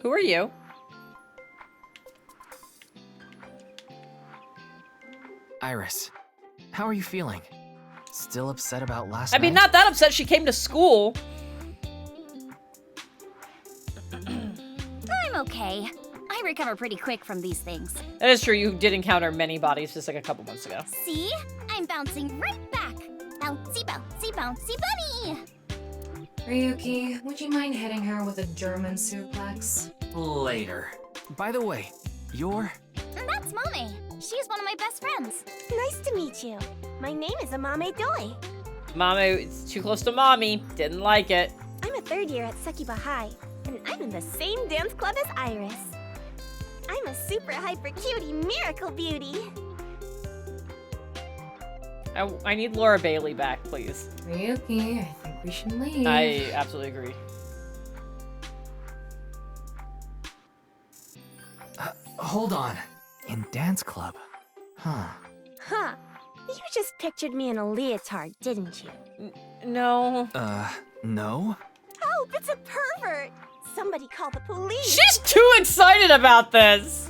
Who are you? Iris, how are you feeling? Still upset about last night? I mean, not that upset. She came to school. I'm okay. I recover pretty quick from these things. That is true. You did encounter many bodies just like a couple months ago. See? I'm bouncing right back. Bouncy, bouncy, bouncy bunny! Ryuki, would you mind hitting her with a German suplex? Later. By the way, you're... That's Mame. She's one of my best friends. Nice to meet you. My name is Amame Doi. Mame, it's too close to mommy. Didn't like it. I'm a 3rd year at Sekiba High, and I'm in the same dance club as Iris. I'm a super hyper cutie miracle beauty. I need Laura Bailey back, please. Ryuki, I think we should leave. I absolutely agree. Hold on. In dance club? Huh. Huh. You just pictured me in a leotard, didn't you? No. No? Oh, it's a pervert! Somebody call the police. She's too excited about this.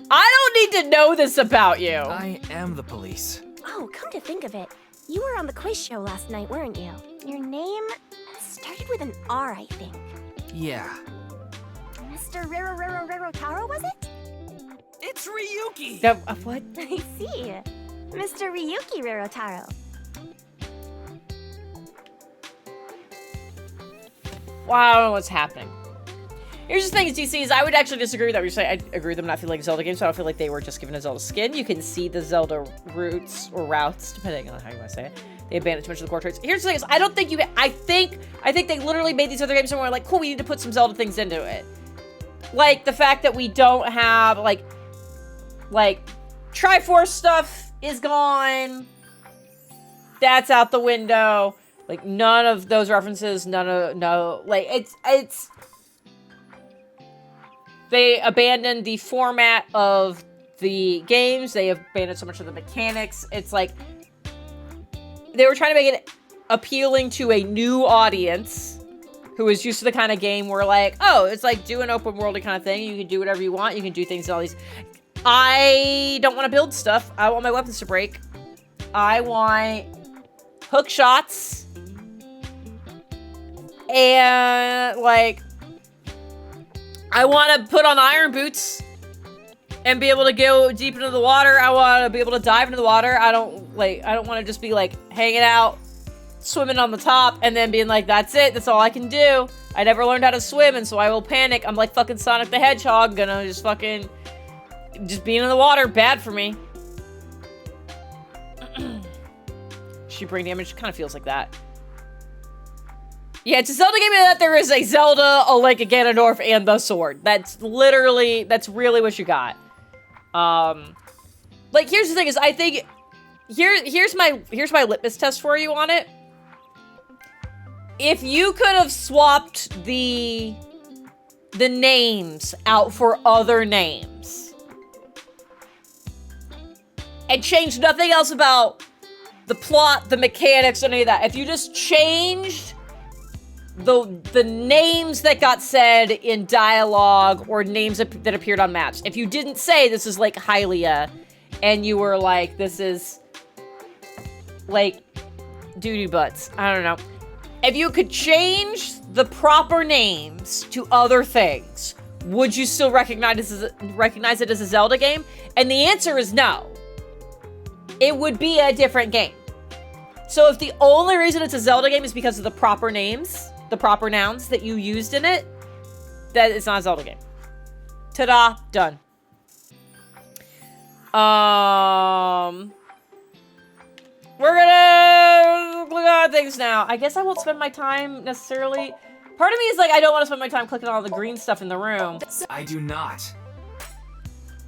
I don't need to know this about you. I am the police. Oh, come to think of it, you were on the quiz show last night, weren't you? Your name started with an R, I think. Yeah. Mr. Rero Taro, was it? It's Ryuki! What? I see. Mr. Ryuki Rerotaro. Wow, I don't know what's happening. Here's the thing, DCs, I would actually disagree with that. You're saying I agree with them not feeling like a Zelda game, so I don't feel like they were just given a Zelda skin. You can see the Zelda roots or routes, depending on how you want to say it. They abandoned too much of the core traits. Here's the thing, is I don't think you. I think they literally made these other games somewhere like, cool, we need to put some Zelda things into it. Like the fact that we don't have like Triforce stuff is gone. That's out the window. Like none of those references, it's they abandoned the format of the games. They abandoned so much of the mechanics. It's like they were trying to make it appealing to a new audience who is used to the kind of game where like, oh, it's like do an open world kind of thing. You can do whatever you want. You can do things in all these. I don't want to build stuff. I want my weapons to break. I want hook shots. And like I want to put on iron boots and be able to go deep into the water. I want to be able to dive into the water. I don't want to just be like hanging out, swimming on the top, and then being like, that's it. That's all I can do. I never learned how to swim, and so I will panic. I'm like fucking Sonic the Hedgehog, gonna just being in the water, bad for me. She brain damage kind of feels like that. Yeah, it's a Zelda game in that there is a Zelda, a Link, a Ganondorf, and the sword. That's really what you got. Like, here's the thing is, I think, here's my litmus test for you on it. If you could have swapped the names out for other names, and changed nothing else about the plot, the mechanics, any of that, if you just changed the names that got said in dialogue or names that appeared on maps. If you didn't say this is like Hylia and you were like, this is like doo-doo butts. I don't know. If you could change the proper names to other things, would you still recognize it as a Zelda game? And the answer is no. It would be a different game. So if the only reason it's a Zelda game is because of the proper names, the proper nouns that you used in it, that it's not a Zelda game. Ta-da, done. We're gonna click on things now. I guess I won't spend my time necessarily. Part of me is like, I don't want to spend my time clicking on all the green stuff in the room. I do not.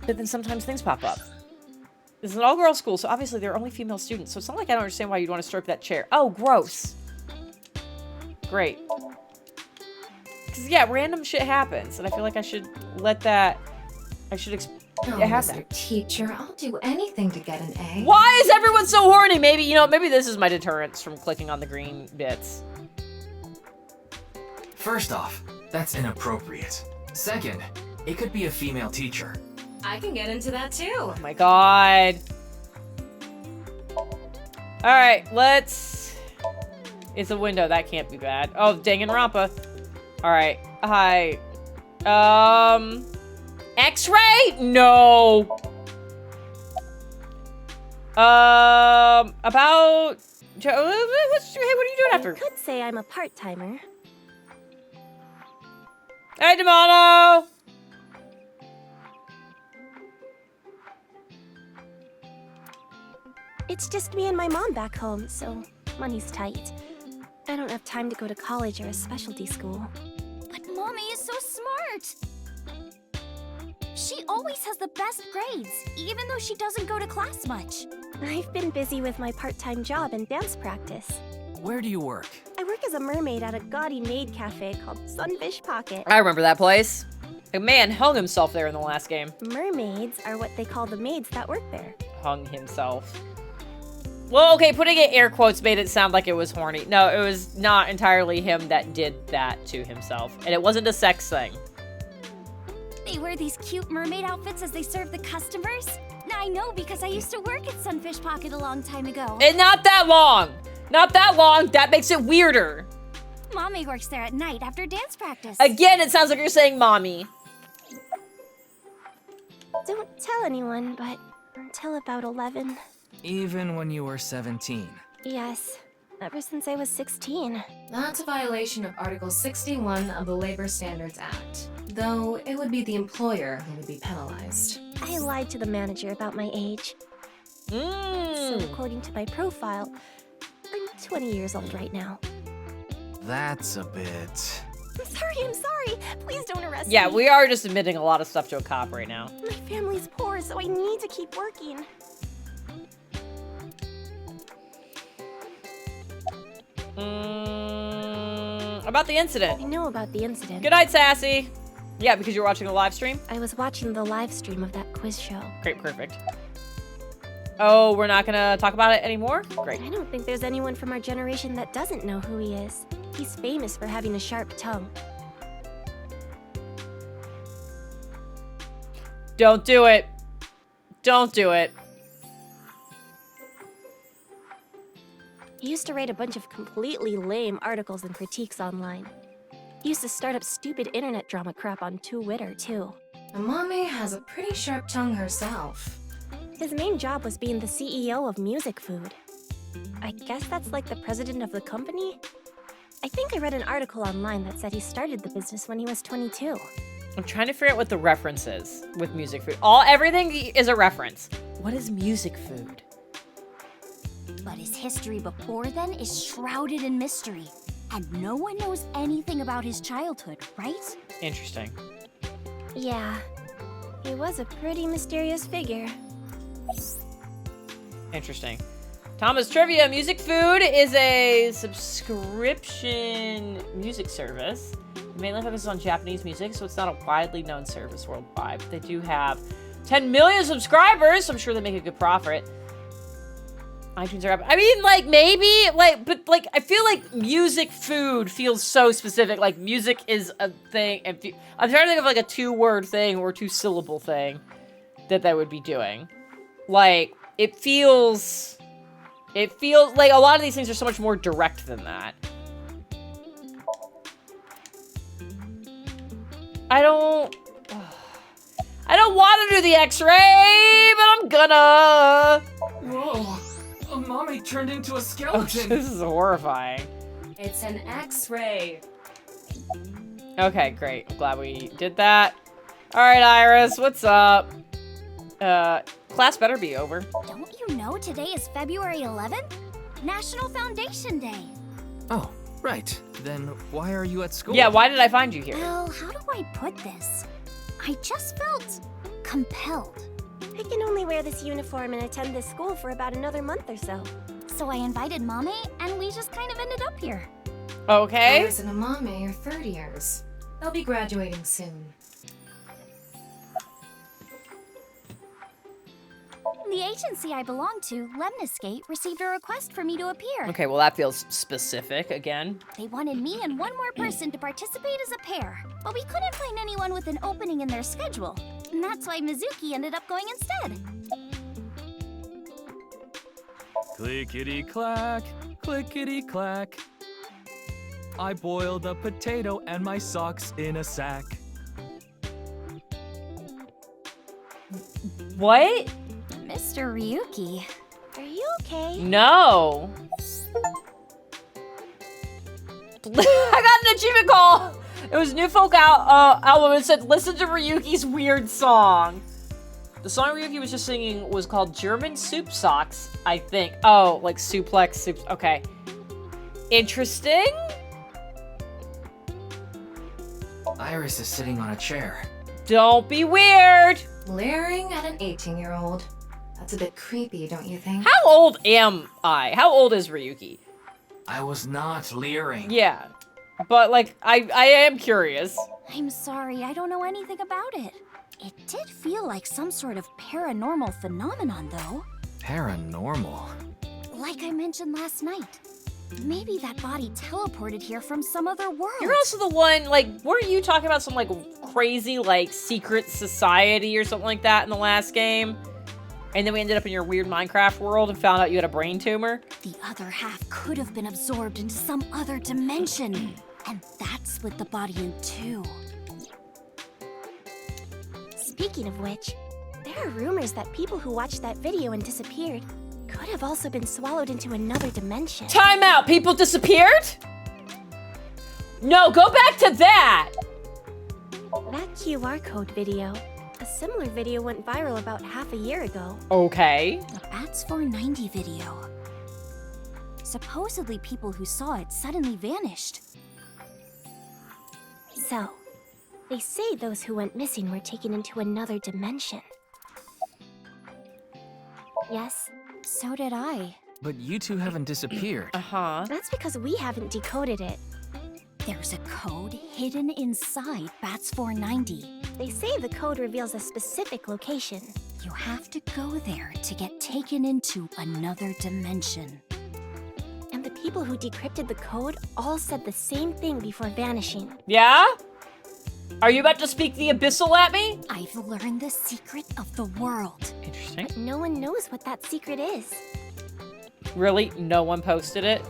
But then sometimes things pop up. This is an all-girl school, so obviously there are only female students. So it's not like I don't understand why you'd want to stroke that chair. Oh, gross. Great. Because, yeah, random shit happens, and I feel like I should let that... Mr. Teacher, I'll do anything to get an A. Why is everyone so horny? Maybe this is my deterrence from clicking on the green bits. First off, that's inappropriate. Second, it could be a female teacher. I can get into that too. Oh my god. Alright, let's... It's a window, that can't be bad. Oh, Danganronpa. Alright, hi. X-ray? No. About... Hey, what are you doing after? I could say I'm a part-timer. Hey, Demano! It's just me and my mom back home, so money's tight. I don't have time to go to college or a specialty school. But Mommy is so smart! She always has the best grades, even though she doesn't go to class much. I've been busy with my part-time job and dance practice. Where do you work? I work as a mermaid at a gaudy maid cafe called Sunfish Pocket. I remember that place. A man hung himself there in the last game. Mermaids are what they call the maids that work there. Hung himself. Well, okay, putting it air quotes made it sound like it was horny. No, it was not entirely him that did that to himself. And it wasn't a sex thing. They wear these cute mermaid outfits as they serve the customers? I know because I used to work at Sunfish Pocket a long time ago. And not that long. Not that long. That makes it weirder. Mommy works there at night after dance practice. Again, it sounds like you're saying mommy. Don't tell anyone, but until about 11. Even when you were 17. Yes, ever since I was 16. That's a violation of Article 61 of the Labor Standards Act, though it would be the employer who would be penalized. I lied to the manager about my age. So according to my profile, I'm 20 years old right now. That's a bit... I'm sorry. Please don't arrest me. Yeah, we are just admitting a lot of stuff to a cop right now. My family's poor, so I need to keep working. About the incident. I know about the incident. Good night, Sassy. Yeah, because you're watching the live stream? I was watching the live stream of that quiz show. Great, perfect. Oh, we're not gonna talk about it anymore? Great. I don't think there's anyone from our generation that doesn't know who he is. He's famous for having a sharp tongue. Don't do it. Don't do it. He used to write a bunch of completely lame articles and critiques online. He used to start up stupid internet drama crap on Twitter, too. Amame has a pretty sharp tongue herself. His main job was being the CEO of Music Food. I guess that's like the president of the company? I think I read an article online that said he started the business when he was 22. I'm trying to figure out what the reference is with Music Food. Everything is a reference. What is Music Food? But his history before then is shrouded in mystery. And no one knows anything about his childhood, right? Interesting. Yeah, he was a pretty mysterious figure. Interesting. Thomas Trivia, Music Food is a subscription music service. It mainly focuses on Japanese music, so it's not a widely known service worldwide. But they do have 10 million subscribers, so I'm sure they make a good profit. iTunes are up. I mean, like, maybe, like, but, like, I feel like Music Food feels so specific. Like, music is a thing. And I'm trying to think of, like, a 2-word thing or 2-syllable thing that they would be doing. Like, it feels like a lot of these things are so much more direct than that. I don't want to do the X-ray, but I'm gonna. Whoa. Mommy turned into a skeleton. Oh, this is horrifying. It's an X-ray. Okay, great. I'm glad we did that. All right, Iris, what's up? Class better be over. Don't you know today is February 11th? National Foundation Day. Oh, right. Then why are you at school? Yeah, why did I find you here? Well, how do I put this? I just felt compelled. I can only wear this uniform and attend this school for about another month or so. So I invited Mommy, and we just kind of ended up here. Okay. Iris and Amame are third years. They'll be graduating soon. The agency I belong to, Lemniscate, received a request for me to appear. Okay, well that feels specific again. They wanted me and one more person to participate as a pair, but we couldn't find anyone with an opening in their schedule. And that's why Mizuki ended up going instead. Clickety-clack, clickety-clack. I boiled a potato and my socks in a sack. What? Mr. Ryuki. Are you okay? No. I got an achievement call. It was New Folk album. It said, listen to Ryuki's weird song. The song Ryuki was just singing was called German Soup Socks, I think. Oh, like suplex soups. Okay. Interesting. Iris is sitting on a chair. Don't be weird. Leering at an 18-year-old. That's a bit creepy, don't you think? How old am I? How old is Ryuki? I was not leering. Yeah. But, like, I am curious. I'm sorry, I don't know anything about it. It did feel like some sort of paranormal phenomenon, though. Paranormal? Like I mentioned last night, maybe that body teleported here from some other world. You're also the one, like, weren't you talking about some, like, crazy, like, secret society or something like that in the last game? And then we ended up in your weird Minecraft world and found out you had a brain tumor? The other half could have been absorbed into some other dimension. And that split the body in two. Speaking of which, there are rumors that people who watched that video and disappeared could have also been swallowed into another dimension. Time out! People disappeared? No, go back to that! That QR code video. A similar video went viral about half a year ago. Okay. The Bats 490 video. Supposedly people who saw it suddenly vanished. So, they say those who went missing were taken into another dimension. Yes, so did I. But you two haven't disappeared. Uh-huh. That's because we haven't decoded it. There's a code hidden inside Bats 490. They say the code reveals a specific location. You have to go there to get taken into another dimension. And the people who decrypted the code all said the same thing before vanishing. Yeah? Are you about to speak the abyssal at me? I've learned the secret of the world. Interesting. But no one knows what that secret is. Really? No one posted it?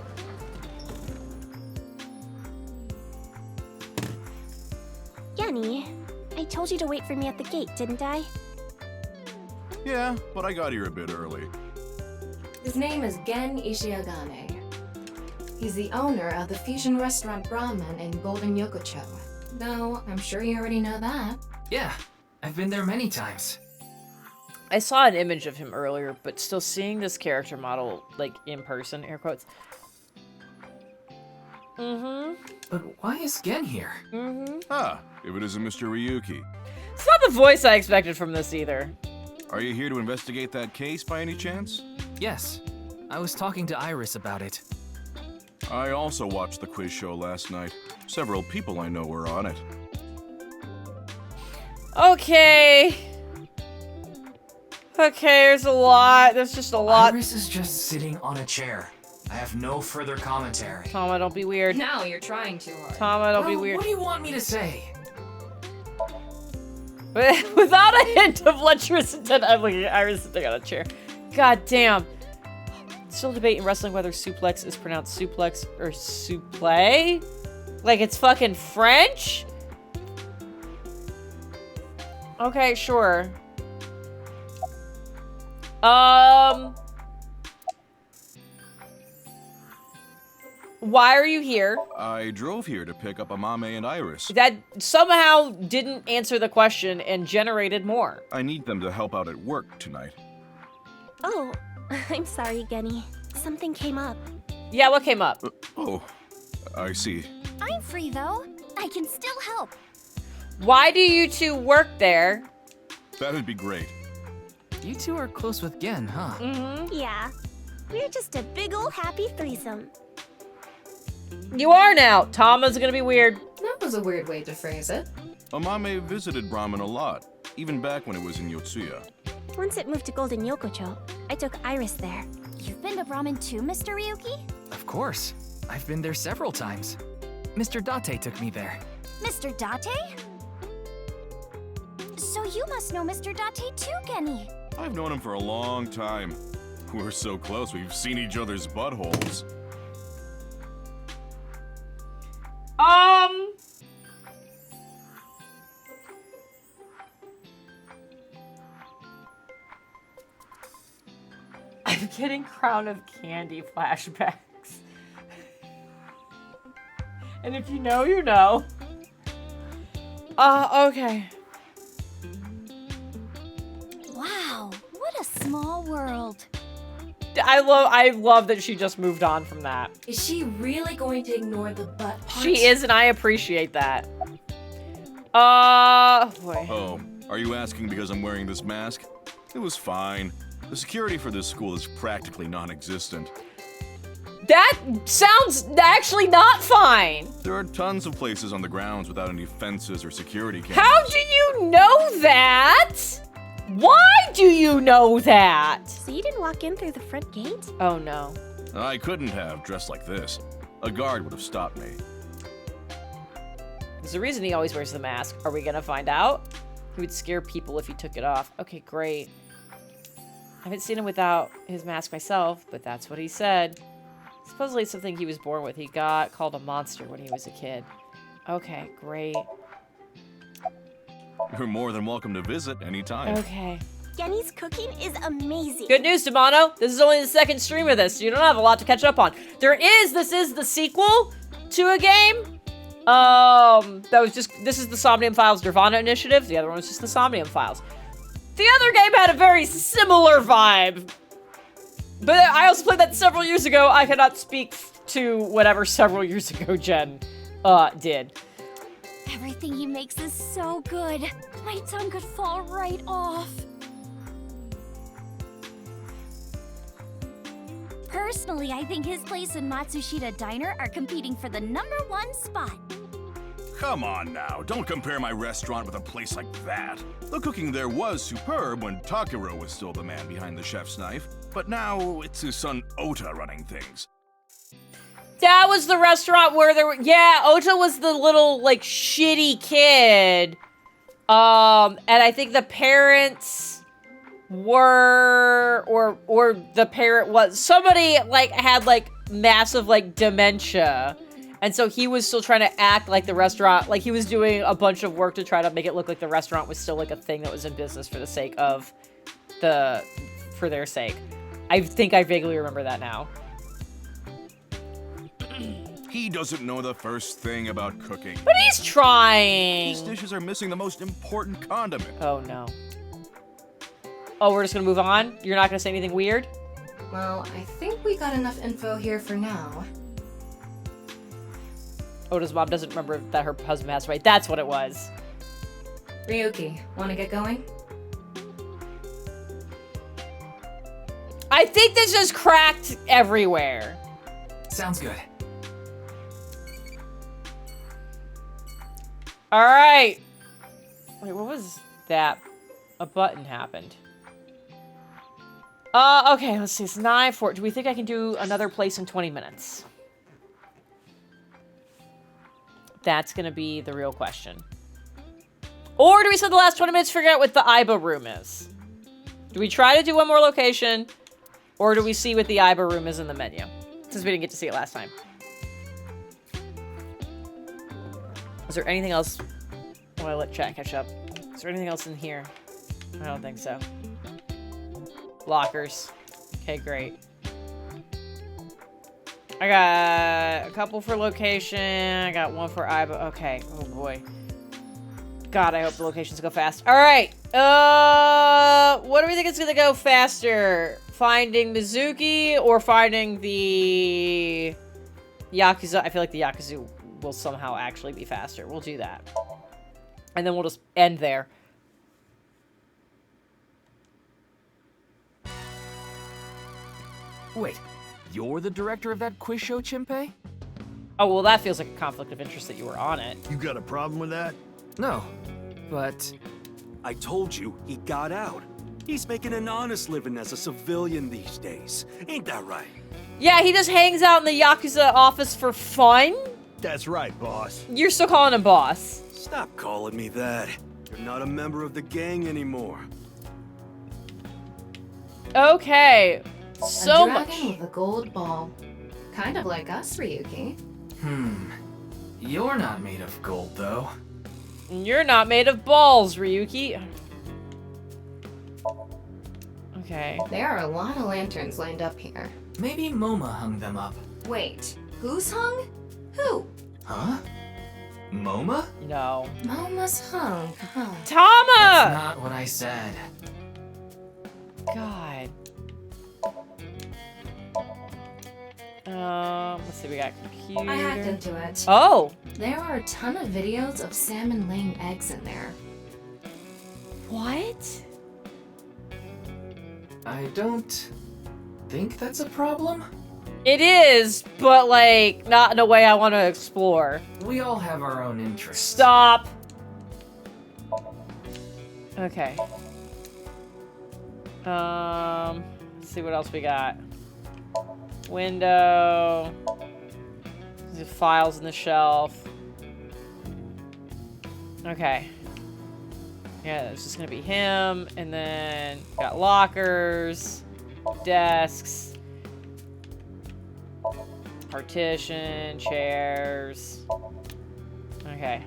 Yenny, I told you to wait for me at the gate, didn't I? Yeah, but I got here a bit early. His name is Gen Ishiagane. He's the owner of the fusion restaurant Brahman in Golden Yokocho. Though, I'm sure you already know that. Yeah, I've been there many times. I saw an image of him earlier, but still seeing this character model, like, in person, air quotes. Mm-hmm. But why is Gen here? Mm-hmm. Ah, if it isn't Mr. Ryuki. It's not the voice I expected from this either. Are you here to investigate that case by any chance? Yes. I was talking to Iris about it. I also watched the quiz show last night. Several people I know were on it. Okay. Okay, there's a lot. There's just a lot. Iris is just sitting on a chair. I have no further commentary. Tama, don't be weird. Now you're trying too hard. Tama, don't be Well, weird. What do you want me to say? Without a hint of lecherous intent, I'm looking at Iris sitting on a chair. God damn. Still debating wrestling whether suplex is pronounced suplex or supplé. Like it's fucking French? Okay, sure. Why are you here? I drove here to pick up Amame and Iris. That somehow didn't answer the question and generated more. I need them to help out at work tonight. Oh, I'm sorry, Genny. Something came up. Yeah, what came up? Oh, I see. I'm free though. I can still help. Why do you two work there? That'd be great. You two are close with Gen, huh? Mm-hmm. Yeah. We're just a big ol' happy threesome. You are now. Tama's gonna be weird. That was a weird way to phrase it. Amame visited Brahman a lot, even back when it was in Yotsuya. Once it moved to Golden Yokocho, I took Iris there. You've been to Brahman too, Mr. Ryuki? Of course. I've been there several times. Mr. Date took me there. Mr. Date? So you must know Mr. Date too, Genny. I've known him for a long time. We're so close, we've seen each other's buttholes. I'm getting Crown of Candy flashbacks. And if you know, you know. Okay. Wow, what a small world. I love that she just moved on from that. Is she really going to ignore the butt part? She is, and I appreciate that. Boy. Oh, are you asking because I'm wearing this mask? It was fine. The security for this school is practically non-existent. That sounds actually not fine. There are tons of places on the grounds without any fences or security cameras. How do you know that? Why do you know that? So you didn't walk in through the front gate? Oh no. I couldn't have dressed like this. A guard would have stopped me. There's a reason he always wears the mask. Are we gonna find out? He would scare people if he took it off. Okay, great. I haven't seen him without his mask myself, but that's what he said. Supposedly it's something he was born with. He got called a monster when he was a kid. Okay, great. You're more than welcome to visit anytime. Okay. Genny's cooking is amazing. Good news, Demano. This is only the second stream of this, so you don't have a lot to catch up on. This is the sequel to a game. This is the Somnium Files Nirvana initiative. The other one was just the Somnium Files. The other game had a very similar vibe. But I also played that several years ago. I cannot speak to whatever several years ago Jen did. Everything he makes is so good. My tongue could fall right off. Personally, I think his place and Matsushita Diner are competing for the #1 spot. Come on now, don't compare my restaurant with a place like that. The cooking there was superb when Takiro was still the man behind the chef's knife, but now it's his son Ota running things. That was the restaurant where there were, yeah, Ota was the little, like, shitty kid. And I think the parents were, or the parent was, somebody, like, had, like, massive, like, dementia. And so he was still trying to act like the restaurant, like, he was doing a bunch of work to try to make it look like the restaurant was still, like, a thing that was in business for the sake of for their sake. I think I vaguely remember that now. He doesn't know the first thing about cooking. But he's trying! These dishes are missing the most important condiment. Oh, no. Oh, we're just gonna move on? You're not gonna say anything weird? Well, I think we got enough info here for now. Ota's mom doesn't remember that her husband passed away. That's what it was. Ryuki, wanna get going? I think this just cracked everywhere. Sounds good. All right. Wait, what was that? A button happened. Okay, let's see. It's 9:04. Do we think I can do another place in 20 minutes? That's gonna be the real question. Or do we spend the last 20 minutes figuring out what the Iba room is? Do we try to do one more location? Or do we see what the Iba room is in the menu? Since we didn't get to see it last time. Is there anything else? Oh, I let chat catch up. Is there anything else in here? I don't think so. Lockers. Okay, great. I got a couple for location. I got one for Iba. Okay. Oh boy. God, I hope the locations go fast. All right. What do we think is gonna go faster? Finding Mizuki or finding the Yakuza? I feel like the Yakuza will somehow actually be faster. We'll do that. And then we'll just end there. Wait, you're the director of that quiz show, Chimpei? Oh, well, that feels like a conflict of interest that you were on it. You got a problem with that? No, but... I told you, he got out. He's making an honest living as a civilian these days. Ain't that right? Yeah, he just hangs out in the Yakuza office for fun? That's right, boss. You're still calling him boss. Stop calling me that. You're not a member of the gang anymore. Okay. So a much. dragon with a gold ball. Kind of like us, Ryuki. You're not made of gold, though. You're not made of balls, Ryuki. Okay. There are a lot of lanterns lined up here. Maybe Moma hung them up. Wait, who's hung? Who? Huh? Moma? No. Moma's hung, huh? Tama! That's not what I said. God. Let's see, we got computer. I hacked into it. Oh! There are a ton of videos of salmon laying eggs in there. What? I don't think that's a problem. It is, but like, not in a way I want to explore. We all have our own interests. Stop! Okay. Let's see what else we got. Window. There's files in the shelf. Okay. Yeah, it's just gonna be him, and then got lockers, desks, partition, chairs. Okay.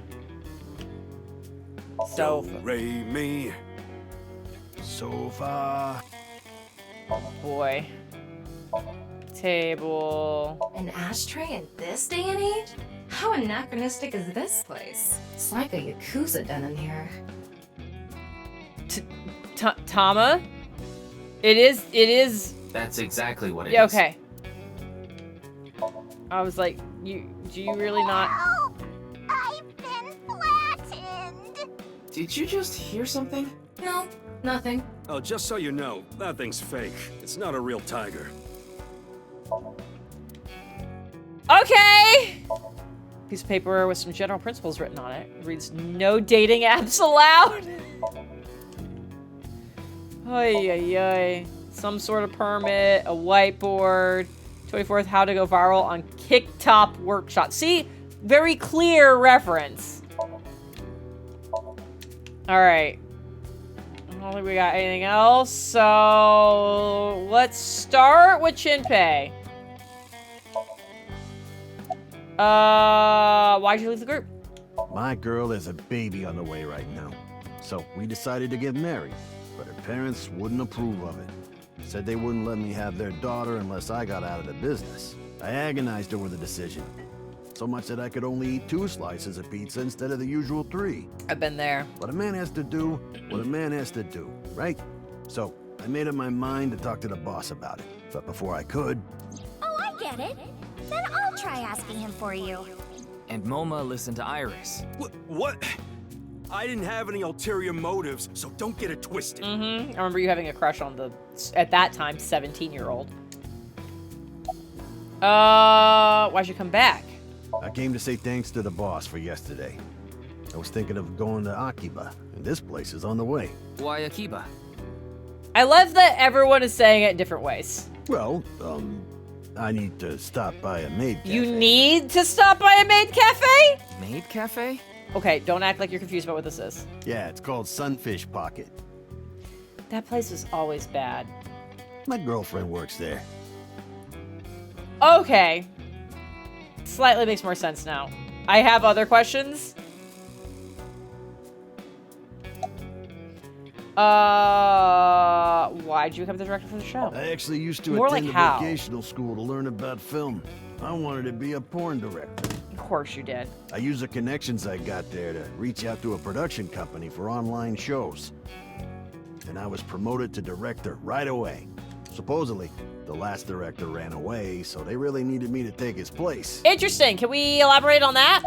Sofa. Ray me. Sofa. Boy. Table. An ashtray in this day and age? How anachronistic is this place? It's like a Yakuza den in here. Tama? It is. That's exactly what it is. Yeah, okay. I was like, do you really not? I've been flattened. Did you just hear something? No, nothing. Oh, just so you know, that thing's fake. It's not a real tiger. Okay! Piece of paper with some general principles written on it. It reads, no dating apps allowed. Ay, ay, ay. Some sort of permit, a whiteboard. 24th, how to go viral on Kicktop Workshop. See? Very clear reference. Alright. I don't think we got anything else, so let's start with Shinpei. Why'd you leave the group? My girl has a baby on the way right now. So we decided to get married, but her parents wouldn't approve of it. Said they wouldn't let me have their daughter unless I got out of the business. I agonized over the decision. So much that I could only eat 2 slices of pizza instead of the usual 3. I've been there. But a man has to do what a man has to do, right? So I made up my mind to talk to the boss about it. But before I could... Oh, I get it. Then I'll try asking him for you. And Moma listened to Iris. What? I didn't have any ulterior motives, so don't get it twisted. I remember you having a crush on the, at that time, 17-year-old. Why'd you come back? I came to say thanks to the boss for yesterday. I was thinking of going to Akiba, and this place is on the way. Why Akiba? I love that everyone is saying it in different ways. Well, I need to stop by a maid cafe. You need to stop by a maid cafe? Maid cafe? Okay, don't act like you're confused about what this is. Yeah, it's called Sunfish Pocket. That place is always bad. My girlfriend works there. Okay. Slightly makes more sense now. I have other questions. Why'd you become the director for the show? I actually used to More attend like a how? vocational school to learn about film. I wanted to be a porn director. Of course you did. I used the connections I got there to reach out to a production company for online shows. And I was promoted to director right away. Supposedly, the last director ran away, so they really needed me to take his place. Interesting. Can we elaborate on that?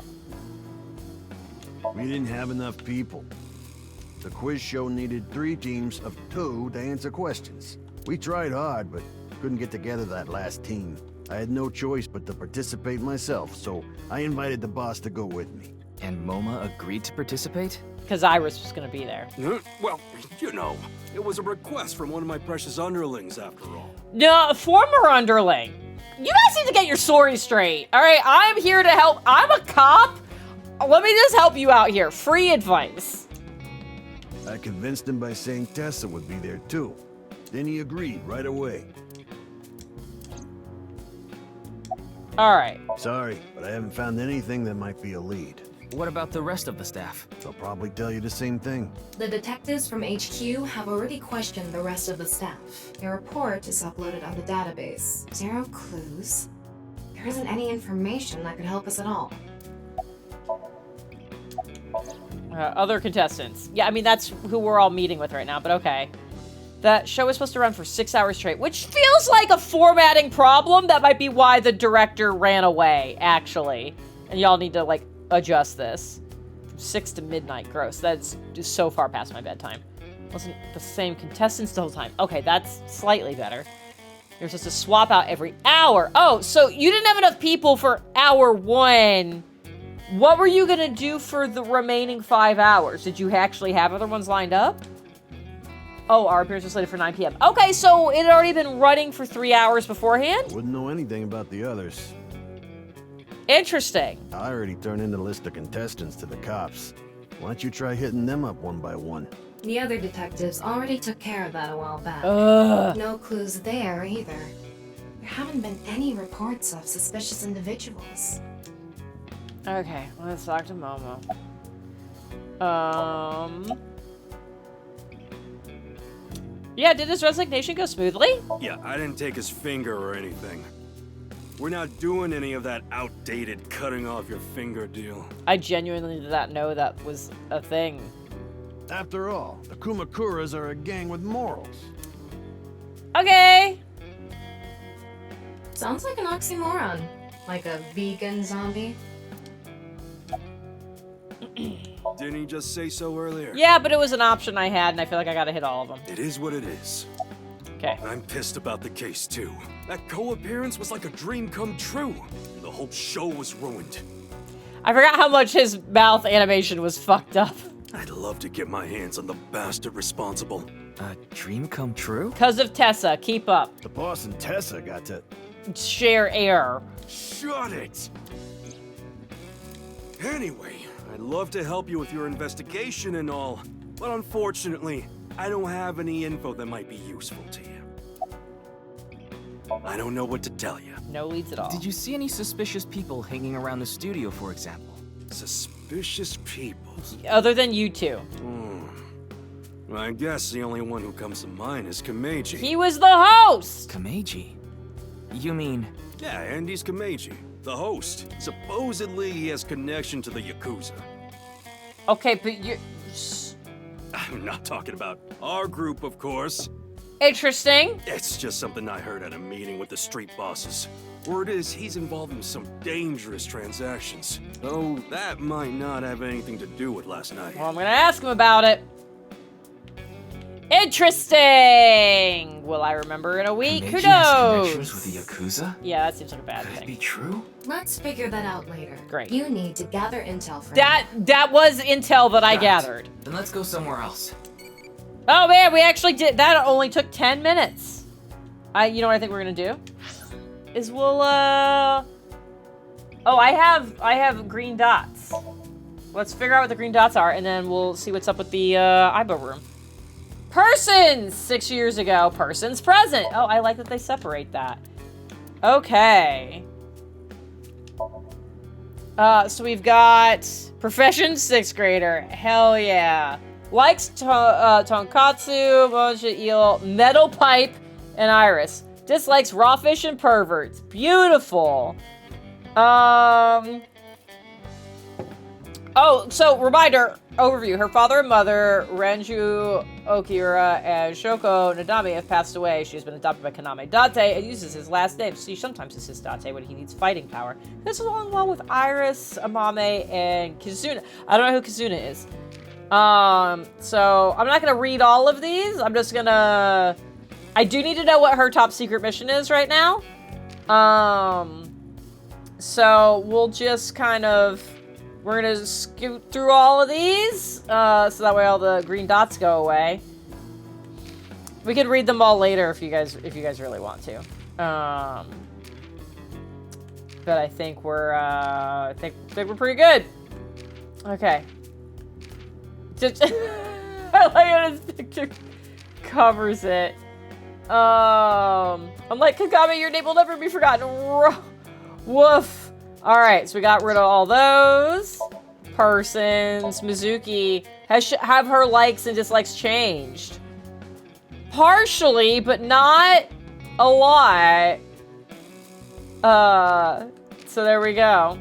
We didn't have enough people. The quiz show needed 3 teams of 2 to answer questions. We tried hard, but couldn't get together that last team. I had no choice but to participate myself, so I invited the boss to go with me. And Moma agreed to participate? Because Iris was going to be there. Well, you know, it was a request from one of my precious underlings, after all. No, a former underling. You guys need to get your story straight. All right, I'm here to help. I'm a cop. Let me just help you out here. Free advice. I convinced him by saying Tessa would be there too. Then he agreed right away. All right. Sorry, but I haven't found anything that might be a lead. What about the rest of the staff? They'll probably tell you the same thing. The detectives from HQ have already questioned the rest of the staff. Their report is uploaded on the database. 0 clues. There isn't any information that could help us at all. Other contestants. Yeah, I mean, that's who we're all meeting with right now, but okay. That show is supposed to run for 6 hours straight, which feels like a formatting problem. That might be why the director ran away, actually. And y'all need to, like, adjust this. From 6 to midnight, gross. That's just so far past my bedtime. Wasn't the same contestants the whole time. Okay, that's slightly better. You're supposed to swap out every hour. Oh, so you didn't have enough people for hour 1. What were you gonna do for the remaining 5 hours? Did you actually have other ones lined up? Oh, our appearance was slated for 9 p.m. Okay, so it had already been running for 3 hours beforehand? Wouldn't know anything about the others. Interesting. I already turned in the list of contestants to the cops. Why don't you try hitting them up one by one? The other detectives already took care of that a while back. Ugh. No clues there either. There haven't been any reports of suspicious individuals. Okay, let's talk to Momo. Yeah, did his resignation go smoothly? Yeah, I didn't take his finger or anything. We're not doing any of that outdated cutting off your finger deal. I genuinely did not know that was a thing. After all, the Kumakuras are a gang with morals. Okay. Sounds like an oxymoron. Like a vegan zombie. Didn't he just say so earlier? Yeah, but it was an option I had, and I feel like I gotta hit all of them. It is what it is. Okay. I'm pissed about the case, too. That co-appearance was like a dream come true. The whole show was ruined. I forgot how much his mouth animation was fucked up. I'd love to get my hands on the bastard responsible. A dream come true? Because of Tessa, keep up. The boss and Tessa got to share air. Shut it! Anyway, I'd love to help you with your investigation and all, but unfortunately, I don't have any info that might be useful to you. I don't know what to tell you. No leads at all. Did you see any suspicious people hanging around the studio, for example? Suspicious people? Other than you two. Well, I guess the only one who comes to mind is Kameiji. He was the host! Kameiji? You mean... Yeah, Andy's Kameiji, the host. Supposedly he has connection to the Yakuza. Okay, but you... I'm not talking about our group, of course. Interesting. It's just something I heard at a meeting with the street bosses. Word is he's involved in some dangerous transactions. Though that might not have anything to do with last night. Well, I'm gonna ask him about it. Interesting! Will I remember in a week? Who Kameiji has knows? connections with the Yakuza? Yeah, that seems like a bad Could thing. it be true? Let's figure that out later. Great. You need to gather intel for That was intel that I Right. gathered. Then let's go somewhere else. Oh man, we actually did. That only took 10 minutes. You know what I think we're gonna do? Is we'll, Oh, I have green dots. Let's figure out what the green dots are, and then we'll see what's up with the, Aibo room. Persons! 6 years ago. Persons present. Oh, I like that they separate that. Okay. So we've got profession 6th grader. Hell yeah. Likes tonkatsu, mochi eel, metal pipe, and iris. Dislikes raw fish and perverts. Beautiful. Oh, so reminder, overview. Her father and mother, Renju Okira and Shoko Nadami, have passed away. She has been adopted by Kaname Date and uses his last name. She sometimes uses Date when he needs fighting power. This along well with Iris, Amame, and Kizuna. I don't know who Kizuna is. So I'm not gonna read all of these. I'm just gonna... I do need to know what her top secret mission is right now. So we'll just kind of... We're gonna scoot through all of these, so that way all the green dots go away. We could read them all later if you guys really want to. But I think we're I think we're pretty good. Okay. I like how this picture covers it. I'm like, Kagami, your name will never be forgotten. Woof. Alright, so we got rid of all those. Persons. Mizuki have her likes and dislikes changed. Partially, but not a lot. So there we go.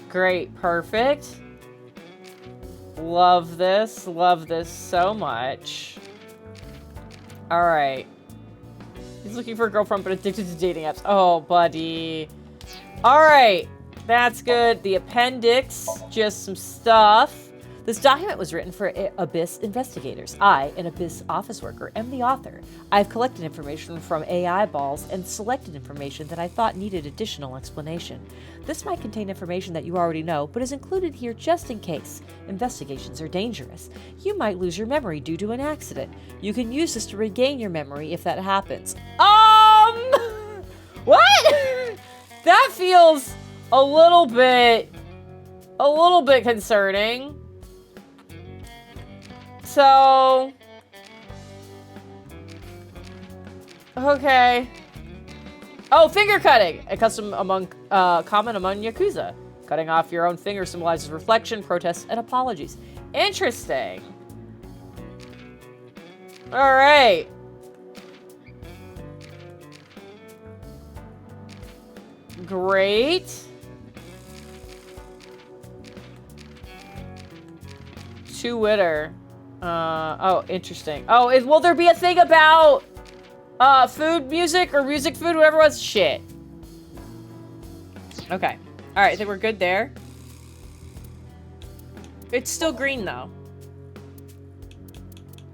Great, perfect. Love this so much. Alright. He's looking for a girlfriend but addicted to dating apps. Oh, buddy. Alright. That's good. The appendix. Just some stuff. This document was written for Abyss investigators. I, an Abyss office worker, am the author. I've collected information from AI balls and selected information that I thought needed additional explanation. This might contain information that you already know, but is included here just in case. Investigations are dangerous. You might lose your memory due to an accident. You can use this to regain your memory if that happens. What? That feels a little bit concerning. So, okay. Oh, finger cutting! A custom common among Yakuza. Cutting off your own finger symbolizes reflection, protest, and apologies. Interesting. All right. Great. Twitter. Oh, interesting. Oh, will there be a thing about food, music, or music, food, whatever it was? Shit. Okay. All right, I think we're good there. It's still green, though.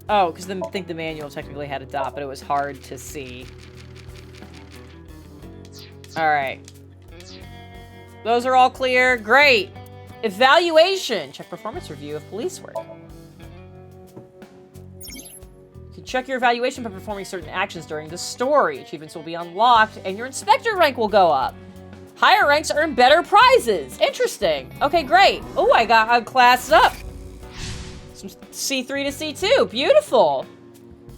Oh, because I think the manual technically had a dot, but it was hard to see. All right. Those are all clear. Great. Evaluation. Check performance review of police work. You can check your evaluation by performing certain actions during the story. Achievements will be unlocked, and your inspector rank will go up. Higher ranks earn better prizes. Interesting. Okay, great. Oh, I'm classed up. Some C3 to C2. Beautiful.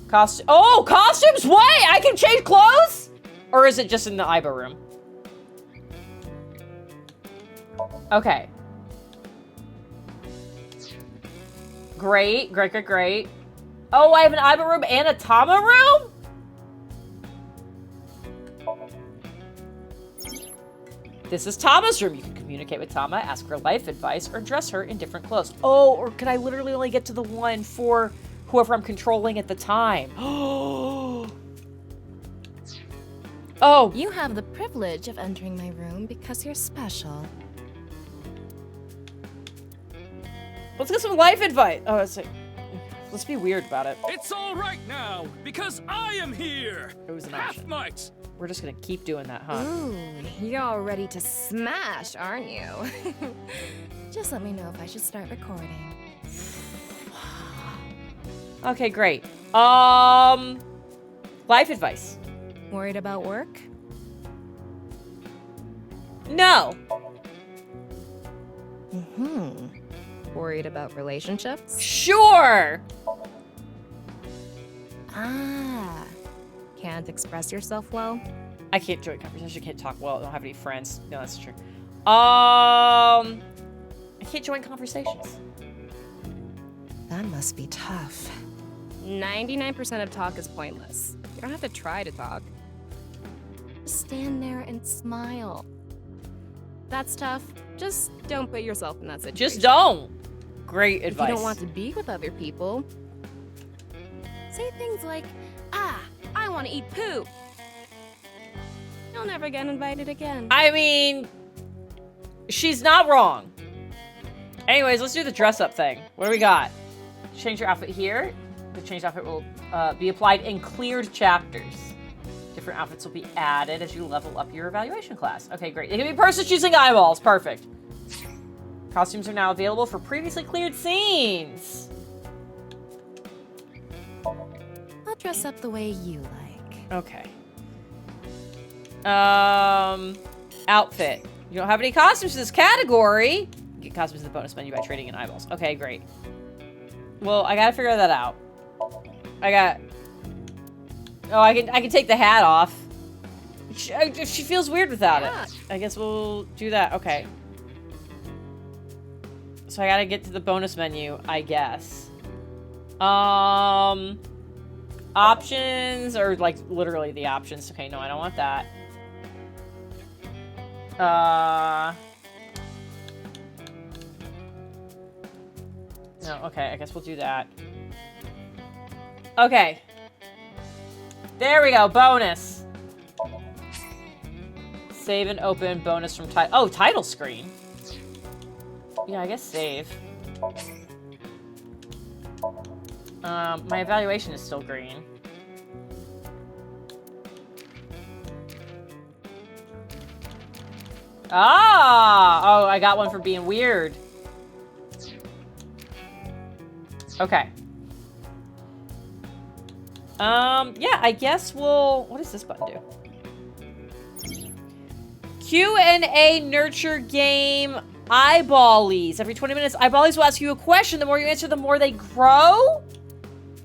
Costumes? What? I can change clothes? Or is it just in the Iba room? Okay. Great. Oh, I have an Iba room and a Tama room? This is Tama's room. You can communicate with Tama, ask her life advice, or dress her in different clothes. Oh, or can I literally only get to the one for whoever I'm controlling at the time? Oh. You have the privilege of entering my room because you're special. Let's get some life advice. Oh, it's like, let's be weird about it. It's all right now, because I am here. It was an Half option. might. We're just gonna keep doing that, huh? Ooh, you're all ready to smash, aren't you? Just let me know if I should start recording. Okay, great. Life advice. Worried about work? No. Worried about relationships? Sure. Can't express yourself well? I can't join conversation. I can't talk well. I don't have any friends. No, that's true. I can't join conversations. That must be tough. 99% of talk is pointless. You don't have to try to talk. Just stand there and smile. That's tough. Just don't put yourself in that situation. Just don't. Great advice. If you don't want to be with other people, say things like, I want to eat poo. You'll never get invited again. I mean, she's not wrong. Anyways, let's do the dress up thing. What do we got? Change your outfit here. The changed outfit will be applied in cleared chapters. Different outfits will be added as you level up your evaluation class. Okay, great. It can be person choosing eyeballs. Perfect. Costumes are now available for previously cleared scenes. I'll dress up the way you like. Okay. Outfit. You don't have any costumes in this category. You get costumes in the bonus menu by trading in eyeballs. Okay, great. Well, I gotta figure that out. I can take the hat off. She feels weird without it. I guess we'll do that. Okay. So I gotta get to the bonus menu, I guess. Options, or like literally the options. Okay, no, I don't want that. No, okay, I guess we'll do that. Okay. There we go, bonus. Save and open bonus from title. Oh, title screen. Yeah, I guess save. My evaluation is still green. Ah! Oh, I got one for being weird. Okay. Yeah, I guess we'll... What does this button do? Q&A nurture game eyeballies. Every 20 minutes, eyeballies will ask you a question. The more you answer, the more they grow?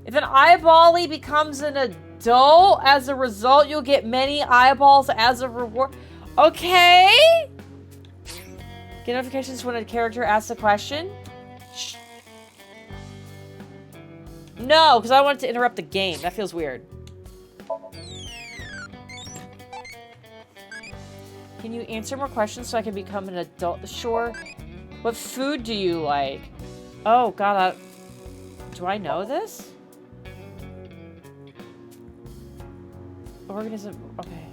If an eyeballie becomes an adult, as a result, you'll get many eyeballs as a reward. Okay. Get notifications when a character asks a question. Shh. No, because I wanted to interrupt the game. That feels weird. Can you answer more questions so I can become an adult? Sure. What food do you like? Oh, God. Do I know this? Organism. Okay.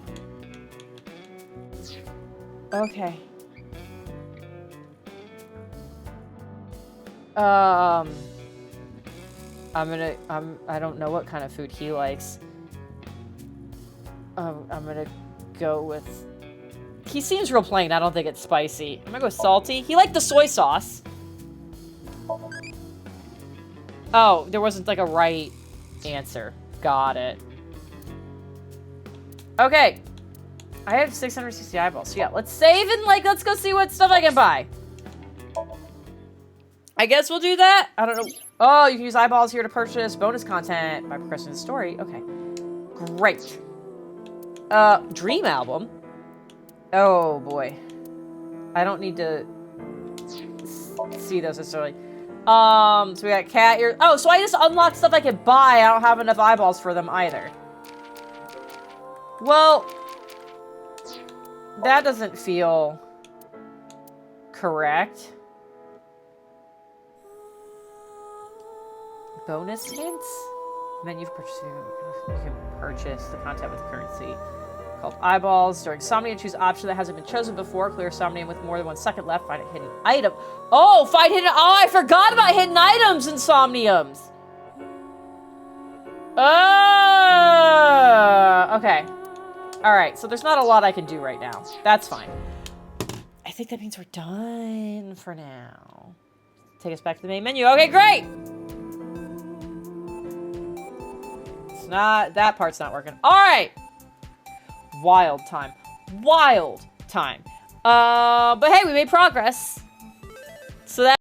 Okay. I don't know what kind of food he likes. I'm gonna go with... He seems real plain. I don't think it's spicy. I'm gonna go salty. He liked the soy sauce. Oh, there wasn't like a right answer. Got it. Okay. I have 660 eyeballs. So yeah, let's save and let's go see what stuff I can buy. I guess we'll do that. I don't know. Oh, you can use eyeballs here to purchase bonus content by progressing the story. Okay. Great. Dream album. Oh, boy. I don't need to see those necessarily. So we got cat ears. Oh, so I just unlocked stuff I could buy. I don't have enough eyeballs for them either. Well, that doesn't feel correct. Bonus hints? Menu for purchasing. You can purchase the content with currency called eyeballs. During Somnium, choose option that hasn't been chosen before. Clear Somnium with more than 1 second left. Find a hidden item. Oh, find hidden... Oh, I forgot about hidden items in Somniums. Okay. Alright, so there's not a lot I can do right now. That's fine. I think that means we're done for now. Take us back to the main menu. Okay, great! It's not... That part's not working. Alright! Wild time. Wild time. But hey, we made progress. So that